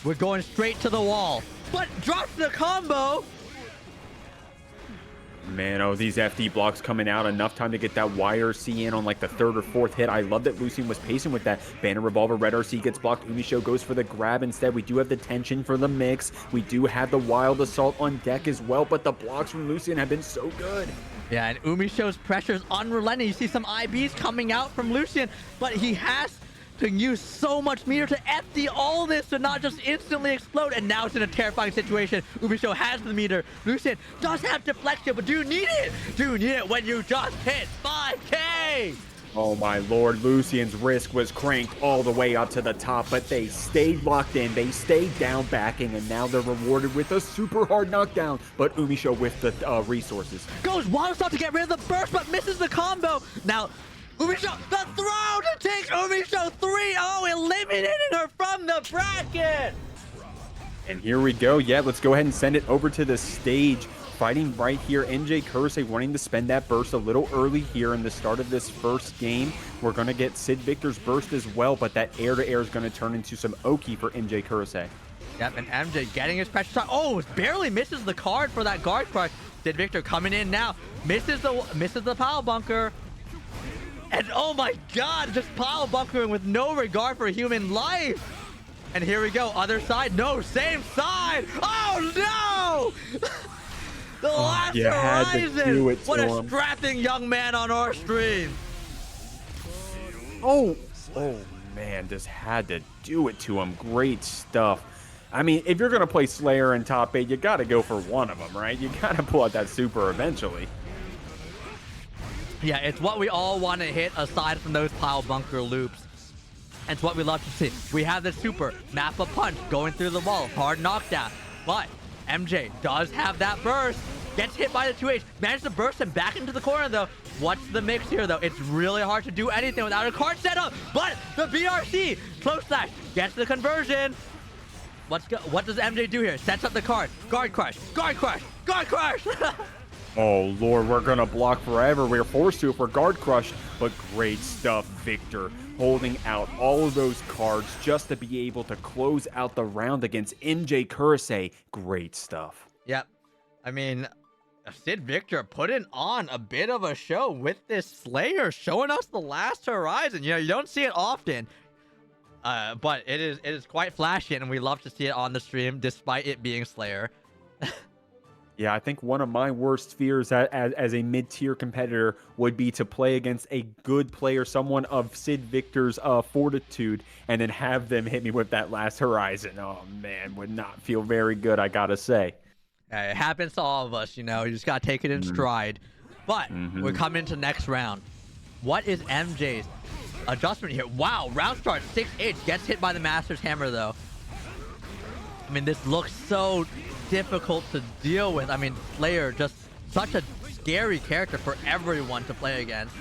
A: We're going straight to the wall. But drops the combo.
C: Man, oh, these FD blocks coming out. Enough time to get that YRC in on like the third or fourth hit. I love that Lucien was patient with that. Bandit Revolver, Red RC gets blocked. UMISHO goes for the grab instead. We do have the tension for the mix. We do have the Wild Assault on deck as well, but the blocks from Lucien have been so good.
A: Yeah, and UMISHO's pressure is unrelenting. You see some IBs coming out from Lucien, but he has to use so much meter to FD all this to not just instantly explode, and now it's in a terrifying situation. UMISHO has the meter. Lucien does have deflection, but do you need it? Do you need it when you just hit 5K?
C: Oh my lord, Lucien's risk was cranked all the way up to the top, but they stayed locked in, they stayed down backing, and now they're rewarded with a super hard knockdown, but UMISHO with the resources.
A: Goes Wild Assault to get rid of the burst, but misses the combo. Now, UMISHO, the throw to take UMISHO 3-0, eliminating her from the bracket.
C: And here we go. Yeah, let's go ahead and send it over to the stage. Fighting right here, MjKurase wanting to spend that burst a little early here in the start of this first game. We're going to get Sidvictor's burst as well, but that air-to-air is going to turn into some Oki for MjKurase.
A: Yep, and MJ getting his pressure shot. Oh, barely misses the card for that guard crush. Sidvictor coming in now. Misses the pile bunker. And oh my god, just pile bunkering with no regard for human life. And here we go, other side. No, same side. Oh no! The last horizon. What a strapping young man on our stream.
C: Oh man, just had to do it to him. Great stuff. I mean, if you're going to play Slayer in top 8, you got to go for one of them, right? You got to pull out that super eventually.
A: Yeah, it's what we all want to hit aside from those pile bunker loops. It's what we love to see. We have the super, map a punch, going through the wall, hard knockdown. But MJ does have that burst, gets hit by the 2H, manages to burst him back into the corner though. What's the mix here though? It's really hard to do anything without a card setup, but the BRC, close slash, gets the conversion. What does MJ do here? Sets up the card, guard crush, guard crush, guard crush.
C: Oh lord, we're gonna block forever. We're forced to if we're guard crushed, but great stuff, Victor. Holding out all of those cards just to be able to close out the round against MjKurase. Great stuff.
A: Yep. I mean, Sidvictor putting on a bit of a show with this Slayer, showing us the last horizon. You know, you don't see it often, but it is quite flashy, and we love to see it on the stream, despite it being Slayer.
C: Yeah, I think one of my worst fears as a mid-tier competitor would be to play against a good player, someone of Sidvictor's fortitude, and then have them hit me with that last horizon. Oh, man, would not feel very good, I gotta say.
A: It happens to all of us, you know. You just gotta take it in stride. But we're coming to next round. What is MJ's adjustment here? Wow, round start 6-8, gets hit by the Master's Hammer, though. I mean, this looks so difficult to deal with. I mean, Slayer, just such a scary character for everyone to play against.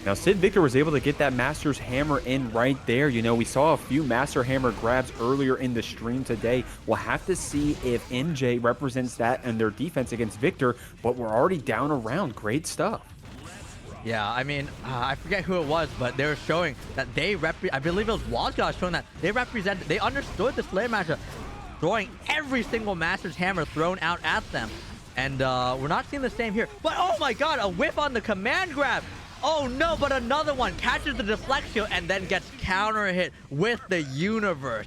C: Now, Sidvictor was able to get that Master's Hammer in right there. You know, we saw a few Master Hammer grabs earlier in the stream today. We'll have to see if MJ represents that in their defense against Victor, but we're already down a round. Great stuff.
A: Yeah, I mean, I forget who it was, but they were showing that they I believe it was Wozgozz showing that they understood the Slayer matchup, throwing every single Master's Hammer thrown out at them. And we're not seeing the same here. But oh my god, a whiff on the command grab. Oh no, but another one catches the deflection and then gets counter hit with the universe.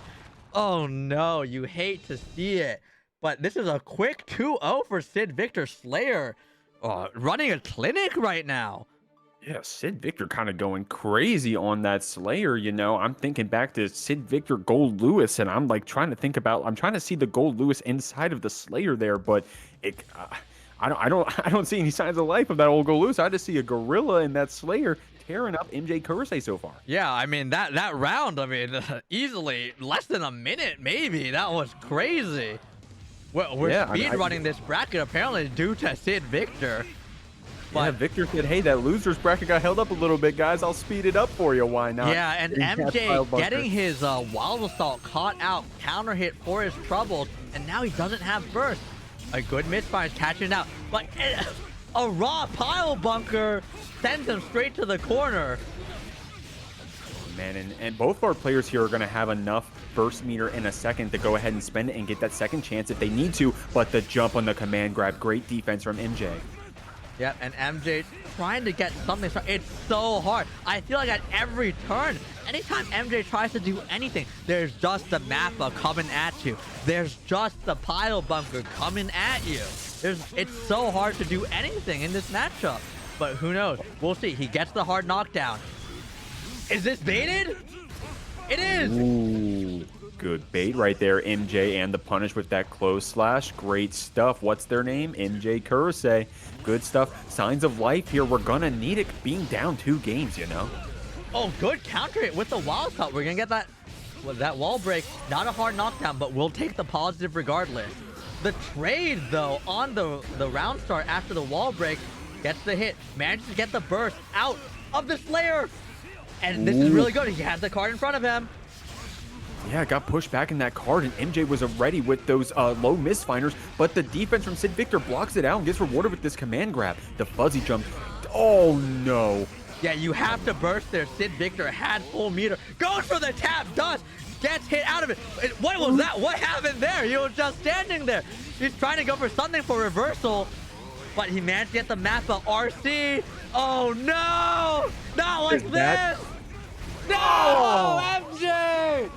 A: Oh no, you hate to see it. But this is a quick 2-0 for Sidvictor. Slayer running a clinic right now.
C: Yeah, Sidvictor kind of going crazy on that Slayer, you know. I'm thinking back to Sidvictor Gold Lewis, and I'm like trying to see the Gold Lewis inside of the Slayer there, but I don't see any signs of life of that old Gold Lewis. I just see a gorilla in that Slayer tearing up MjKurase so far.
A: Yeah, I mean that round, I mean easily less than a minute maybe. That was crazy. We're speed running this bracket apparently due to Sidvictor.
C: Yeah, Victor said, hey, that loser's bracket got held up a little bit, guys. I'll speed it up for you. Why not?
A: Yeah, and MJ getting his Wild Assault caught out, counter hit for his troubles, and now he doesn't have burst. A good misfire is catching out, but a raw pile bunker sends him straight to the corner.
C: Man, and both of our players here are going to have enough burst meter in a second to go ahead and spend it and get that second chance if they need to, but the jump on the command grab, great defense from MJ.
A: Yep, and MJ trying to get something. It's so hard. I feel like at every turn, anytime MJ tries to do anything, there's just the Mappa coming at you. There's just the pile bunker coming at you. It's so hard to do anything in this matchup. But who knows? We'll see. He gets the hard knockdown. Is this baited? It is.
C: Ooh, good bait right there, MJ, and the punish with that close slash. Great stuff. What's their name? MjKurase. Good stuff. Signs of life here. We're gonna need it being down 2 games, you know.
A: Oh, good counter it with the wild cut. We're gonna get that wall break. Not a hard knockdown, but we'll take the positive regardless. The trade though on the round start after the wall break gets the hit, manages to get the burst out of the Slayer, and this is really good. He has the card in front of him.
C: Yeah, got pushed back in that card, and MJ was ready with those low misfinders, but the defense from Sidvictor blocks it out and gets rewarded with this command grab. The fuzzy jump. Oh, no.
A: Yeah, you have to burst there. Sidvictor had full meter. Goes for the tap, gets hit out of it. What was that? What happened there? He was just standing there. He's trying to go for something for reversal, but he managed to get the Mappa RC. Oh, no. Not like this. No, MJ.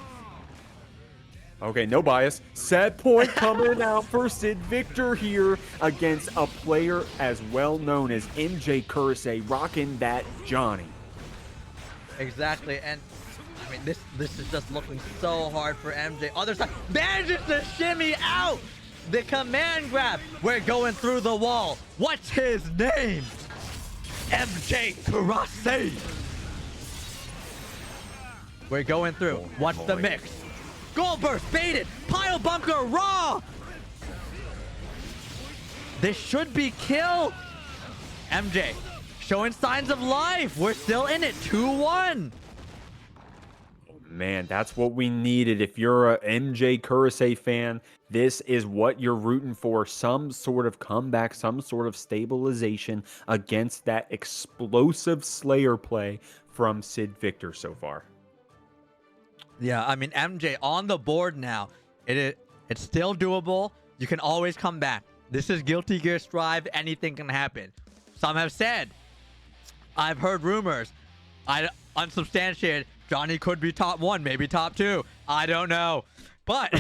C: Okay, no bias. Set point coming out for Sidvictor here against a player as well known as MjKurase, rocking that Johnny.
A: Exactly, and I mean this is just looking so hard for MJ. Other side manages to shimmy out the command grab. We're going through the wall. What's his name? MjKurase. We're going through. What's the mix? Gold burst baited. Pile bunker raw. This should be kill. MJ showing signs of life. We're still in it. 2-1.
C: Man, that's what we needed. If you're a MjKurase fan, this is what you're rooting for. Some sort of comeback, some sort of stabilization against that explosive Slayer play from Sidvictor so far.
A: Yeah, I mean, MJ on the board now. It's still doable. You can always come back. This is Guilty Gear Strive. Anything can happen. Some have said, I've heard rumors, unsubstantiated, Johnny could be top 1, maybe top 2. I don't know. But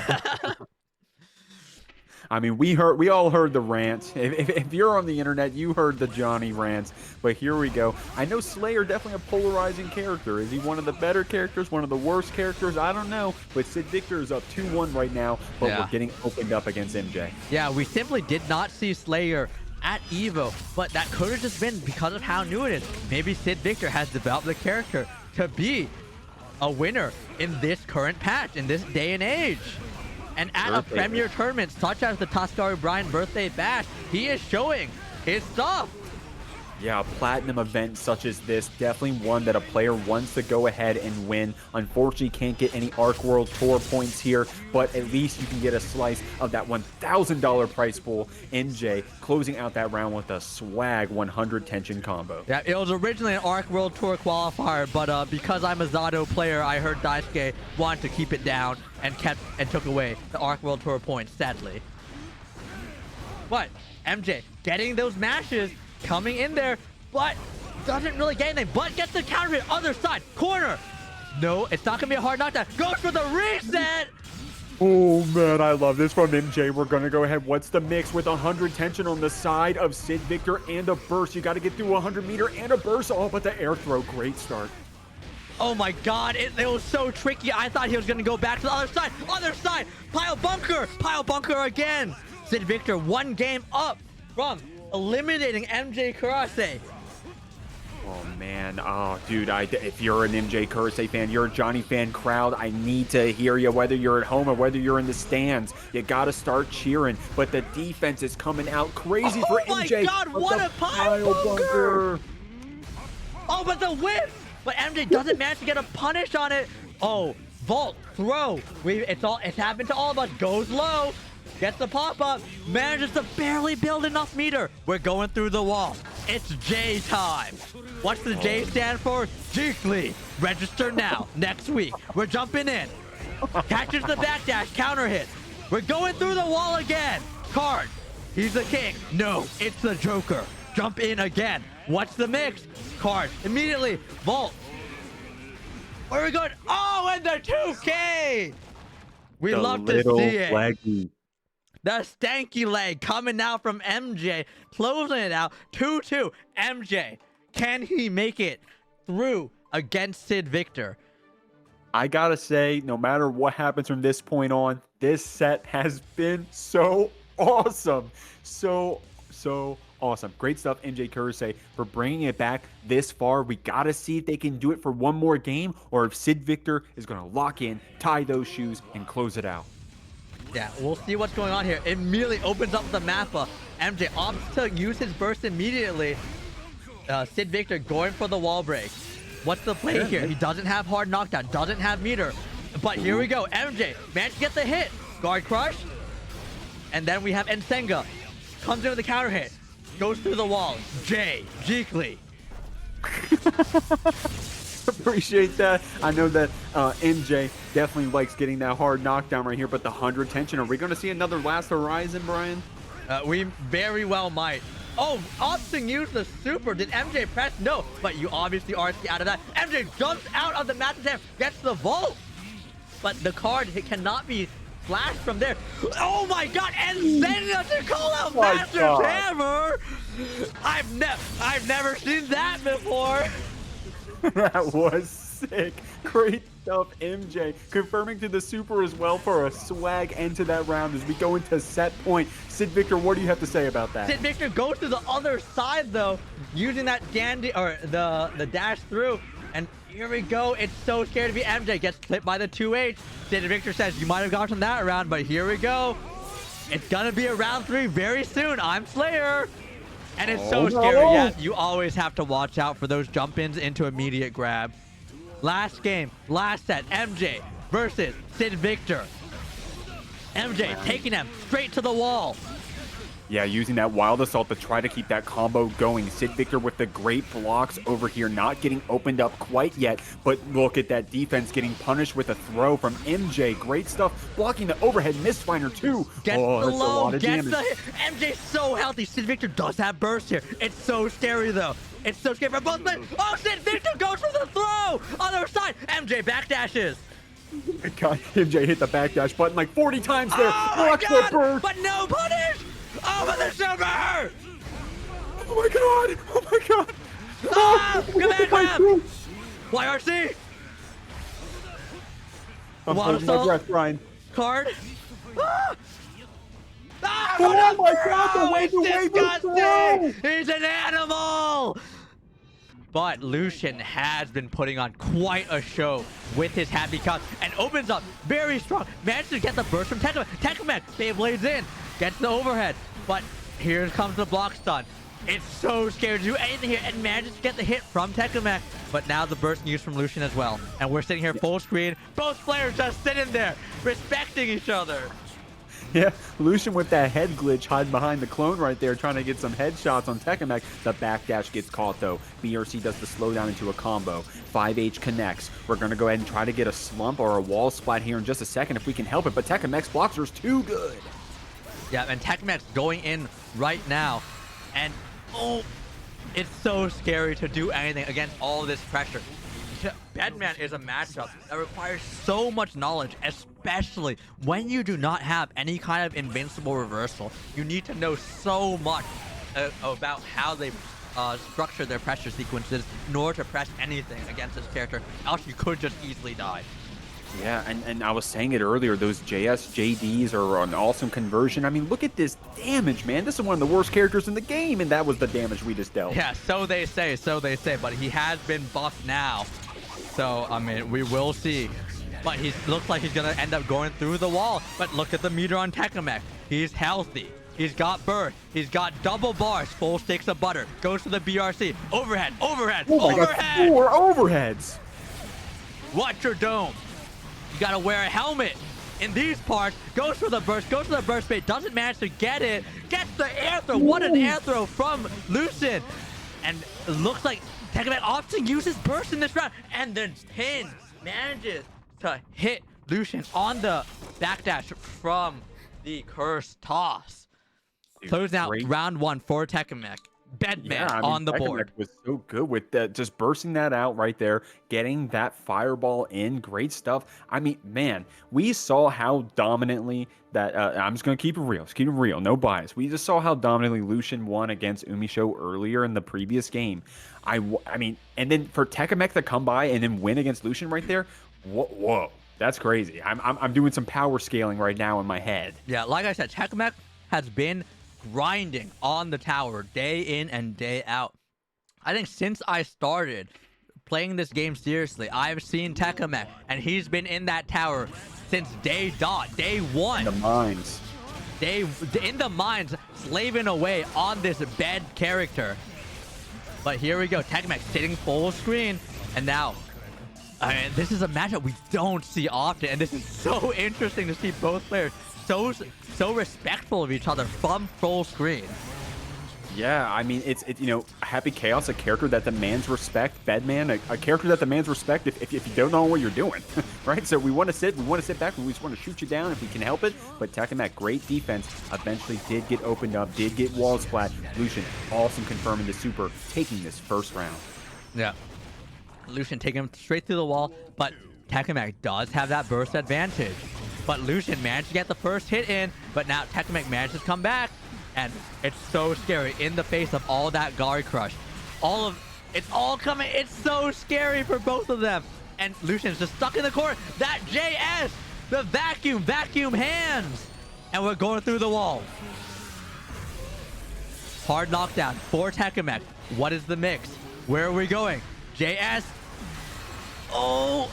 C: I mean, we all heard the rant. If you're on the internet, you heard the Johnny rants. But here we go. I know Slayer definitely a polarizing character. Is he one of the better characters? One of the worst characters? I don't know. But Sidvictor is up 2-1 right now. But we're getting opened up against MJ.
A: Yeah, we simply did not see Slayer at EVO. But that could have just been because of how new it is. Maybe Sidvictor has developed the character to be a winner in this current patch, in this day and age. And at a premier tournament such as the tskrBrian Birthday Bash, he is showing his stuff.
C: Yeah, a platinum event such as this, definitely one that a player wants to go ahead and win. Unfortunately, can't get any Arc World Tour points here, but at least you can get a slice of that $1,000 prize pool. MJ closing out that round with a swag 100 tension combo.
A: Yeah, it was originally an Arc World Tour qualifier, but because I'm a Zato player, I heard Daisuke wanted to keep it down and took away the Arc World Tour points, sadly. But MJ getting those mashes, coming in there, but doesn't really get anything, but gets the counter hit, other side, corner. No, it's not gonna be a hard knockdown. Goes for the reset.
C: Oh man, I love this from MJ. We're gonna go ahead. What's the mix with 100 tension on the side of Sidvictor and a burst? You gotta get through 100 meter and a burst. Oh, but the air throw, great start.
A: Oh my god, it was so tricky. I thought he was gonna go back to the other side, pile bunker again. Sidvictor one game up from eliminating MjKurase.
C: Oh man, oh dude, if you're an MjKurase fan, you're a Johnny fan crowd, I need to hear you, whether you're at home or whether you're in the stands. You gotta start cheering, but the defense is coming out crazy for MJ.
A: Oh my god, what a pile bunker! Oh, but the whip! But MJ doesn't manage to get a punish on it. Oh, vault, throw. It's happened to all of us. Goes low. Gets the pop-up, manages to barely build enough meter. We're going through the wall. It's J time. What's the J stand for? Jeekly. Register now. Next week. We're jumping in. Catches the backdash, counter hit. We're going through the wall again. Card. He's the king. No, it's the Joker. Jump in again. What's the mix? Card. Immediately. Vault. Where are we going? Oh, and the 2K. We love to see it.
C: Flaggy.
A: The stanky leg coming out from MJ, closing it out 2-2. MJ, can he make it through against Sidvictor?
C: I gotta say, no matter what happens from this point on, this set has been so awesome. So awesome. Great stuff, MjKurase, for bringing it back this far. We gotta see if they can do it for one more game, or if Sidvictor is gonna lock in, tie those shoes, and close it out.
A: Yeah, we'll see what's going on here. It immediately opens up the mappa. MJ opts to use his burst immediately. Sidvictor going for the wall break. What's the play here? He doesn't have hard knockdown, doesn't have meter. But here we go. MJ managed to get the hit. Guard crush. And then we have Nsenga. Comes in with the counter hit. Goes through the wall. Jeekly.
C: Appreciate that. I know that MJ definitely likes getting that hard knockdown right here, but the 100 tension, are we going to see another Last Horizon, Brian?
A: We very well might. Oh, opting use the super. Did MJ press? No, but you obviously RC out of that. MJ jumps out of the master jam, gets the vault, but the card cannot be flashed from there. Oh my god, and Senga to call out Master Hammer. I've never seen that before.
C: That was sick. Great stuff, MJ. Confirming to the super as well for a swag end to that round as we go into set point. Sidvictor, what do you have to say about that?
A: Sidvictor goes to the other side though, using that dandy or the dash through. And here we go. It's so scary to be MJ. Gets clipped by the 2H. Sidvictor says, you might have gotten that round, but here we go. It's gonna be a round 3 very soon. I'm Slayer. And it's so scary. Yeah, you always have to watch out for those jump-ins into immediate grab. Last game, last set, MJ versus Sidvictor. MJ taking him straight to the wall.
C: Yeah, using that Wild Assault to try to keep that combo going. Sidvictor with the great blocks over here, not getting opened up quite yet, but look at that defense getting punished with a throw from MJ. Great stuff, blocking the overhead Mistfinder too.
A: Gets the low, gets the hit. MJ's so healthy. Sidvictor does have burst here. It's so scary though. It's so scary for both men. Oh, Sidvictor goes for the throw. Other side, MJ backdashes.
C: God, MJ hit the backdash button like 40 times there.
A: Oh my god, but no punish. Oh, but the super!
C: Oh my god! Oh my god!
A: Ah! Come back, grab! YRC!
C: I'm holding my breath, Brian.
A: Card. Ah! Ah,
C: oh my god, the way
A: it's disgusting! He's an animal! But Lucien has been putting on quite a show with his happy cup and opens up very strong. Managed to get the burst from TechAMEK. TechAMEK, Beyblades in. Gets the overhead, but here comes the block stun. It's so scary to do anything here and manages to get the hit from TechAMEK. But now the burst used from Lucien as well. And we're sitting here full screen. Both players just sitting there, respecting each other.
C: Yeah, Lucien with that head glitch hiding behind the clone right there, trying to get some headshots on TechAMEK. The backdash gets caught though. BRC does the slowdown into a combo. 5H connects. We're going to go ahead and try to get a slump or a wall splat here in just a second if we can help it. But TechAMEK's blocker is too good.
A: Yeah, and TechAMEK's going in right now. And, oh, it's so scary to do anything against all this pressure. Bedman is a matchup that requires so much knowledge, especially when you do not have any kind of invincible reversal. You need to know so much about how they structure their pressure sequences in order to press anything against this character, else you could just easily die.
C: Yeah, and I was saying it earlier, those JDs are an awesome conversion. I mean, look at this damage, man. This is one of the worst characters in the game, and that was the damage we just dealt.
A: Yeah, so they say, but he has been buffed now. So, I mean, we will see. But he looks like he's going to end up going through the wall. But look at the meter on TechAMEK. He's healthy. He's got burst. He's got double bars. Full sticks of butter. Goes to the BRC. Overhead. Overhead.
C: Oh my
A: overhead.
C: God, 4 overheads.
A: Watch your dome. You got to wear a helmet. In these parts, goes for the burst, goes for the burst bait, doesn't manage to get it, gets the air throw. What an air throw from Lucien. And it looks like TechAMEK opts to use his burst in this round, and then Tin manages to hit Lucien on the backdash from the cursed toss. Close out round 1 for TechAMEK. Bedman on the board.
C: Was so good with that, just bursting that out right there, getting that fireball in. Great stuff. I mean, man, we saw how dominantly that. I'm just gonna keep it real. Just keep it real. No bias. We just saw how dominantly Lucien won against UMISHO earlier in the previous game. I mean, and then for TechAMEK to come by and then win against Lucien right there. Whoa, that's crazy. I'm doing some power scaling right now in my head.
A: Yeah, like I said, TechAMEK has been grinding on the tower day in and day out. I think since I started playing this game seriously, I've seen TechAMEK, and he's been in that tower since day 1.
C: The mines.
A: In the mines, slaving away on this bed character. But here we go, TechAMEK sitting full screen, and now this is a matchup we don't see often, and this is so interesting to see both players so respectful of each other from full screen.
C: Yeah, I mean, it's you know, Happy Chaos, a character that demands respect. Bedman, a character that demands respect if you don't know what you're doing, right? So we want to sit back, we just want to shoot you down if we can help it. But TechAMEK, great defense, eventually did get opened up, did get wall splat. Lucien, awesome, confirming the super, taking this first round.
A: Yeah, Lucien taking him straight through the wall, but TechAMEK does have that burst advantage. But Lucien managed to get the first hit in, but now TechAMEK manages to come back, and it's so scary in the face of all that Gary Crush. It's all coming. It's so scary for both of them. And Lucien's just stuck in the corner. That JS, the vacuum hands. And we're going through the wall. Hard knockdown for TechAMEK. What is the mix? Where are we going? JS. Oh.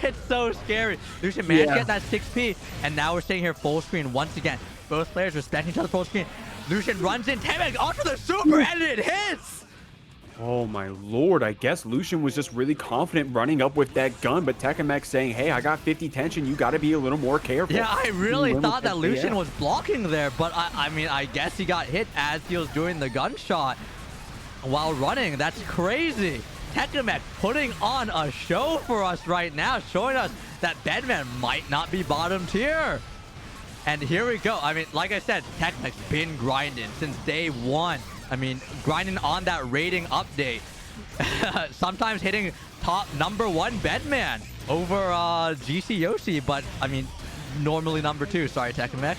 A: It's so scary. Lucien managed to get that 6P, and now we're staying here full screen once again. Both players respecting each other full screen. Lucien runs in, TechAMEK onto the super, and it hits!
C: Oh my lord, I guess Lucien was just really confident running up with that gun, but TechAMEK saying, hey, I got 50 tension, you gotta be a little more careful.
A: Yeah, I really thought that Lucien was blocking there, but I mean, I guess he got hit as he was doing the gunshot while running. That's crazy. TechAMEK putting on a show for us right now, showing us that Bedman might not be bottom tier. And here we go. I mean, like I said, TechAMEK's been grinding since day 1. I mean, grinding on that rating update. Sometimes hitting top #1 Bedman over GC Yoshi, but I mean, normally #2. Sorry, TechAMEK.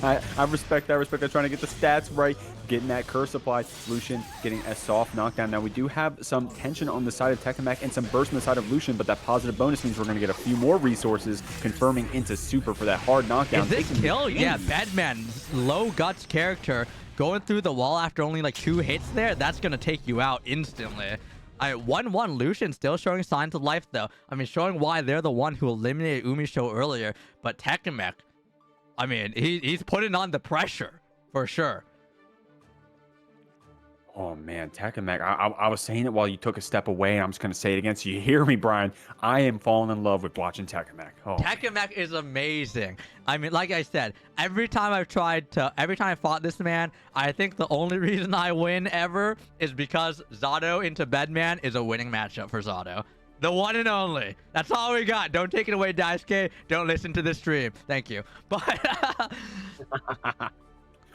C: I respect that. They're trying to get the stats right, getting that curse applied. Lucien getting a soft knockdown. Now we do have some tension on the side of TechAMEK and some burst on the side of Lucien, but that positive bonus means we're going to get a few more resources, confirming into super for that hard knockdown.
A: Is this kill? Yeah, Bedman, low guts character, going through the wall after only like 2 hits there. That's going to take you out instantly. 1-1 Lucien still showing signs of life though. I mean, showing why they're the one who eliminated UMISHO earlier. But TechAMEK, I mean, he's putting on the pressure for sure.
C: Oh man, TechAMEK. I was saying it while you took a step away, and I'm just gonna say it again so you hear me, Brian. I am falling in love with watching TechAMEK. Oh,
A: TechAMEK is amazing. I mean, like I said, every time I fought this man, I think the only reason I win ever is because Zato into Bedman is a winning matchup for Zato. The one and only. That's all we got. Don't take it away, Daisuke. Don't listen to this stream. Thank you. But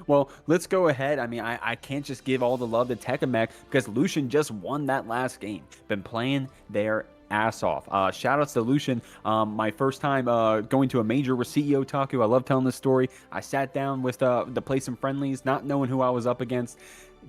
C: well, let's go ahead. I mean, I can't just give all the love to TechAMEK because Lucien just won that last game. Been playing their ass off. Shout outs to Lucien. My first time going to a major with CEO Taku. I love telling this story. I sat down with to play some friendlies, not knowing who I was up against.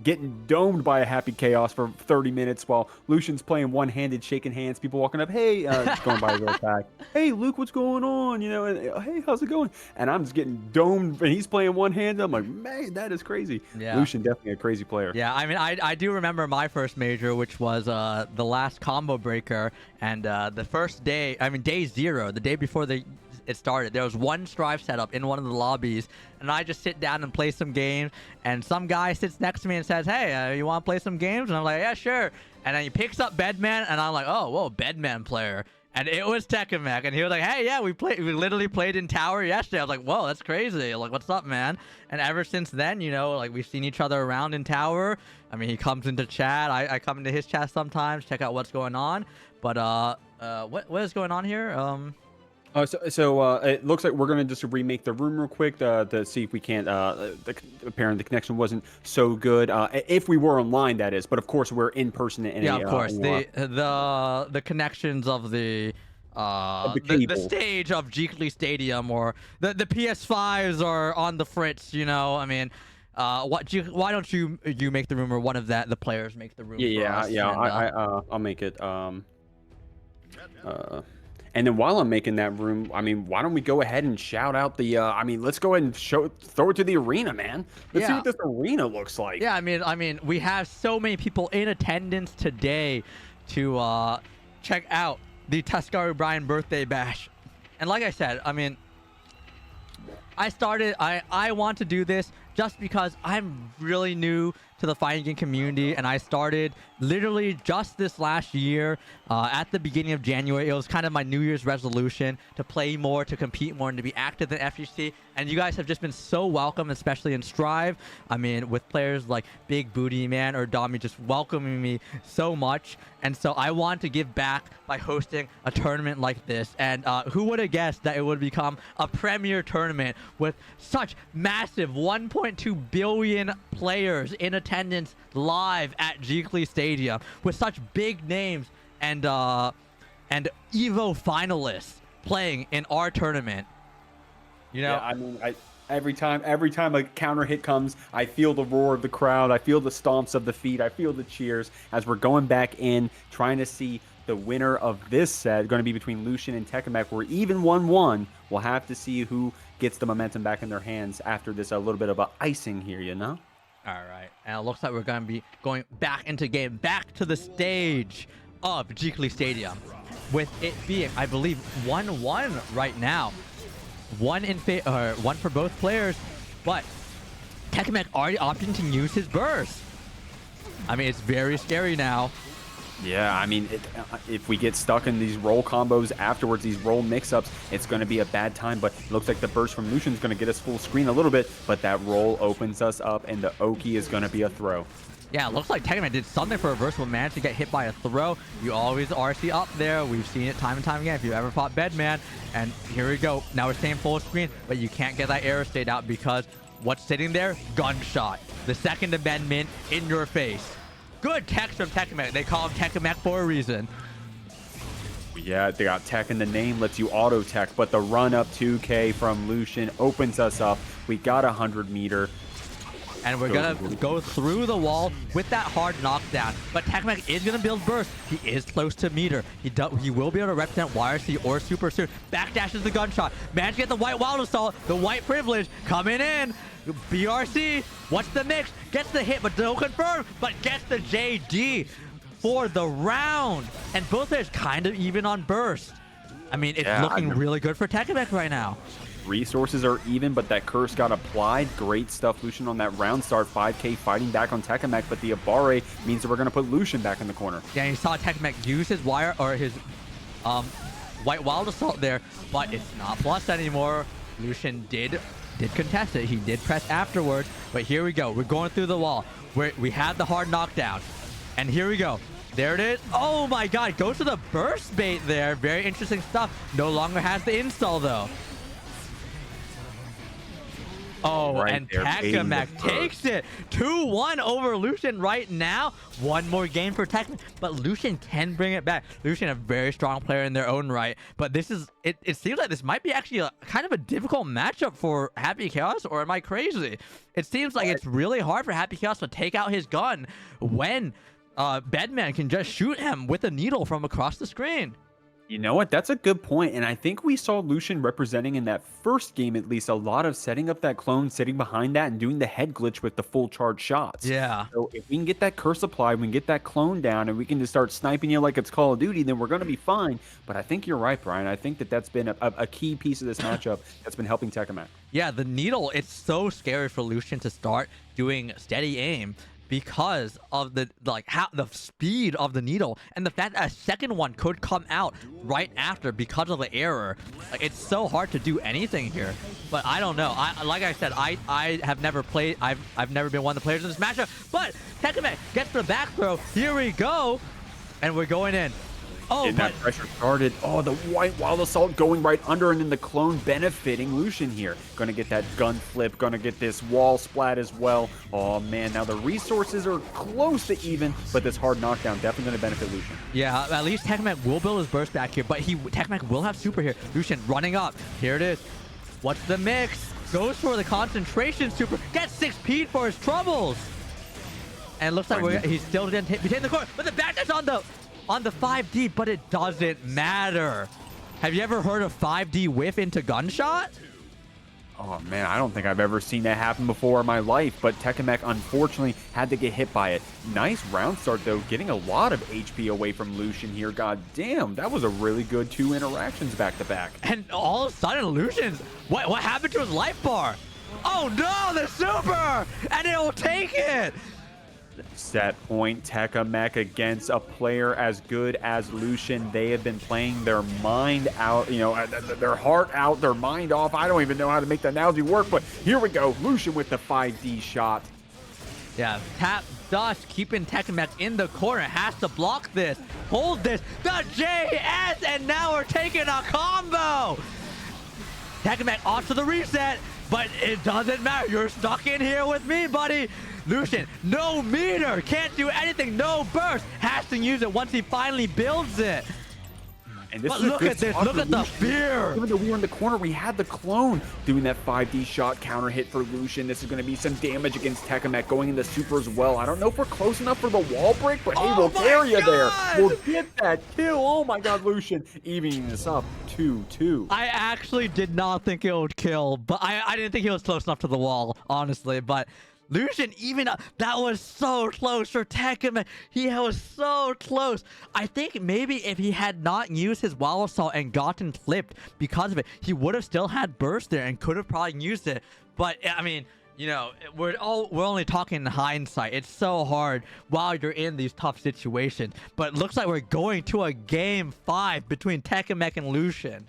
C: Getting domed by a Happy Chaos for 30 minutes while Lucien's playing one-handed, shaking hands. People walking up, hey, just going by real fast. Hey, Luke, what's going on? You know, hey, how's it going? And I'm just getting domed, and he's playing one-handed. I'm like, man, that is crazy. Yeah. Lucien, definitely a crazy player.
A: Yeah, I mean, I do remember my first major, which was the last combo breaker, and the first day, I mean, day 0, the day before it started, there was one strive setup in one of the lobbies, and I just sit down and play some games, and some guy sits next to me and says, hey, you want to play some games? And I'm like, yeah, sure. And then he picks up Bedman, and I'm like, oh, whoa, Bedman player. And it was TechAMEK, and he was like, hey, yeah, we literally played in Tower yesterday. I was like, whoa, that's crazy. Like, what's up, man? And ever since then, you know, like, we've seen each other around in Tower. I mean, he comes into chat. I come into his chat sometimes, check out what's going on. But what is going on here?
C: So it looks like we're going to just remake the room real quick to see if we can't. Apparently, the connection wasn't so good. If we were online, that is. But of course, we're in person.
A: Yeah, of course. The connections of the stage of Jeekly Stadium or the PS5s are on the fritz. You know, I mean. Why don't you make the room, or one of the players make the room?
C: I'll make it. And then while I'm making that room, I mean, why don't we go ahead and shout out the, I mean, let's go ahead and throw it to the arena, man. Let's see what this arena looks like.
A: Yeah, I mean, we have so many people in attendance today to check out the tskrBrian birthday bash. And like I said, I mean, I want to do this just because I'm really new to the fighting game community, and I started literally just this last year at the beginning of January. It was kind of my New Year's resolution to play more, to compete more, and to be active in FGC. And you guys have just been so welcome, especially in Strive. I mean, with players like Big Booty Man or Damy just welcoming me so much. And so I want to give back by hosting a tournament like this. And who would have guessed that it would become a premier tournament with such massive 1.2 billion players in attendance live at Jeekly Stadium, with such big names and Evo finalists playing in our tournament. You know,
C: yeah, I mean, every time a counter hit comes, I feel the roar of the crowd, I feel the stomps of the feet, I feel the cheers as we're going back in, trying to see the winner of this set. Going to be between Lucien and TechAMEK. We're even 1-1. We'll have to see who gets the momentum back in their hands after this a little bit of a icing here, you know?
A: All right, and it looks like we're going to be going back into game, back to the stage of Jeekly Stadium, with it being, I believe, 1-1 right now. One for both players, but TechAMEK already opting to use his burst. I mean, it's very scary now.
C: Yeah, I mean, if we get stuck in these roll combos afterwards, these roll mix-ups, it's going to be a bad time. But it looks like the burst from Lucien is going to get us full screen a little bit, but that roll opens us up, and the Oki is going to be a throw.
A: Yeah, it looks like TechAMEK did something for reverse, will manage to get hit by a throw. You always RC up there. We've seen it time and time again if you ever fought Bedman. And here we go. Now we're staying full screen, but you can't get that arrow state out because what's sitting there? Gunshot. The second amendment in your face. Good text from TechAMEK. They call him TechAMEK for a reason.
C: Yeah, they got tech in the name, lets you auto tech, but the run up 2K from Lucien opens us up. We got 100 meter.
A: And we're going to go through the wall with that hard knockdown. But TechAMEK is going to build burst. He is close to meter. He will be able to represent YRC or Super soon. Backdashes the gunshot. Managed to get the white wild assault. The white privilege coming in. BRC, what's the mix? Gets the hit, but don't confirm. But gets the JD for the round. And both players kind of even on burst. I mean, it's looking really good for TechAMEK right now.
C: Resources are even, but that curse got applied. Great stuff, Lucien, on that round start. 5K fighting back on TechAMEK, but the Aboii means that we're going to put Lucien back in the corner.
A: Yeah, you saw TechAMEK use his wire or his White Wild Assault there, but it's not plus anymore. Lucien did contest it. He did press afterwards, but here we go. We're going through the wall. We had the hard knockdown, and here we go. There it is. Oh my god, goes to the burst bait there. Very interesting stuff. No longer has the install though. Oh, right, and TechAMEK takes it. 2-1 over Lucien right now. One more game for TechAMEK, but Lucien can bring it back. Lucien, a very strong player in their own right, but this is, it seems like this might be actually a kind of a difficult matchup for HappyKaos, or am I crazy? It seems like it's really hard for HappyKaos to take out his gun when Bedman can just shoot him with a needle from across the screen.
C: You know what? That's a good point. And I think we saw Lucien representing in that first game, at least, a lot of setting up that clone, sitting behind that, and doing the head glitch with the full charge shots.
A: Yeah.
C: So if we can get that curse applied, we can get that clone down, and we can just start sniping you like it's Call of Duty, then we're going to be fine. But I think you're right, Brian. I think that that's been a key piece of this matchup that's been helping TechAMEK.
A: Yeah, the needle, it's so scary for Lucien to start doing steady aim, because of the the speed of the needle and the fact that a second one could come out right after because of the error. Like, it's so hard to do anything here. But I don't know. Like I said, I have never played. I've never been one of the players in this matchup. But TechAMEK gets the back throw. Here we go, and we're going in. Oh,
C: and that pressure started. Oh, the White Wild Assault going right under, and then the clone benefiting Lucien here. Going to get that gun flip. Going to get this wall splat as well. Oh, man. Now the resources are close to even, but this hard knockdown definitely going to benefit Lucien.
A: Yeah, at least TechAMEK will build his burst back here, but TechAMEK will have super here. Lucien running up. Here it is. What's the mix? Goes for the concentration super. Gets 6P for his troubles. And it looks like he's still going to be taking the corner, but the back that's on the 5D, but it doesn't matter. Have you ever heard of 5D whiff into gunshot?
C: Oh, man, I don't think I've ever seen that happen before in my life, but TechAMEK unfortunately had to get hit by it. Nice round start, though, getting a lot of HP away from Lucien here. God damn, that was a really good 2 interactions back-to-back.
A: And all of a sudden, Lucien's, what happened to his life bar? Oh, no, the super! And it'll take it!
C: Set point, TechAMEK against a player as good as Lucien. They have been playing their mind out, you know, their heart out, their mind off. I don't even know how to make the analogy work, but here we go. Lucien with the 5D shot.
A: Yeah, Tap Dust keeping TechAMEK in the corner. Has to block this. Hold this. The JS, and now we're taking a combo. TechAMEK off to the reset, but it doesn't matter. You're stuck in here with me, buddy. Lucien, no meter, can't do anything, no burst. Has to use it once he finally builds it.
C: And this
A: but
C: is
A: look at this, look at the fear.
C: Even though we were in the corner, we had the clone doing that 5D shot counter hit for Lucien. This is going to be some damage against TechAMEK going into super as well. I don't know if we're close enough for the wall break, but hey, we'll carry you there. We'll get that kill. Oh my God, Lucien evening this up 2-2.
A: I actually did not think it would kill, but I didn't think he was close enough to the wall, honestly, but Lucien, even that was so close for TechAMEK. He was so close. I think maybe if he had not used his Wild Assault and gotten clipped because of it, he would have still had burst there and could have probably used it. But I mean, you know, we're only talking in hindsight. It's so hard while you're in these tough situations. But it looks like we're going to a game 5 between TechAMEK and Lucien.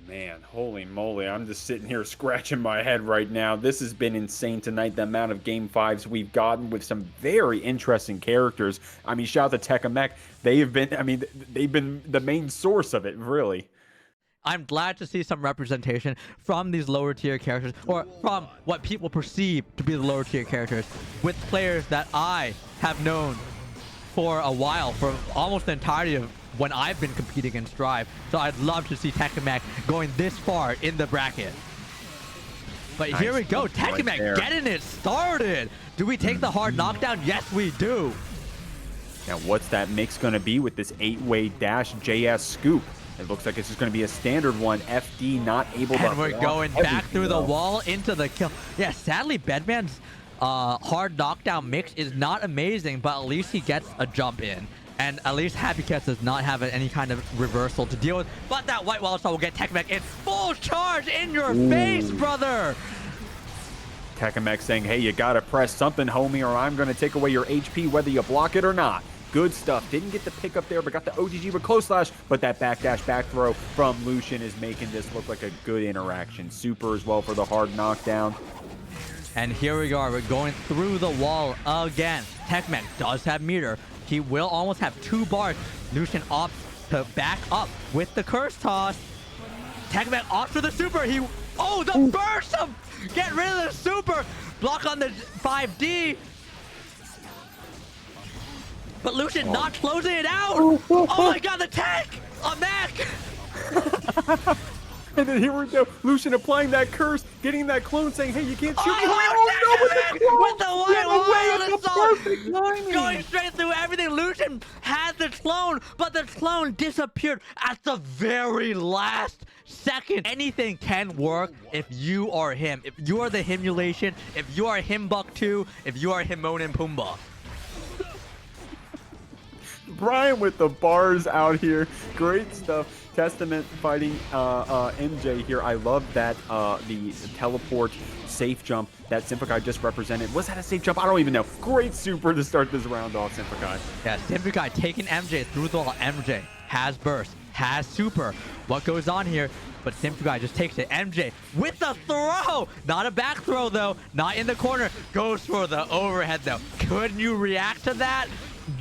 C: Man, holy moly, I'm just sitting here scratching my head right now. This has been insane tonight, the amount of game 5s we've gotten with some very interesting characters. I mean, shout out to TechAMEK. They've been the main source of it, really.
A: I'm glad to see some representation from these lower tier characters, or from what people perceive to be the lower tier characters, with players that I have known for a while, for almost the entirety of when I've been competing in Strive. So I'd love to see TechAMEK going this far in the bracket. But nice. Here we go, TechAMEK right getting it started. Do we take the hard knockdown? Yes, we do.
C: Now, what's that mix going to be with this 8-way dash JS scoop? It looks like it's just going to be a standard one. FD not able to...
A: And we're going back through the wall into the kill. Yeah, sadly, Bedman's hard knockdown mix is not amazing, but at least he gets a jump in. And at least HappyCats does not have any kind of reversal to deal with. But that white wall will get TechAMEK in full charge in your face, brother.
C: TechAMEK saying, hey, you gotta press something, homie, or I'm gonna take away your HP whether you block it or not. Good stuff. Didn't get the pick up there, but got the OGG with close slash. But that backdash back throw from Lucien is making this look like a good interaction. Super as well for the hard knockdown.
A: And here we are. We're going through the wall again. TechAMEK does have meter. He will almost have 2 bars. Lucien opts to back up with the curse toss. TechAMEK opts for the super. The burst of get rid of the super. Block on the 5D. But Lucien not closing it out. Oh my god, the tech! A mech!
C: And then here we go. Lucien applying that curse, getting that clone saying, hey, you can't shoot me.
A: With the white wall, going straight through everything. Lucien had the clone, but the clone disappeared at the very last second. Anything can work if you are him. If you are the Himulation, if you are Himbuck2, if you are Himon and Pumbaa.
C: Brian with the bars out here. Great stuff. Testament fighting MJ here. I love that the teleport safe jump that SymphAkai just represented. Was that a safe jump? I don't even know. Great super to start this round off, SymphAkai.
A: Yeah, SymphAkai taking MJ through the wall. MJ has burst, has super. What goes on here? But SymphAkai just takes it. MJ with the throw. Not a back throw, though. Not in the corner. Goes for the overhead, though. Couldn't you react to that?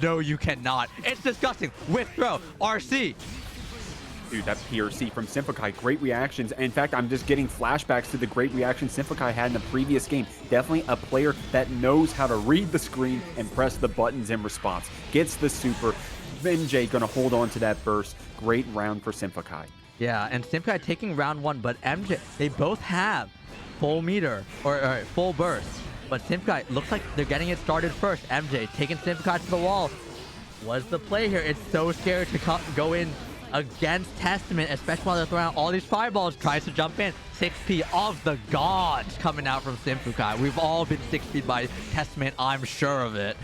A: No, you cannot. It's disgusting. With throw. RC.
C: Dude, that PRC from SymphAkai, great reactions. In fact, I'm just getting flashbacks to the great reaction SymphAkai had in the previous game. Definitely a player that knows how to read the screen and press the buttons in response. Gets the super. MJ gonna hold on to that burst. Great round for SymphAkai.
A: Yeah, and SymphAkai taking round 1, but MJ, they both have full meter or full burst. But SymphAkai looks like they're getting it started first. MJ taking SymphAkai to the wall. Was the play here? It's so scary to go in against Testament, especially while they're throwing out all these fireballs. Tries to jump in. 6P of the gods coming out from SymphAkai. We've all been 6P'd by Testament, I'm sure of it.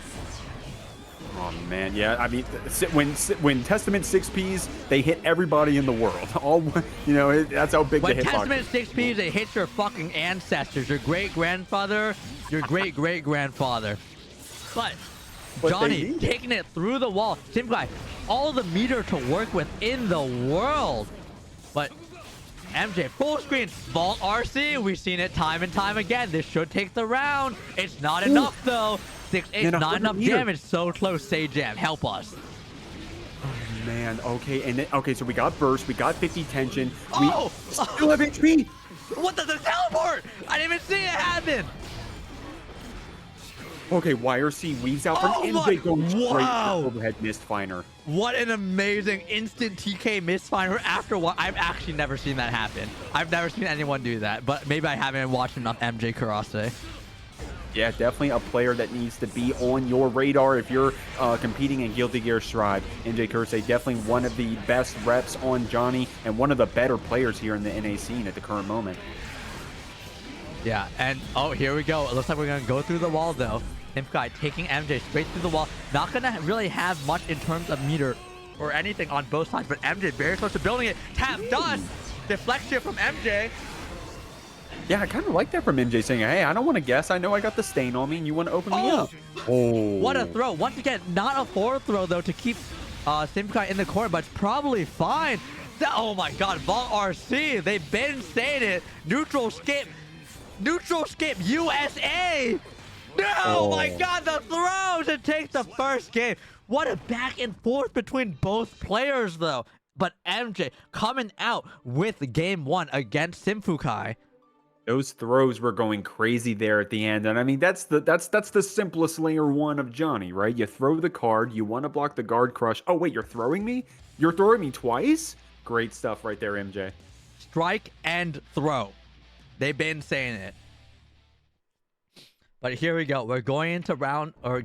C: Oh man, yeah. I mean, when Testament 6Ps, they hit everybody in the world. All that's how big the hitbox is.
A: When Testament 6Ps, they hit your fucking ancestors, your great grandfather, your great great grandfather. But Johnny taking it through the wall. SymphAkai, all the meter to work with in the world. But MJ full screen, Vault RC. We've seen it time and time again. This should take the round. It's not enough though. 6-8, not enough damage. So close. Say jam, help us.
C: Oh man, okay, and then, so we got burst, we got 50 tension, we still have HP.
A: What the teleport? I didn't even see it happen.
C: Okay, YRC weaves out from MJ going straight to overhead Mistfinder.
A: What an amazing instant TK Mistfinder after what I've actually never seen that happen. I've never seen anyone do that, but maybe I haven't watched enough MjKurase.
C: Yeah, definitely a player that needs to be on your radar if you're competing in Guilty Gear Strive. MjKurase, definitely one of the best reps on Johnny and one of the better players here in the NA scene at the current moment.
A: Yeah, and here we go. It looks like we're going to go through the wall, though. SymphAkai taking MJ straight through the wall. Not going to really have much in terms of meter or anything on both sides, but MJ very close to building it. Tap dust. Deflection from MJ.
C: Yeah, I kind of like that from MJ saying, hey, I don't want to guess. I know I got the stain on me and you want to open me up. Oh.
A: What a throw. Once again, not a forward throw, though, to keep SymphAkai in the corner, but it's probably fine. Oh, my God. Vault RC. They've been saying it. Neutral skip. Neutral skip USA. No, oh my God. The throw to take the first game. What a back and forth between both players, though. But MJ coming out with game 1 against SymphAkai.
C: Those throws were going crazy there at the end, and I mean that's the simplest layer 1 of Johnny, right? You throw the card, you want to block the guard crush. Oh wait, you're throwing me? You're throwing me twice? Great stuff right there, MJ.
A: Strike and throw. They've been saying it. But here we go. We're going into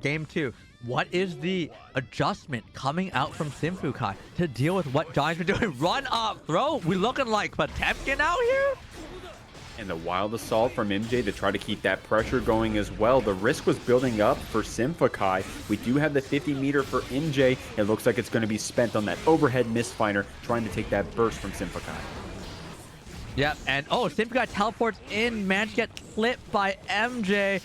A: game 2. What is the adjustment coming out from SymphAkai to deal with what Johnny's been doing? Run up, throw. We looking like Potemkin out here?
C: And the wild assault from MJ to try to keep that pressure going as well. The risk was building up for simfKai. We do have the 50 meter for MJ. It looks like it's going to be spent on that overhead misfire, trying to take that burst from simfKai.
A: Yep, and oh, simfKai teleports in, managed to get clipped by MJ.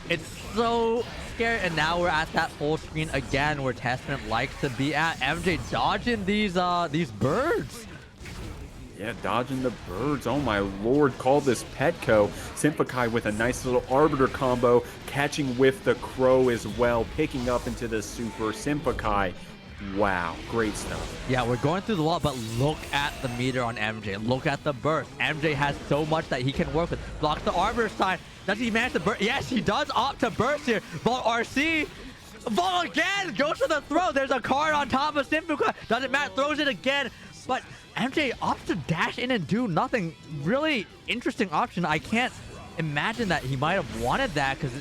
A: It's so scary, and now we're at that full screen again where Testament likes to be at. MJ dodging these birds.
C: Yeah, dodging the birds. Oh my lord, call this Petco. simfKai with a nice little Arbiter combo, catching with the Crow as well, picking up into the super. simfKai, wow, great stuff.
A: Yeah, we're going through the wall, but look at the meter on MJ. Look at the burst. MJ has so much that he can work with. Blocks the Arbiter side. Does he manage to burst? Yes, he does opt to burst here. Vault RC. Vault again! Goes for the throw. There's a card on top of simfKai. Doesn't matter. Throws it again. But MJ opts to dash in and do nothing. Really interesting option. I can't imagine that he might have wanted that because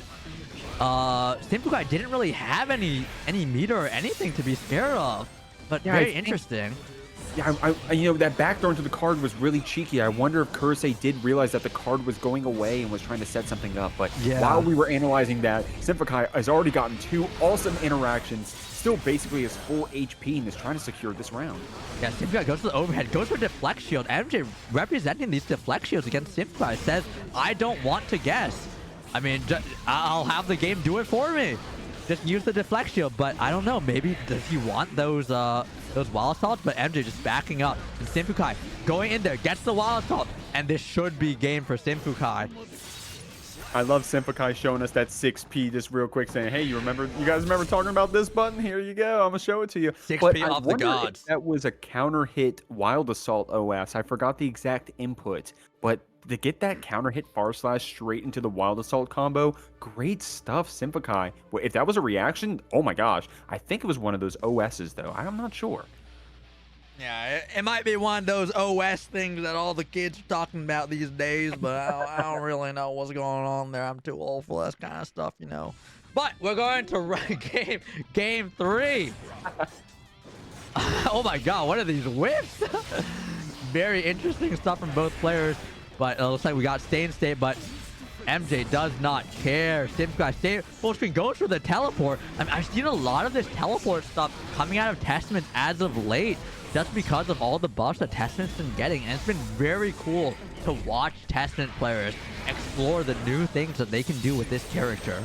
A: simfKai didn't really have any meter or anything to be scared of. But yeah, very interesting.
C: Yeah, you know, that backdoor into the card was really cheeky. I wonder if Kurase did realize that the card was going away and was trying to set something up. But yeah, while we were analyzing that, simfKai has already gotten 2 awesome interactions, still basically his full HP, and is trying to secure this round.
A: Yeah, simfKai goes to the overhead, goes for deflect shield. MJ representing these deflect shields against simfKai says, I don't want to guess. I mean, I'll have the game do it for me. Just use the deflect shield, but I don't know. Maybe does he want those wild assaults? But MJ just backing up, and simfKai going in there, gets the wild assault, and this should be game for simfKai.
C: I love simfKai showing us that 6P just real quick, saying, "Hey, you guys remember talking about this button? Here you go. I'm gonna show it to you."
A: 6P off the gods.
C: That was a counter hit wild assault OS. I forgot the exact input, but to get that counter hit / straight into the wild assault combo, great stuff, simfKai. If that was a reaction, oh my gosh. I think it was one of those OSs though. I'm not sure.
A: Yeah, it might be one of those OS things that all the kids are talking about these days, but I don't really know what's going on there. I'm too old for that kind of stuff, you know. But we're going to game 3. Oh my god, what are these whiffs? Very interesting stuff from both players. But it looks like we got stay in state, but MJ does not care. simfKai stay full screen, goes for the teleport. I mean, I've seen a lot of this teleport stuff coming out of Testament as of late, just because of all the buffs that Testament's been getting. And it's been very cool to watch Testament players explore the new things that they can do with this character.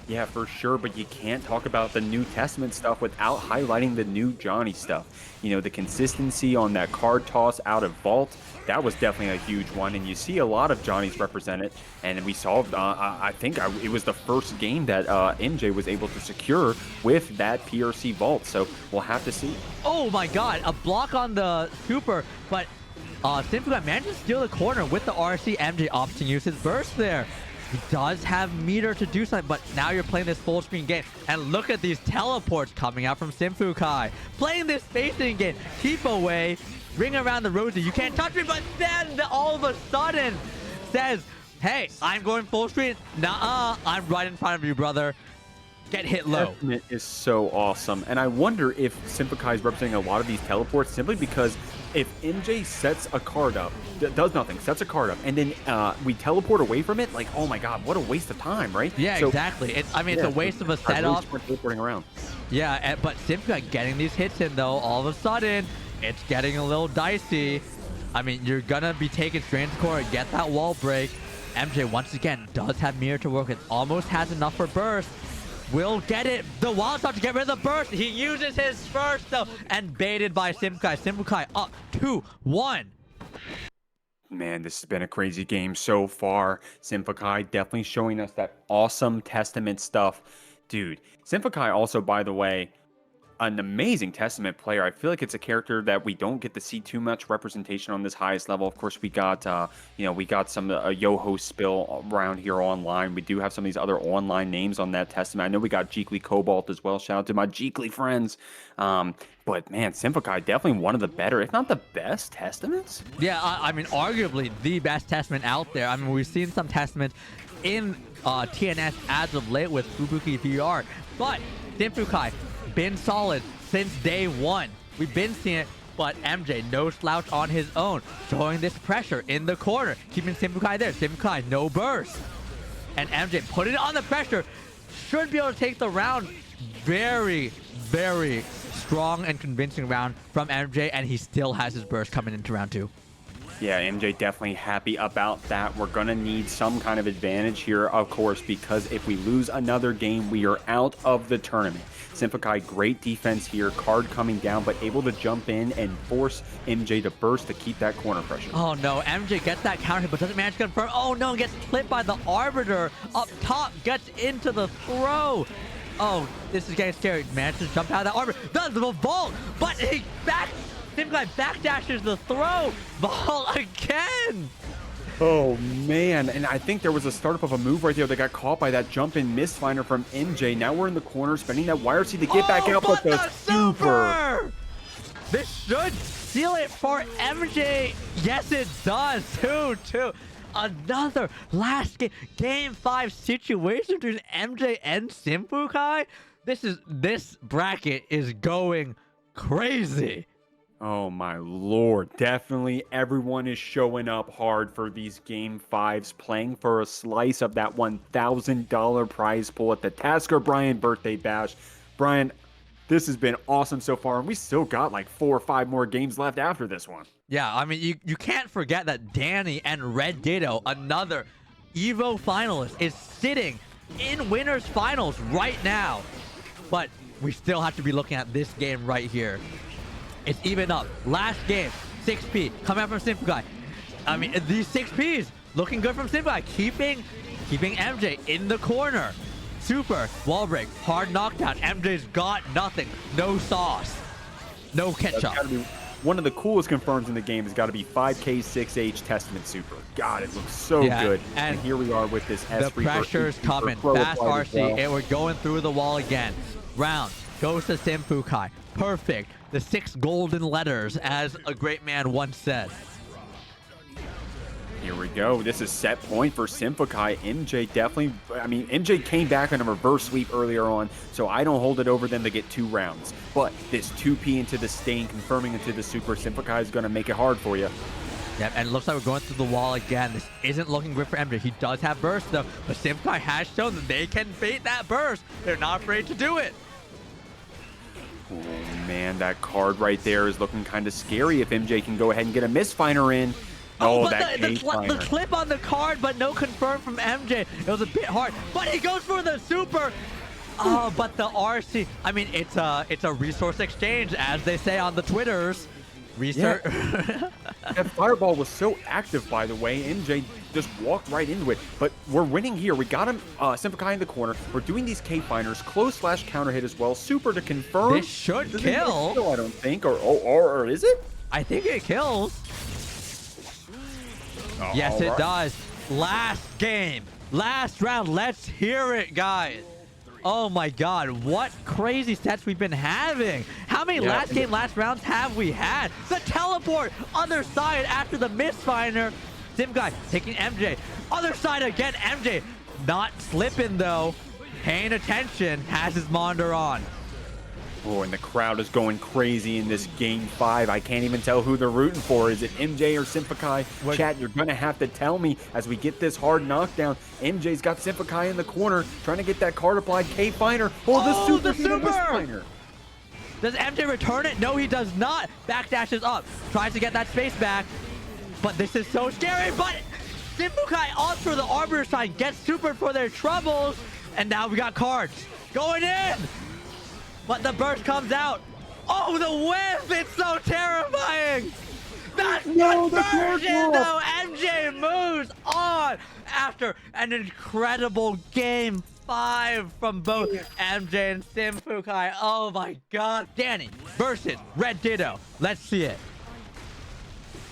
C: Yeah, for sure, but you can't talk about the new Testament stuff without highlighting the new Johnny stuff. You know, the consistency on that card toss out of Vault, that was definitely a huge one, and you see a lot of Johnny's represented, and we saw, I think it was the first game that MJ was able to secure with that PRC Vault, so we'll have to see.
A: Oh my god, a block on the super, but simfKai managed to steal the corner with the RC. MJ opts to use his burst there. He does have meter to do something, but now you're playing this full screen game. And look at these teleports coming out from simfKai. Playing this spacing game. Keep away. Ring around the rosy. You can't touch me, but then all of a sudden says, hey, I'm going full screen. Nuh-uh, I'm right in front of you, brother. Get hit low.
C: Testament is so awesome. And I wonder if simfKai is representing a lot of these teleports simply because if MJ sets a card up, does nothing, sets a card up, and then we teleport away from it, like, oh my god, what a waste of time, right?
A: Yeah, so, exactly. It's a waste of a setup.
C: Teleporting around.
A: Yeah, but simfKai getting these hits in, though, all of a sudden, it's getting a little dicey. I mean, you're gonna be taking straight into core, get that wall break. MJ, once again, does have mirror to work with, almost has enough for burst. Will get it. The wild start to get rid of the burst. He uses his first, though, and baited by simfKai. simfKai up 2-1.
C: Man, this has been a crazy game so far. simfKai definitely showing us that awesome Testament stuff. Dude, simfKai also, by the way, an amazing Testament player. I feel like it's a character that we don't get to see too much representation on this highest level. Of course, we got we got some Yoho spill around here online. We do have some of these other online names on that Testament. I know we got Jeekly Cobalt as well. Shout out to my Jeekly friends. But man, simfKai definitely one of the better, if not the best Testaments.
A: Yeah, I mean, arguably the best Testament out there. I mean, we've seen some Testaments in TNS as of late with Fubuki VR, but simfKai been solid since day one. We've been seeing it But MJ, no slouch on his own, showing this pressure in the corner, keeping tskrBrian there. tskrBrian, no burst. And MJ putting it on the pressure, should be able to take the round. Very, very strong and convincing round from MJ, and he still has his burst coming into round 2.
C: Yeah, MJ definitely happy about that. We're going to need some kind of advantage here, of course, because if we lose another game, we are out of the tournament. tskrBrian, great defense here, card coming down, but able to jump in and force MJ to burst to keep that corner pressure.
A: Oh no, MJ gets that counter, but doesn't manage to confirm. Oh no, gets clipped by the Arbiter up top, gets into the throw. Oh, this is getting scary. Manages to jump out of that Arbiter, does the vault, but he tskrBrian backdashes the throw. Ball again.
C: Oh man, and I think there was a startup of a move right there that got caught by that jump in misfinder from MJ. Now we're in the corner, spending that wire seed to get back out, but the super.
A: This should seal it for MJ. Yes, it does. 2-2. Another last game 5 situation between MJ and tskrBrian. This bracket is going crazy.
C: Oh my lord, definitely everyone is showing up hard for these game 5s, playing for a slice of that $1,000 prize pool at the tskrBrian birthday bash. Brian, this has been awesome so far, and we still got like 4 or 5 more games left after this one.
A: Yeah, I mean, you can't forget that Dany and RedDitto, another EVO finalist, is sitting in winners finals right now. But we still have to be looking at this game right here. It's even up. Last game, 6P coming out from tskrBrian. I mean, these 6Ps looking good from tskrBrian, keeping MJ in the corner. Super wall break, hard knockdown. MJ's got nothing, no sauce, no ketchup.
C: One of the coolest confirms in the game has got to be 5K6H Testament Super. God, it looks so good. And here we are with this S.
A: The pressure's coming. Fast RC, and we're going through the wall again. Round goes to tskrBrian. Perfect. The 6 golden letters, as a great man once said.
C: Here we go. This is set point for tskrBrian. MJ definitely, I mean, MJ came back on a reverse sweep earlier on, so I don't hold it over them to get 2 rounds. But this 2P into the stain, confirming into the super, tskrBrian is going to make it hard for you.
A: Yep, and it looks like we're going through the wall again. This isn't looking good for MJ. He does have burst, though, but tskrBrian has shown that they can bait that burst. They're not afraid to do it.
C: Oh, man, that card right there is looking kind of scary if MJ can go ahead and get a misfinder in.
A: Oh, but the clip on the card, but no confirm from MJ. It was a bit hard, but he goes for the super. Oh, but the RC. I mean, it's a resource exchange, as they say on the Twitters. Research.
C: Yeah. That fireball was so active, by the way. MJ just walked right into it. But we're winning here. We got him, tskrBrian in the corner. We're doing these K-finers, close / counter hit as well. Super to confirm.
A: This should kill.
C: I don't think, or is it?
A: I think it kills. Yes, it does. Last game, last round. Let's hear it, guys. Oh my God, what crazy sets we've been having. How many last rounds have we had? The teleport, other side after the misfinder. tskrBrian taking MJ. Other side again, MJ. Not slipping though. Paying attention, has his monitor on.
C: Oh, and the crowd is going crazy in this game 5. I can't even tell who they're rooting for. Is it MJ or tskrBrian? Chat, you're going to have to tell me as we get this hard knockdown. MJ's got tskrBrian in the corner, trying to get that card applied K-Finer. Oh, the super!
A: Does MJ return it? No, he does not. Backdashes up, tries to get that space back. But this is so scary, but tskrBrian on for the Arbiter side, gets super for their troubles. And now we got cards going in. But the burst comes out. Oh, the whiff! It's so terrifying! That's no version, though! MJ moves on after an incredible game 5 from both MJ and tskrBrian. Oh my God. Dany versus RedDitto. Let's see it.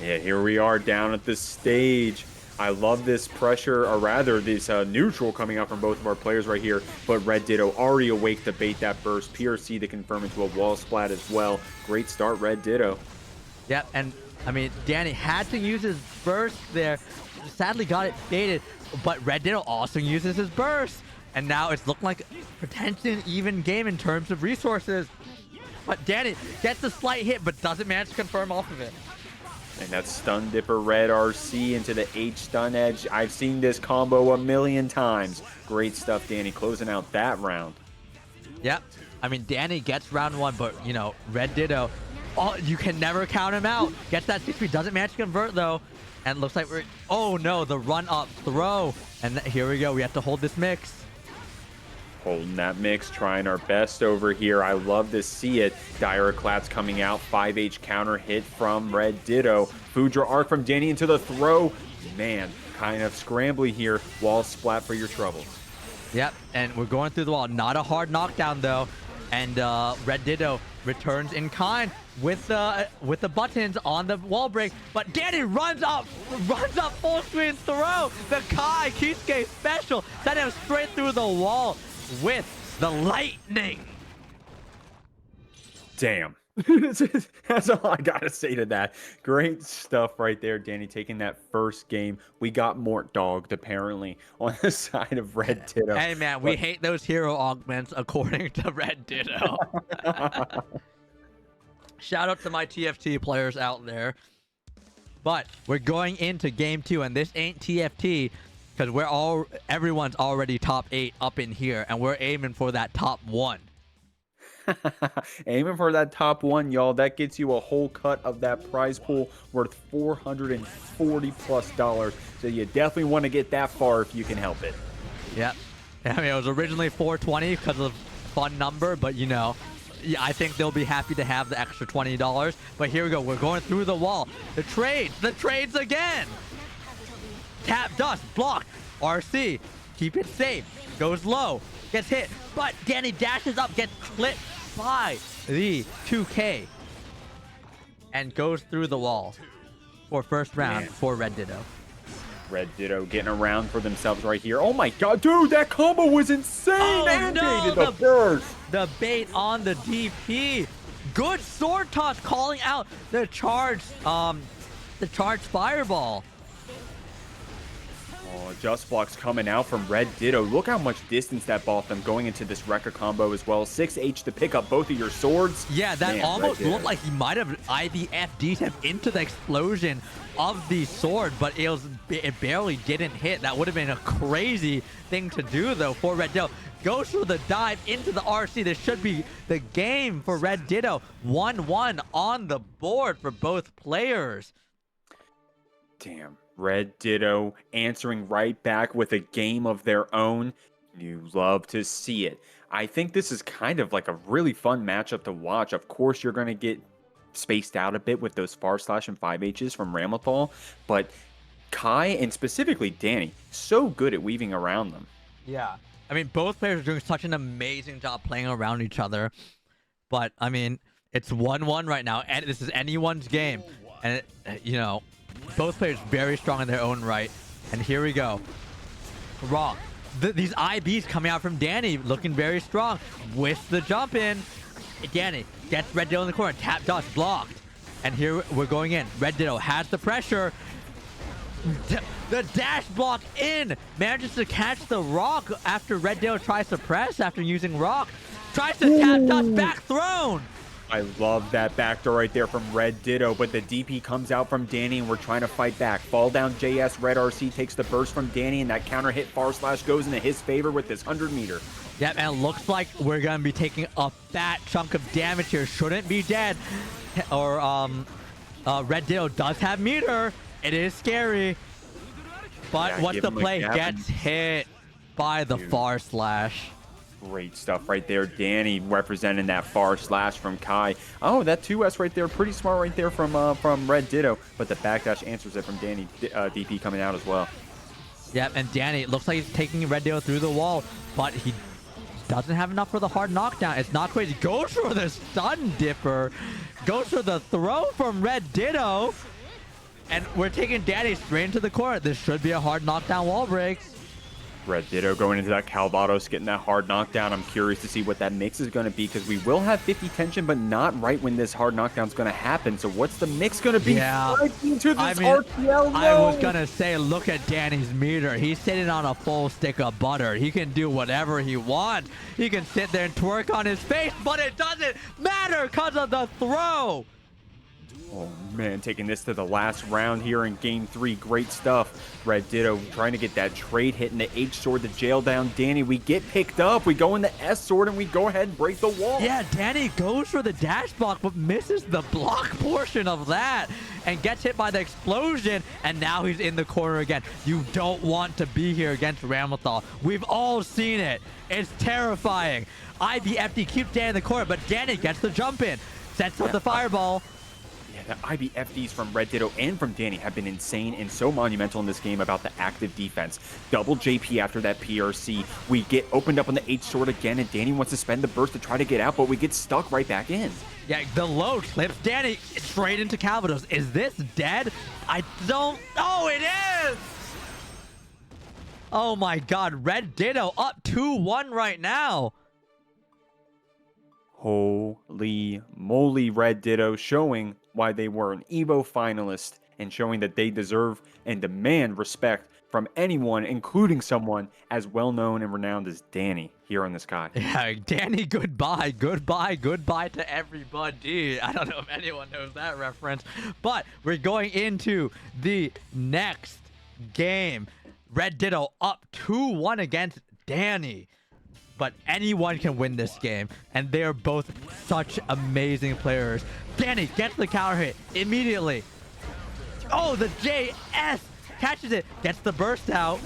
C: Yeah, here we are down at the stage. I love this pressure, or rather this neutral coming out from both of our players right here. But RedDitto already awake to bait that burst. PRC to confirm into a wall splat as well. Great start, RedDitto.
A: Yep, and I mean, Dany had to use his burst there. Sadly got it baited, but RedDitto also uses his burst. And now it's looking like potentially an even game in terms of resources. but Dany gets a slight hit, but doesn't manage to confirm off of it.
C: And that stun dipper red RC into the H stun edge. I've seen this combo a million times. Great stuff, Dany, closing out that round.
A: Yep. I mean, Dany gets round 1, but, you know, RedDitto, oh, you can never count him out. Gets that 6-3, doesn't manage to convert, though. And looks like we're... Oh, no, the run-up throw. And here we go. We have to hold this mix.
C: Holding that mix, trying our best over here. I love to see it. Dire Claps coming out. 5H counter hit from RedDitto. Fudra arc from Dany into the throw. Man, kind of scrambly here. Wall splat for your troubles.
A: Yep, and we're going through the wall. Not a hard knockdown, though. And RedDitto returns in kind with the buttons on the wall break, but Dany runs up full screen throw. The Kai Kisuke special sent him straight through the wall with the lightning.
C: Damn. That's all I gotta say to that. Great stuff right there, Dany, taking that first game. We got Mort dogged apparently on the side of RedDitto.
A: Hey man, we hate those hero augments according to RedDitto. Shout out to my TFT players out there. But we're going into game 2, and this ain't TFT because everyone's already top 8 up in here, and we're aiming for that top 1.
C: Aiming for that top 1, y'all. That gets you a whole cut of that prize pool worth $440+. So you definitely want to get that far if you can help it.
A: Yep. I mean, it was originally 420 because of fun number, but you know, I think they'll be happy to have the extra $20. But here we go. We're going through the wall. The trades again. Tap dust, block, RC, keep it safe, goes low, gets hit, but Dany dashes up, gets clipped by the 2K, and goes through the wall for first round for RedDitto.
C: RedDitto getting around for themselves right here. Oh my god, dude, that combo was insane!
A: Oh no,
C: the burst.
A: The bait on the DP. Good sword toss, calling out the charged fireball.
C: Oh, just blocks coming out from RedDitto. Look how much distance that bought them going into this Rekka combo as well. 6H to pick up both of your swords.
A: Yeah, that almost looked like he might have IBFD'd him into the explosion of the sword, but it barely didn't hit. That would have been a crazy thing to do, though, for RedDitto. Goes for the dive into the RC. This should be the game for RedDitto. 1-1 on the board for both players.
C: Damn. RedDitto answering right back with a game of their own. You love to see it. I think this is kind of like a really fun matchup to watch. Of course, you're going to get spaced out a bit with those far slash and 5Hs from Ramlethal, but Kai and specifically Dany, so good at weaving around them.
A: Yeah. I mean, both players are doing such an amazing job playing around each other. But, I mean, it's 1-1 right now, and this is anyone's game. And, you know, both players very strong in their own right. And here we go. Raw. These IBs coming out from Dany looking very strong with the jump in. Dany gets RedDitto in the corner. Tap dust blocked. And here we're going in. RedDitto has the pressure. The dash block in. Manages to catch the rock after RedDitto tries to press after using rock. Tries to tap dust back thrown.
C: I love that backdoor right there from RedDitto, but the DP comes out from Dany and we're trying to fight back. Fall down JS, Red RC takes the burst from Dany and that counter hit far slash goes into his favor with this 100 meter.
A: Yep, and it looks like we're going to be taking a fat chunk of damage here. Shouldn't be dead. Or, RedDitto does have meter. It is scary. But
C: Yeah,
A: what's the play? Gets hit by the far slash.
C: Great stuff right there. Dany representing that far slash from Kai. Oh, that 2S right there. Pretty smart right there from RedDitto. But the backdash answers it from Dany. DP coming out as well.
A: Yep, and Dany, it looks like he's taking RedDitto through the wall, but he doesn't have enough for the hard knockdown. It's not crazy. Goes for the stun dipper. Goes for the throw from RedDitto. And we're taking Dany straight into the corner. This should be a hard knockdown wall break.
C: RedDitto going into that Calvados, getting that hard knockdown. I'm curious to see what that mix is going to be because we will have 50 tension, but not right when this hard knockdown is going to happen. So what's the mix going to be?
A: Yeah.
C: Into this RTL, no.
A: I was going to say, look at Dany's meter. He's sitting on a full stick of butter. He can do whatever he wants. He can sit there and twerk on his face, but it doesn't matter because of the throw.
C: Oh, man, taking this to the last round here in Game 3. Great stuff. RedDitto trying to get that trade, hitting the H-sword to jail down Dany. We get picked up. We go in the S-sword, and we go ahead and break the wall.
A: Yeah, Dany goes for the dash block, but misses the block portion of that and gets hit by the explosion, and now he's in the corner again. You don't want to be here against Ramlethal. We've all seen it. It's terrifying. IBFD keeps Dany in the corner, but Dany gets the jump in. Sets up the fireball.
C: The IBFDs from RedDitto and from Dany have been insane and so monumental in this game about the active defense. Double JP after that PRC. We get opened up on the H-sword again, and Dany wants to spend the burst to try to get out, but we get stuck right back in.
A: Yeah, the load slips Dany straight into Calvados. Is this dead? I don't... Oh, it is! Oh my god, RedDitto up 2-1 right now.
C: Holy moly, RedDitto showing why they were an EVO finalist and showing that they deserve and demand respect from anyone, including someone as well-known and renowned as Dany here on the sky.
A: Yeah, Dany, goodbye, goodbye, goodbye to everybody. I don't know if anyone knows that reference, but we're going into the next game. RedDitto up 2-1 against Dany. But anyone can win this game, and they're both such amazing players. Dany gets the counter hit immediately. Oh, the JS catches it, gets the burst out.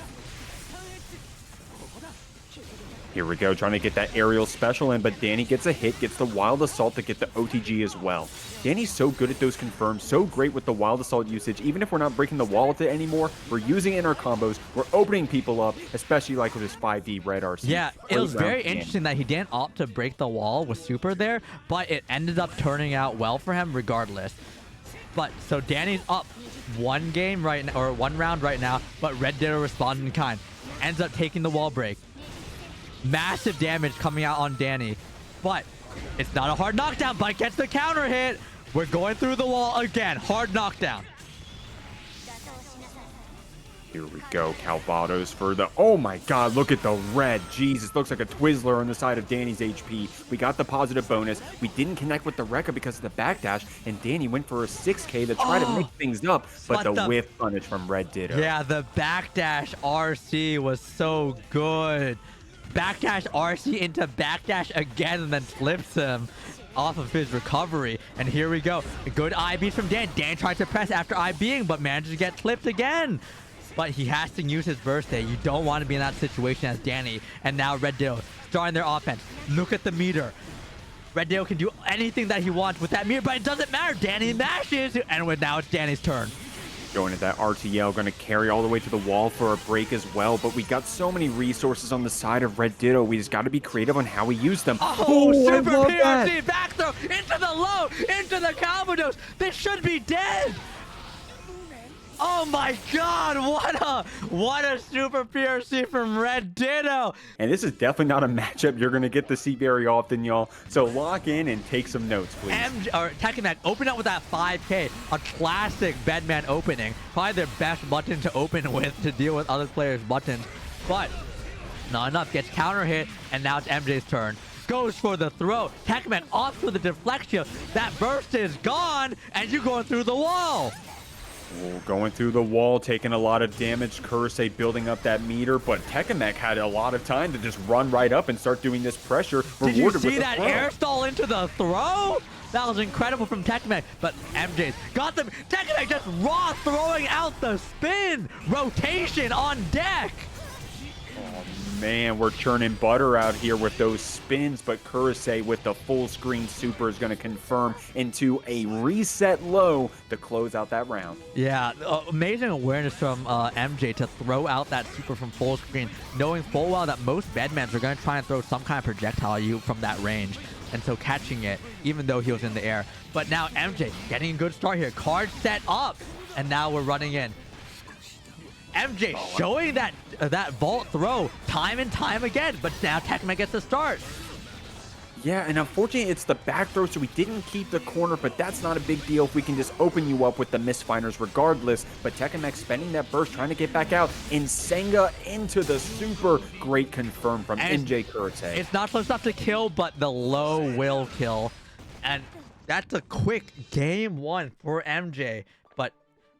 C: Here we go, trying to get that aerial special in, but Dany gets a hit, gets the Wild Assault to get the OTG as well. Dany's so good at those confirms, so great with the Wild Assault usage. Even if we're not breaking the wall with it anymore, we're using it in our combos, we're opening people up, especially like with his 5D red RC.
A: Yeah, it was very interesting that he didn't opt to break the wall with super there, but it ended up turning out well for him regardless. But so Dany's up one round right now, but RedDitto responded in kind. Ends up taking the wall break. Massive damage coming out on Dany, but it's not a hard knockdown, but gets the counter hit. We're going through the wall again. Hard knockdown.
C: Here we go, Calvados for the... Oh my god, look at the red. Jesus, looks like a Twizzler on the side of Dany's HP. We got the positive bonus. We didn't connect with the Rekka because of the backdash, and Dany went for a 6K to try to make things up, but the whiff punish from RedDitto.
A: Yeah, the backdash RC was so good. Backdash RC into backdash again and then flips him off of his recovery. And here we go. A good IB from Dan. Dan tries to press after IBing, but manages to get flipped again. But he has to use his birthday. You don't want to be in that situation as Dany. And now RedDitto starting their offense. Look at the meter. RedDitto can do anything that he wants with that meter, but it doesn't matter. Dany mashes. And now it's Dany's turn.
C: Going at that RTL, going to carry all the way to the wall for a break as well. But we got so many resources on the side of RedDitto. We just got to be creative on how we use them.
A: Oh, super PRC back throw into the low, into the Calvados. This should be dead. Oh my god, what a super PRC from RedDitto.
C: And this is definitely not a matchup you're going to get to see very often, y'all. So lock in and take some notes, please.
A: TechAMEK open up with that 5K, a classic Bedman opening. Probably their best button to open with to deal with other players' buttons. But not enough, gets counter hit, and now it's MJ's turn. Goes for the throw. TechAMEK off for the deflection. That burst is gone, and you're going through the wall.
C: Oh, going through the wall, taking a lot of damage. MjKurase building up that meter, but TechAMEK had a lot of time to just run right up and start doing this pressure.
A: Did you see that air stall into the throw? That was incredible from TechAMEK, but MJ's got them. TechAMEK just raw throwing out the spin. Rotation on deck.
C: Oh man, we're churning butter out here with those spins, but MjKurase with the full screen super is going to confirm into a reset low to close out that round.
A: Yeah, amazing awareness from MJ to throw out that super from full screen, knowing full well that most Bedmans are going to try and throw some kind of projectile at you from that range. And so catching it, even though he was in the air. But now MJ getting a good start here. Card set up, and now we're running in. MJ showing that vault throw time and time again, but now TechAMEK gets the start.
C: Yeah, and unfortunately, it's the back throw, so we didn't keep the corner, but that's not a big deal if we can just open you up with the misfinders regardless. But TechAMEK spending that burst, trying to get back out, and Senga into the super. Great confirm from MjKurase.
A: It's not close enough to kill, but the low will kill. And that's a quick game one for MJ. But,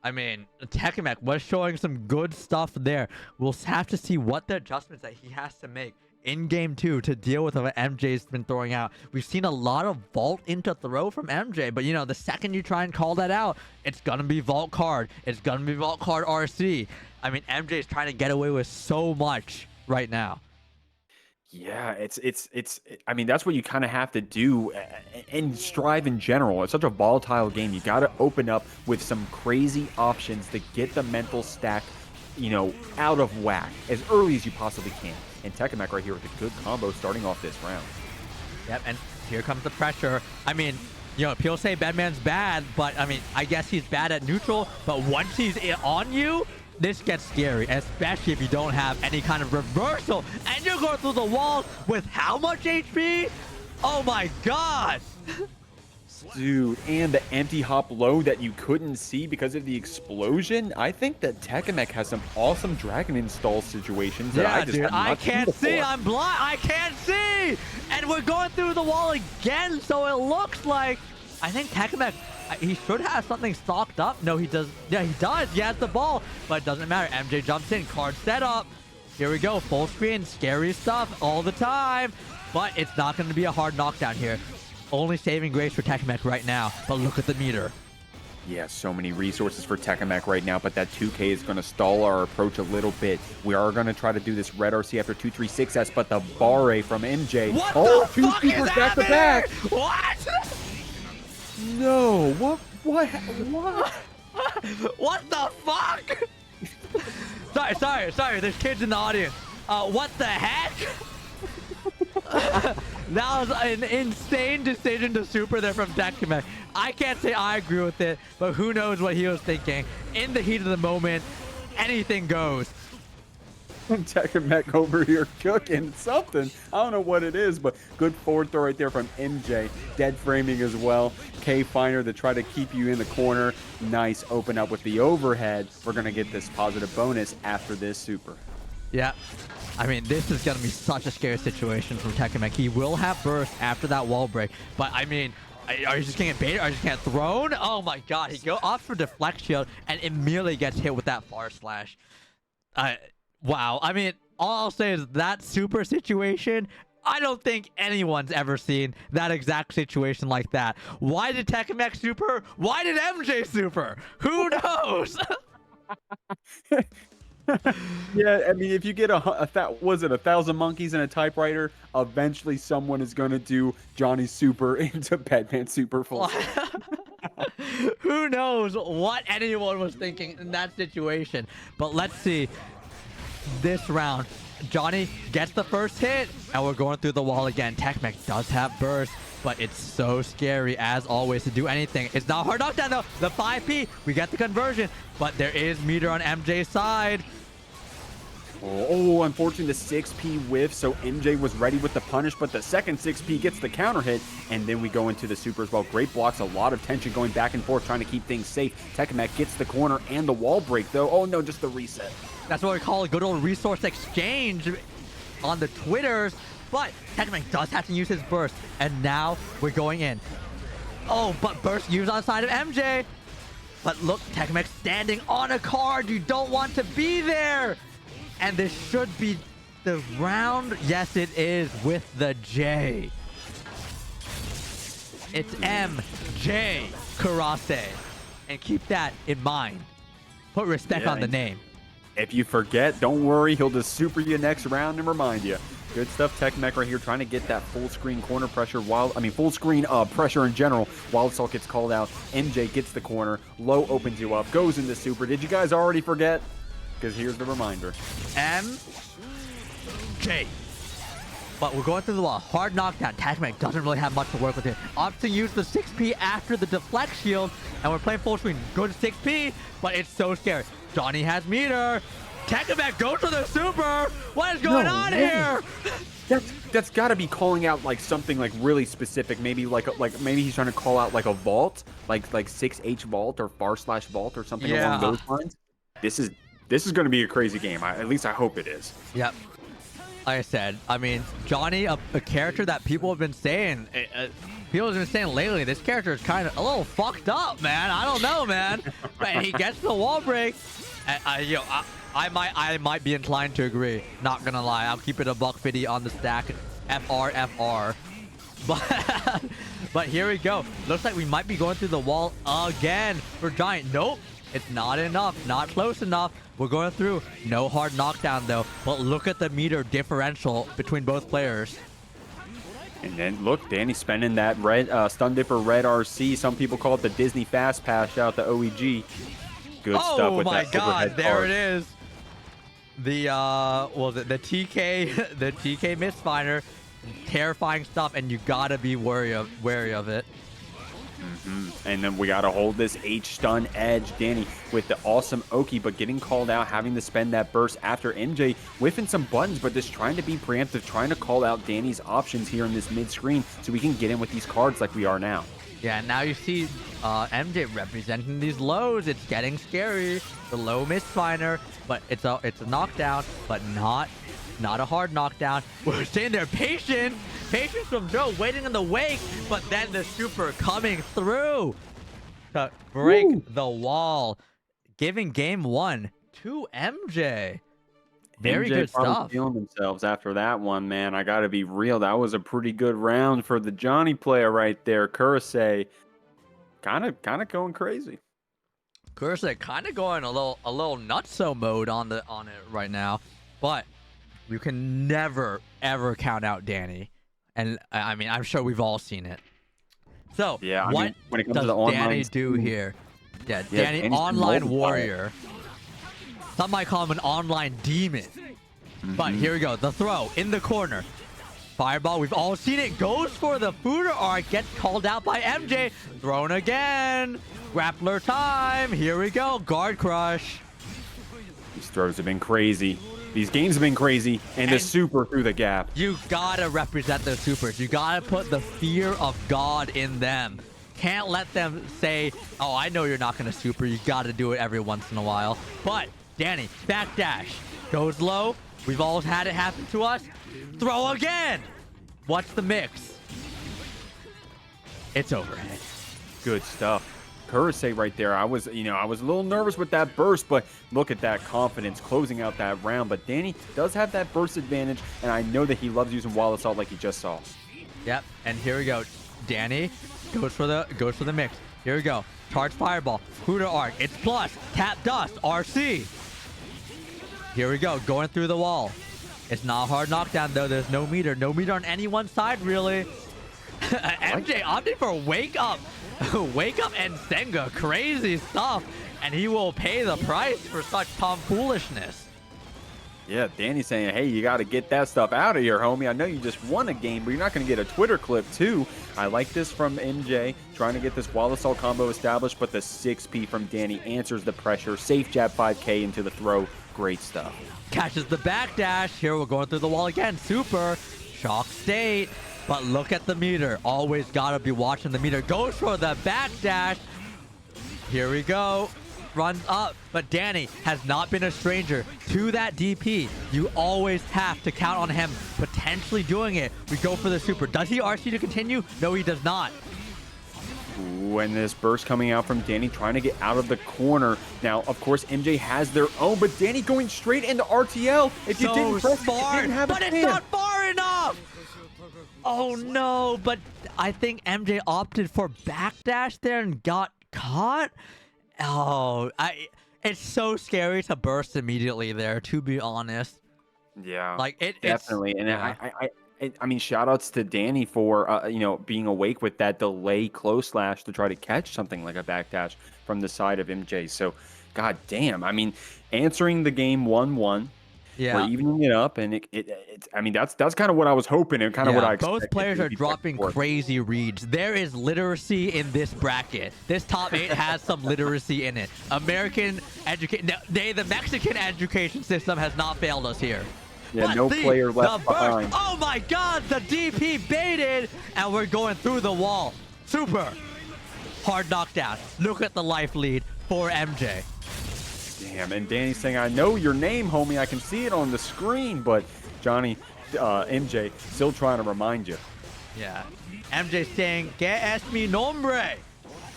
A: I mean, TechAMEK was showing some good stuff there. We'll have to see what the adjustments that he has to make in game 2 to deal with what MJ's been throwing out. We've seen a lot of vault into throw from MJ, but you know, the second you try and call that out, it's gonna be vault card. It's gonna be vault card RC. I mean, MJ's trying to get away with so much right now.
C: Yeah, it's I mean, that's what you kind of have to do and strive in general. It's such a volatile game. You got to open up with some crazy options to get the mental stack, you know, out of whack as early as you possibly can. And TechAMEK right here with a good combo starting off this round.
A: Yep, and here comes the pressure. I mean, you know, people say Bedman's bad, but I mean, I guess he's bad at neutral, but once he's on you, this gets scary, especially if you don't have any kind of reversal and you're going through the walls with how much HP? Oh my god!
C: Dude, and the empty hop low that you couldn't see because of the explosion. I think that TechAMEK has some awesome dragon install situations that I just have not
A: I can't
C: seen
A: see.
C: before.
A: I'm blind. I can't see. And we're going through the wall again, so it looks like I think TechAMEK, he should have something stocked up. No, he does. Yeah, he does. He has the ball, but it doesn't matter. MJ jumps in, card set up. Here we go. Full screen, scary stuff all the time, but it's not going to be a hard knockdown here. Only saving grace for TechAMEK right now, but look at the meter.
C: Yeah, so many resources for TechAMEK right now, but that 2K is going to stall our approach a little bit. We are going to try to do this red RC after 236S, but the barre from MJ.
A: What
C: the
A: two fuck
C: supers
A: is
C: back to back.
A: What?
C: No, what? What?
A: What the fuck? sorry. There's kids in the audience. What the heck? That was an insane decision to super there from TechAMEK. I can't say I agree with it, but who knows what he was thinking. In the heat of the moment, anything goes.
C: TechAMEK over here cooking something. I don't know what it is, but good forward throw right there from MJ. Dead framing as well. K Finder to try to keep you in the corner. Nice open up with the overhead. We're going to get this positive bonus after this super.
A: Yeah. I mean, this is going to be such a scary situation from TechAMEK. He will have burst after that wall break, but I mean, are you just getting baited? Are you just getting thrown? Oh my god, he goes off for deflect shield and immediately gets hit with that far slash. Wow. I mean, all I'll say is that super situation, I don't think anyone's ever seen that exact situation like that. Why did TechAMEK super? Why did MJ super? Who knows?
C: Yeah, I mean, if you get was it 1,000 monkeys in a typewriter, eventually someone is going to do Johnny super into Bedman super full.
A: Who knows what anyone was thinking in that situation? But let's see. This round, Johnny gets the first hit, and we're going through the wall again. TechAMEK does have burst, but it's so scary, as always, to do anything. It's not hard knockdown, though. The 5P, we get the conversion, but there is meter on MJ's side.
C: Oh, unfortunately, the 6P whiff, so MJ was ready with the punish, but the second 6P gets the counter hit, and then we go into the super as well. Great blocks, a lot of tension going back and forth, trying to keep things safe. TechAMEK gets the corner and the wall break, though. Oh, no, just the reset.
A: That's what we call a good old resource exchange on the Twitters, but TechAMEK does have to use his burst, and now we're going in. Oh, but burst used on the side of MJ. But look, TechAMEK standing on a card. You don't want to be there. And this should be the round. Yes, it is with the J. It's MjKurase. And keep that in mind. Put respect on the name.
C: If you forget, don't worry. He'll just super you next round and remind you. Good stuff, TechAMEK right here, trying to get that full screen corner pressure full screen pressure in general. Wild Salt gets called out. MJ gets the corner. Low opens you up, goes into super. Did you guys already forget? Because here's the reminder.
A: MJ. But we're going through the wall. Hard knockdown. TechAMEK doesn't really have much to work with here. Opts to use the 6P after the deflect shield. And we're playing full screen. Good 6P, but it's so scary. Johnny has meter. TechAMEK goes for the super. What is going on here?
C: That's got to be calling out like something like really specific. Maybe like maybe he's trying to call out like a vault, like 6H vault or /vault or something along those lines. This is going to be a crazy game. At least I hope it is.
A: Yep. Like I said, I mean, Johnny, a character that people have been saying, lately, this character is kind of a little fucked up, man. I don't know, man. But he gets the wall break. I might be inclined to agree. Not gonna lie, I'll keep it a $150 on the stack. FR. But here we go. Looks like we might be going through the wall again for Giant. Nope, it's not enough. Not close enough. We're going through. No hard knockdown though. But look at the meter differential between both players.
C: And then look, Dany spending that red stun dipper red RC. Some people call it the Disney Fast Pass. Shout out to OEG. Good stuff with that. Oh my God,
A: there it is. The the TK misfire, terrifying stuff, and you gotta be wary of it.
C: And then we gotta hold this H stun edge. Dany with the awesome Oki, but getting called out, having to spend that burst after MJ whiffing some buttons, but just trying to be preemptive, trying to call out Dany's options here in this mid screen so we can get in with these cards like we are now.
A: Yeah, now you see MJ representing these lows. It's getting scary. The low misfire, but it's a knockdown, but not a hard knockdown. We're staying there patient from Joe, waiting in the wake, but then the super coming through to break the wall, giving game 1 to MJ. Very good stuff.
C: Feeling themselves after that one, man. I gotta be real. That was a pretty good round for the Johnny player right there. MjKurase, kind of going crazy.
A: MjKurase kind of going a little nutso mode on it right now, but you can never ever count out Dany, and I mean I'm sure we've all seen it. So
C: yeah,
A: what
C: when it comes
A: does
C: to the online
A: Dany do here? Yeah, Dany online warrior. Some might call him an online demon. But here we go. The throw in the corner. Fireball. We've all seen it. Goes for the Fuder arc. Gets called out by MJ. Thrown again. Grappler time. Here we go. Guard crush.
C: These throws have been crazy. These games have been crazy. And the super through the gap.
A: You gotta represent the supers. You gotta put the fear of God in them. Can't let them say, oh, I know you're not gonna super. You gotta do it every once in a while. But Dany, backdash, goes low. We've all had it happen to us. Throw again. What's the mix? It's overhead.
C: Good stuff. MjKurase right there. I was a little nervous with that burst, but look at that confidence closing out that round. But Dany does have that burst advantage, and I know that he loves using wall assault like you just saw.
A: Yep. And here we go. Dany goes for the mix. Here we go. Charge fireball. Huda arc. It's plus. Tap dust. RC. Here we go, going through the wall. It's not a hard knockdown though. There's no meter on any one side really. MJ opted for wake up and Senga, crazy stuff, and he will pay the price for such tomfoolishness.
C: Yeah, Dany's saying, hey, you got to get that stuff out of here, homie. I know you just won a game, but you're not going to get a Twitter clip too. I like this from MJ, trying to get this wall assault combo established, but the 6P from Dany answers the pressure. Safe jab 5K into the throw. Great stuff.
A: Catches the backdash. Here we're going through the wall again. Super. Shock state. But look at the meter. Always got to be watching the meter. Goes for the backdash. Here we go. Runs up. But Dany has not been a stranger to that DP. You always have to count on him potentially doing it. We go for the super. Does he RC to continue? No, he does not.
C: When this burst coming out from Dany, trying to get out of the corner. Now, of course, MJ has their own, but Dany going straight into RTL. If you didn't press it, you didn't have a chance.
A: But it's not far enough. Oh no! But I think MJ opted for backdash there and got caught. Oh, it's so scary to burst immediately there. To be honest.
C: Yeah.
A: Like
C: definitely, and I mean, shout outs to Dany for, being awake with that delay close slash to try to catch something like a backdash from the side of MJ. So, god damn. I mean, answering the game 1-1. We're evening it up, and it's. I mean, that's kind of what I was hoping, and kind of what I expected.
A: Both players are dropping crazy reads. There is literacy in this bracket. This top 8 has some literacy in it. American education, the Mexican education system has not failed us here.
C: Yeah, no player left behind.
A: Oh my God, the DP baited, and we're going through the wall. Super hard knockdown. Look at the life lead for MJ.
C: Damn, and Dany's saying, I know your name, homie. I can see it on the screen, but Johnny, MJ, still trying to remind you.
A: Yeah. MJ saying, que es mi nombre?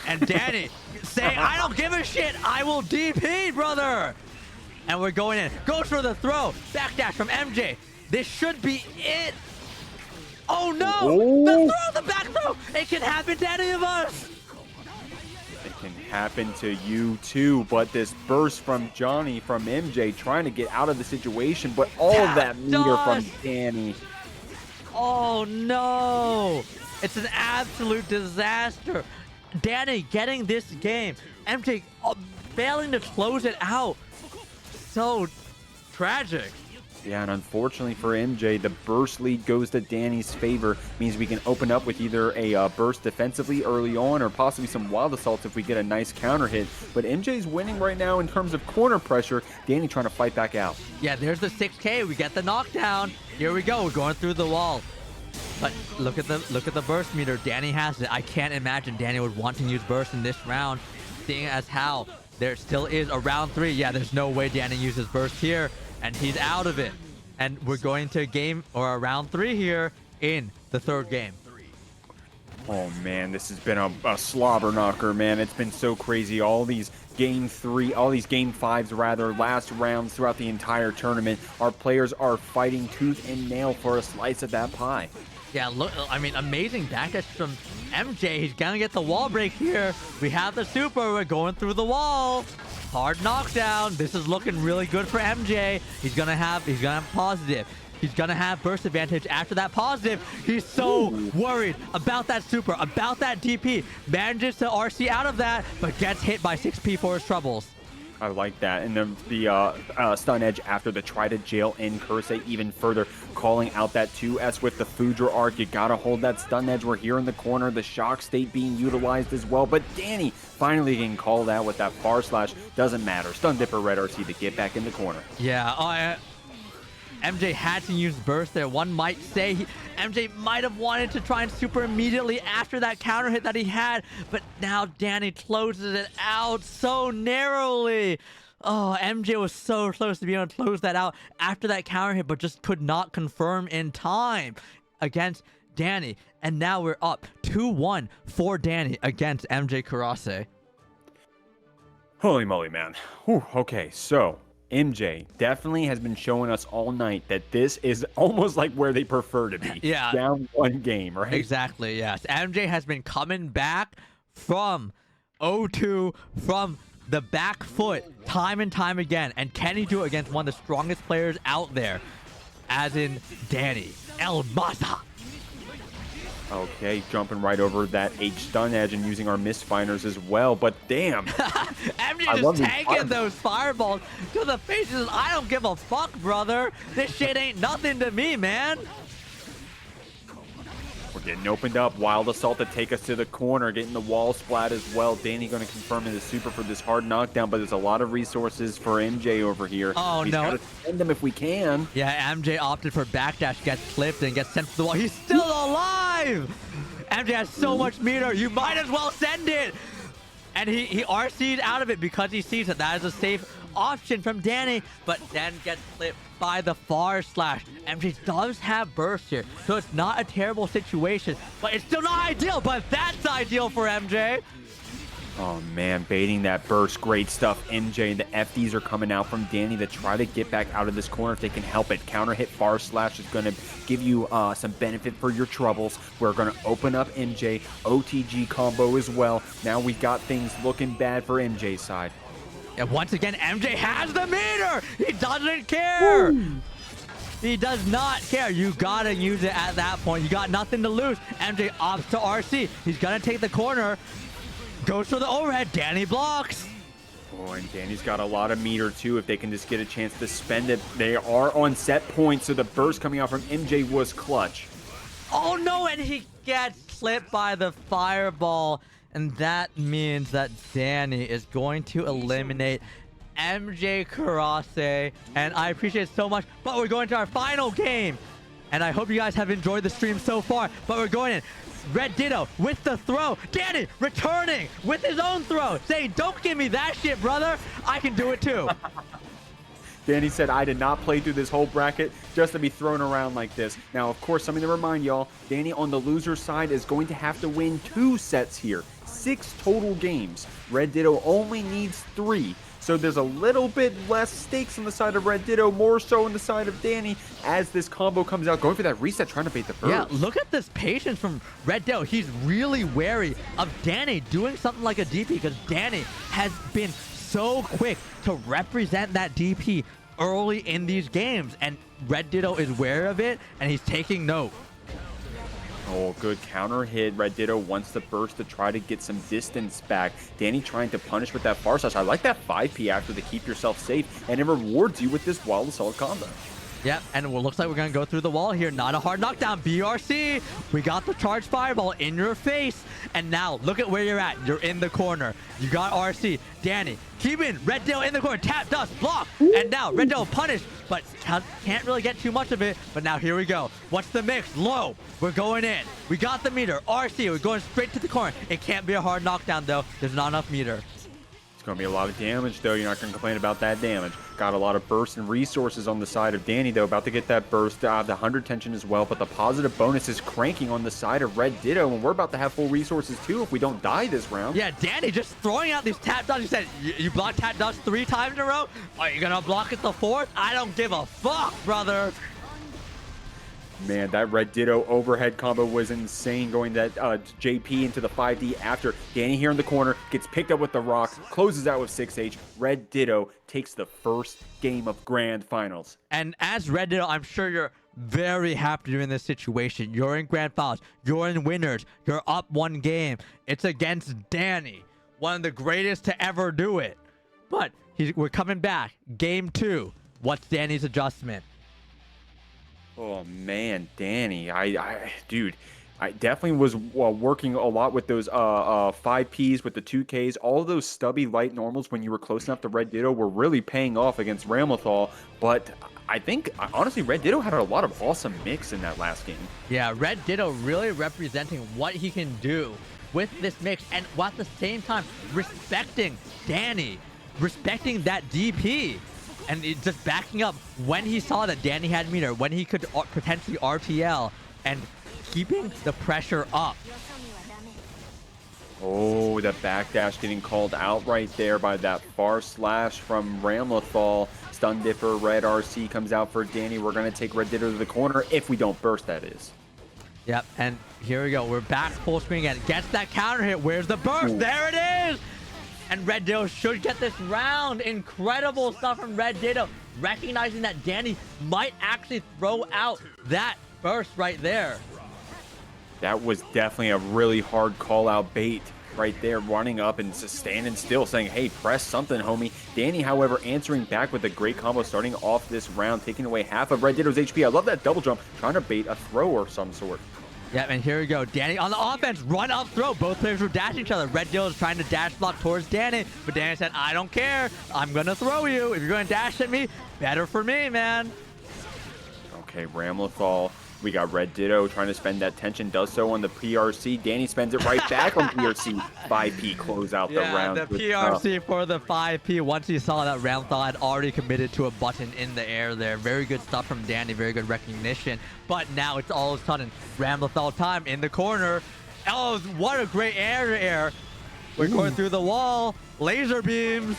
A: And Dany saying, I don't give a shit. I will DP, brother. And we're going in. Goes for the throw. Backdash from MJ. This should be it. Oh, no.
C: Ooh.
A: The throw, the back throw. It can happen to any of us.
C: It can happen to you too, but this burst from Johnny, from MJ, trying to get out of the situation, but all of that meter from Dany.
A: Oh no! It's an absolute disaster. Dany getting this game. MJ failing to close it out. So tragic.
C: Yeah, and unfortunately for MJ, the burst lead goes to Dany's favor. Means we can open up with either a burst defensively early on or possibly some wild assaults if we get a nice counter hit. But MJ's winning right now in terms of corner pressure. Dany trying to fight back out.
A: Yeah, there's the 6K. We get the knockdown. Here we go. We're going through the wall. But look at the burst meter. Dany has it. I can't imagine Dany would want to use burst in this round, seeing as how there still is a round 3. Yeah, there's no way Dany uses burst here. And he's out of it. And we're going to a round 3 here in the 3rd game.
C: Oh man, this has been a slobber knocker, man. It's been so crazy. All these game 5s rather, last rounds throughout the entire tournament. Our players are fighting tooth and nail for a slice of that pie.
A: Yeah, look, I mean, amazing backdash from MJ. He's gonna get the wall break here. We have the super. We're going through the wall. Hard knockdown. This is looking really good for MJ. He's gonna have positive. He's gonna have burst advantage after that positive. He's so worried about that super, about that DP. Manages to RC out of that, but gets hit by 6P for his troubles.
C: I like that. And then the stun edge after the try to jail in MjKurase even further, calling out that 2S with the Vtuber arc. You gotta hold that stun edge. We're here in the corner. The shock state being utilized as well. But Dany finally getting called out with that far slash. Doesn't matter. Stun Dipper RedRC to get back in the corner.
A: Yeah, MJ had to use burst there. One might say MJ might have wanted to try and super immediately after that counter hit that he had, but now Dany closes it out so narrowly. Oh, MJ was so close to being able to close that out after that counter hit, but just could not confirm in time against Dany. And now we're up 2-1 for Dany against MjKurase.
C: Holy moly, man. Whew, okay, so MJ definitely has been showing us all night that this is almost like where they prefer to be.
A: Yeah.
C: Down 1 game, right?
A: Exactly, yes. MJ has been coming back from 0-2, from the back foot, time and time again. And can he do it against one of the strongest players out there, as in Dany, El Maza?
C: Okay, jumping right over that H stun edge and using our misfinders as well, but damn.
A: MJ just tanking those fireballs to the faces. I don't give a fuck, brother. This shit ain't nothing to me, man.
C: We're getting opened up. Wild assault to take us to the corner, getting the wall splat as well. Dany going to confirm in the super for this hard knockdown, but there's a lot of resources for MJ over here.
A: Oh,
C: He's
A: no.
C: got to send them if we can.
A: Yeah, MJ opted for backdash, gets clipped, and gets sent to the wall. He's still alive! MJ has so much meter. You might as well send it! And he RC'd out of it because he sees that is a safe option from Dany, but then gets clipped by the far slash. MJ does have burst here, so it's not a terrible situation, but it's still not ideal, but that's ideal for MJ.
C: Oh man, baiting that burst, great stuff. MJ, the FDs are coming out from Dany to try to get back out of this corner if they can help it. Counter hit far slash is going to give you some benefit for your troubles. We're going to open up MJ, OTG combo as well. Now we got things looking bad for MJ's side.
A: And once again, MJ has the meter! He doesn't care! Woo! He does not care. You gotta use it at that point. You got nothing to lose. MJ opts to RC. He's gonna take the corner. Goes for the overhead. Dany blocks.
C: Oh, and Dany's got a lot of meter too. If they can just get a chance to spend it, they are on set point. So the burst coming out from MJ was clutch.
A: Oh no, and he gets slipped by the fireball. And that means that Dany is going to eliminate MjKurase. And I appreciate it so much. But we're going to our final game. And I hope you guys have enjoyed the stream so far. But we're going in. RedDitto with the throw. Dany returning with his own throw. Saying, don't give me that shit, brother. I can do it too.
C: Dany said, I did not play through this whole bracket just to be thrown around like this. Now, of course, something to remind y'all, Dany on the loser side is going to have to win 2 sets here. 6 total games. RedDitto only needs 3. So there's a little bit less stakes on the side of RedDitto, more so on the side of Dany as this combo comes out, going for that reset, trying to bait the burst.
A: Yeah, look at this patience from RedDitto. He's really wary of Dany doing something like a DP because Dany has been so quick to represent that DP early in these games, and RedDitto is aware of it, and he's taking note.
C: Oh, good counter hit. RedDitto wants the burst to try to get some distance back. Dany trying to punish with that far slash. I like that 5P after to keep yourself safe, and it rewards you with this wild assault combo.
A: Yep, and it looks like we're going to go through the wall here. Not a hard knockdown. BRC, we got the charged fireball in your face. And now, look at where you're at. You're in the corner. You got RC. Dany, keep in. RedDitto in the corner. Tap, dust, block. And now, RedDitto punished, but can't really get too much of it. But now, here we go. What's the mix? Low. We're going in. We got the meter. RC, we're going straight to the corner. It can't be a hard knockdown, though. There's not enough meter.
C: It's going to be a lot of damage, though. You're not going to complain about that damage. Got a lot of burst and resources on the side of Dany, though. About to get that burst. The 100 tension as well, but the positive bonus is cranking on the side of RedDitto, and we're about to have full resources, too, if we don't die this round.
A: Yeah, Dany just throwing out these tap dodges. You said you blocked tap dodge 3 times in a row? Are you going to block it the 4th? I don't give a fuck, brother.
C: Man, that RedDitto overhead combo was insane, going that JP into the 5D after. Dany here in the corner, gets picked up with the rock, closes out with 6H. RedDitto takes the first game of Grand Finals.
A: And as RedDitto, I'm sure you're very happy you're in this situation. You're in Grand Finals. You're in winners. You're up 1 game. It's against Dany, one of the greatest to ever do it. But we're coming back. Game 2. What's Dany's adjustment?
C: Oh man, Dany, dude, I definitely was working a lot with those 5Ps, with the 2Ks, all those stubby light normals when you were close enough to RedDitto were really paying off against Ramlethal. But I think, honestly, RedDitto had a lot of awesome mix in that last game.
A: Yeah, RedDitto really representing what he can do with this mix, and while at the same time respecting Dany, respecting that DP. And just backing up when he saw that Dany had meter, when he could potentially RTL, and keeping the pressure up.
C: Oh, the backdash getting called out right there by that far slash from Ramlethal. Stun Dipper, Red RC comes out for Dany. We're going to take RedDitto to the corner if we don't burst, that is.
A: Yep, and here we go. We're back full screen again. Gets that counter hit. Where's the burst? Ooh. There it is! And RedDitto should get this round. Incredible stuff from RedDitto. Recognizing that Dany might actually throw out that burst right there.
C: That was definitely a really hard call-out bait right there, running up and just standing still, saying, hey, press something, homie. Dany, however, answering back with a great combo, starting off this round, taking away half of RedDitto's HP. I love that double jump, trying to bait a throw or some sort.
A: Yeah, and here we go. Dany on the offense, run up throw. Both players were dashing each other. RedDitto is trying to dash block towards Dany, but Dany said, I don't care. I'm going to throw you. If you're going to dash at me, better for me, man.
C: Okay, Ramlethal. We got RedDitto trying to spend that tension, does so on the PRC. Dany spends it right back on PRC. 5P close out the round.
A: Yeah, the PRC for the 5P. Once he saw that Ramlethal had already committed to a button in the air there. Very good stuff from Dany, very good recognition. But now it's all of a sudden Ramlethal time in the corner. Oh, what a great air-to-air. We're going through the wall. Laser beams.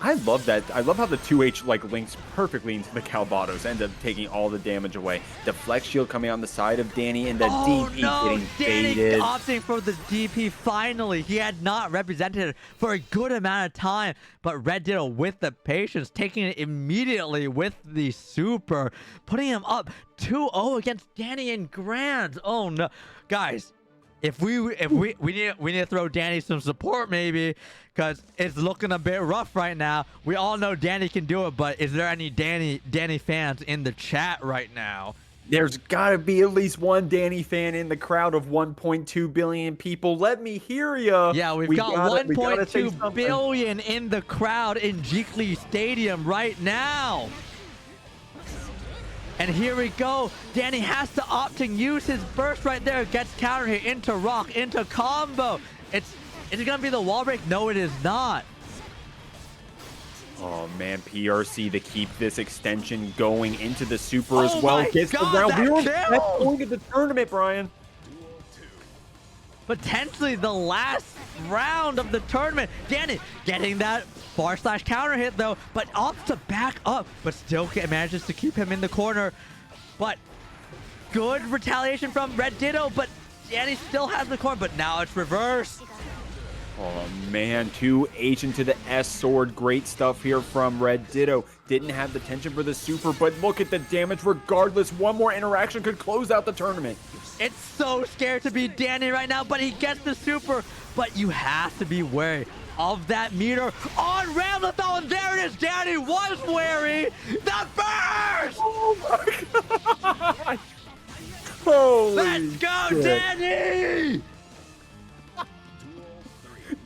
C: I love that. I love how the 2H links perfectly into the Calvados, ends up taking all the damage away. The flex shield coming on the side of Dany, and the DP getting baited.
A: Dany opting for the DP finally. He had not represented it for a good amount of time, but RedDitto with the patience, taking it immediately with the super, putting him up 2-0 against Dany in Grands. Oh no. Guys, If we need to throw Dany some support maybe, because it's looking a bit rough right now. We all know Dany can do it, but is there any Dany fans in the chat right now?
C: There's got to be at least one Dany fan in the crowd of 1.2 billion people. Let me hear ya.
A: Yeah, we've got 1.2 billion in the crowd in Jeekly Stadium right now. And here we go. Dany has to opt to use his burst right there. Gets counter hit into rock, into combo. Is it going to be the wall break? No, it is not.
C: Oh, man. PRC to keep this extension going into the super as well.
A: Gets the round.
C: We're on that point of the tournament, Brian.
A: Potentially the last round of the tournament. Dany getting that bar slash counter hit though, but opts to back up, but still manages to keep him in the corner. But good retaliation from RedDitto, but Dany still has the corner, but now it's reverse.
C: Oh man, 2H into the S sword. Great stuff here from RedDitto. Didn't have the tension for the super, but look at the damage regardless. One more interaction could close out the tournament.
A: It's so scared to be Dany right now, but he gets the super. But you have to be wary of that meter on Ramlethal, and there it is. Dany was wary. The burst!
C: Oh my god! Holy
A: Let's go,
C: shit.
A: Dany!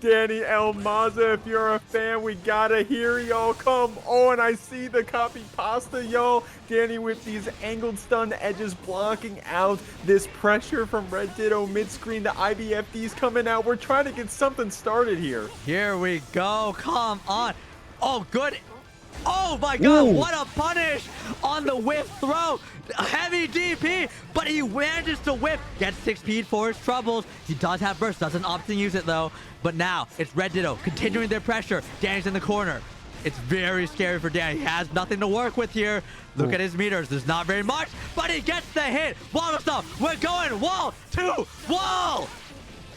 C: Dany El Maza, if you're a fan, we gotta hear y'all. Come on, I see the copy pasta, y'all. Dany with these angled stun edges blocking out this pressure from RedDitto mid-screen. The IBFD's coming out. We're trying to get something started here.
A: Here we go. Come on. Oh, good. Oh my god,
C: Ooh.
A: what a punish on the whiff throw. Heavy DP, but he manages to whip. Gets 6 speed for his troubles. He does have burst, doesn't opt to use it though. But now it's RedDitto continuing their pressure. Dany's in the corner. It's very scary for Dany. He has nothing to work with here. Look at his meters. There's not very much, but he gets the hit. Wozgozz, we're going wall to wall.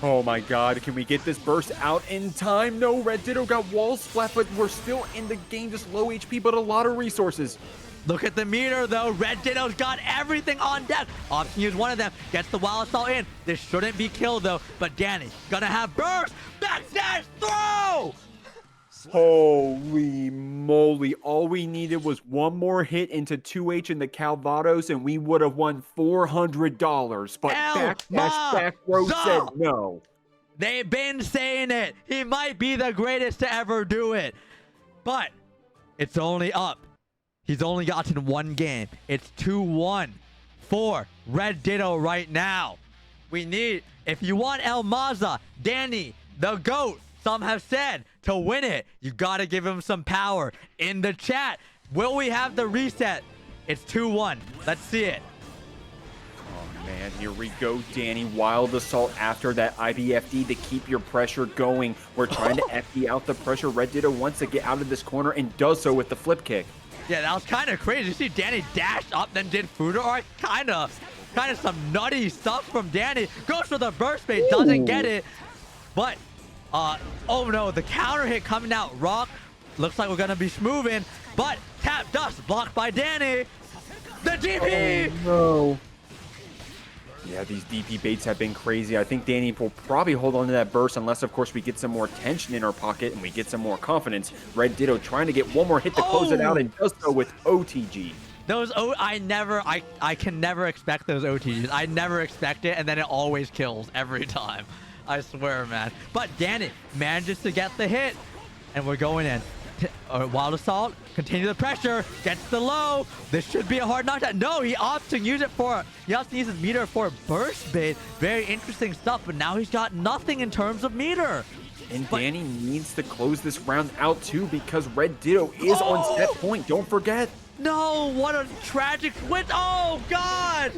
C: Oh my god, can we get this burst out in time? No, RedDitto got wall splat, but we're still in the game, just low HP, but a lot of resources.
A: Look at the meter though. RedDitto's got everything on deck. Opts to use one of them. Gets the wild assault in. This shouldn't be killed though, but Dany gonna have burst. Backdash throw!
C: Holy moly. All we needed was one more hit into 2H in the Calvados, and we would have won $400. But back row said no.
A: They've been saying it. He might be the greatest to ever do it. But it's only up. He's only gotten one game. It's 2-1 for RedDitto right now. We need, if you want El Maza, Dany, the GOAT, some have said, to win it, you gotta give him some power. In the chat, will we have the reset? It's 2-1. Let's see it.
C: Oh man, here we go, Dany. Wild assault after that IBFD to keep your pressure going. We're trying to FD out the pressure. RedDitto wants to get out of this corner and does so with the flip kick.
A: Yeah, that was kind of crazy. You see Dany dash up, then did Fudo. Kind of some nutty stuff from Dany. Goes for the burst bait, doesn't get it. But, oh no, the counter hit coming out. Rock, looks like we're going to be moving. But, tap dust, blocked by Dany. The DP!
C: Oh, no. Yeah, these DP baits have been crazy. I think Dany will probably hold on to that burst unless, of course, we get some more tension in our pocket and we get some more confidence. RedDitto trying to get one more hit to close it out and does so with OTG.
A: Those I can never expect those OTGs. I never expect it, and then it always kills every time. I swear, man. But Dany manages to get the hit, and we're going in. Wild assault, continue the pressure, gets the low. This should be a hard knockdown. No, he opts to use it for, he opts to use his meter for a burst bait. Very interesting stuff, but now he's got nothing in terms of meter.
C: And Dany needs to close this round out too because RedDitto is on set point. Don't forget.
A: No, what a tragic switch. Oh, God.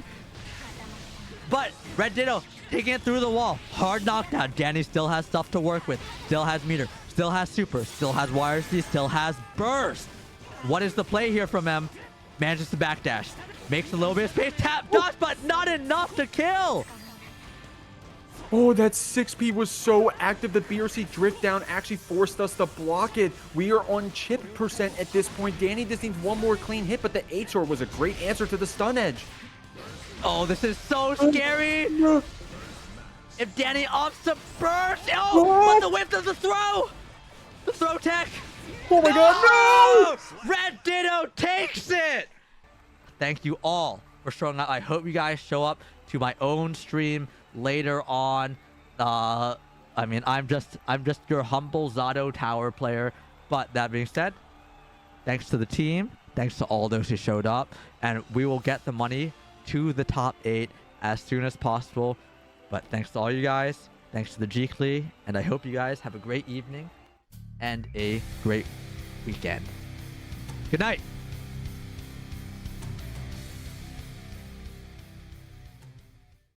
A: But RedDitto taking it through the wall. Hard knockdown. Dany still has stuff to work with. Still has meter. Still has super. Still has YRC. Still has burst. What is the play here from him? Manages to backdash. Makes a little bit of space. Tap dodge, but not enough to kill.
C: Oh, that 6P was so active. The BRC drift down actually forced us to block it. We are on chip percent at this point. Dany just needs one more clean hit, but the H-Or was a great answer to the stun edge.
A: Oh, this is so scary. if Dany opts to burst. Oh,
C: What?
A: but the whiff of the throw. The throw tech.
C: Oh my God, no!
A: RedDitto takes it. Thank you all for showing up. I hope you guys show up to my own stream later on. I mean, I'm just your humble Zato Tower player. But that being said, thanks to the team, thanks to all those who showed up, and we will get the money to the top 8 as soon as possible. But thanks to all you guys, thanks to the Jeekly, and I hope you guys have a great evening and a great weekend. Good night.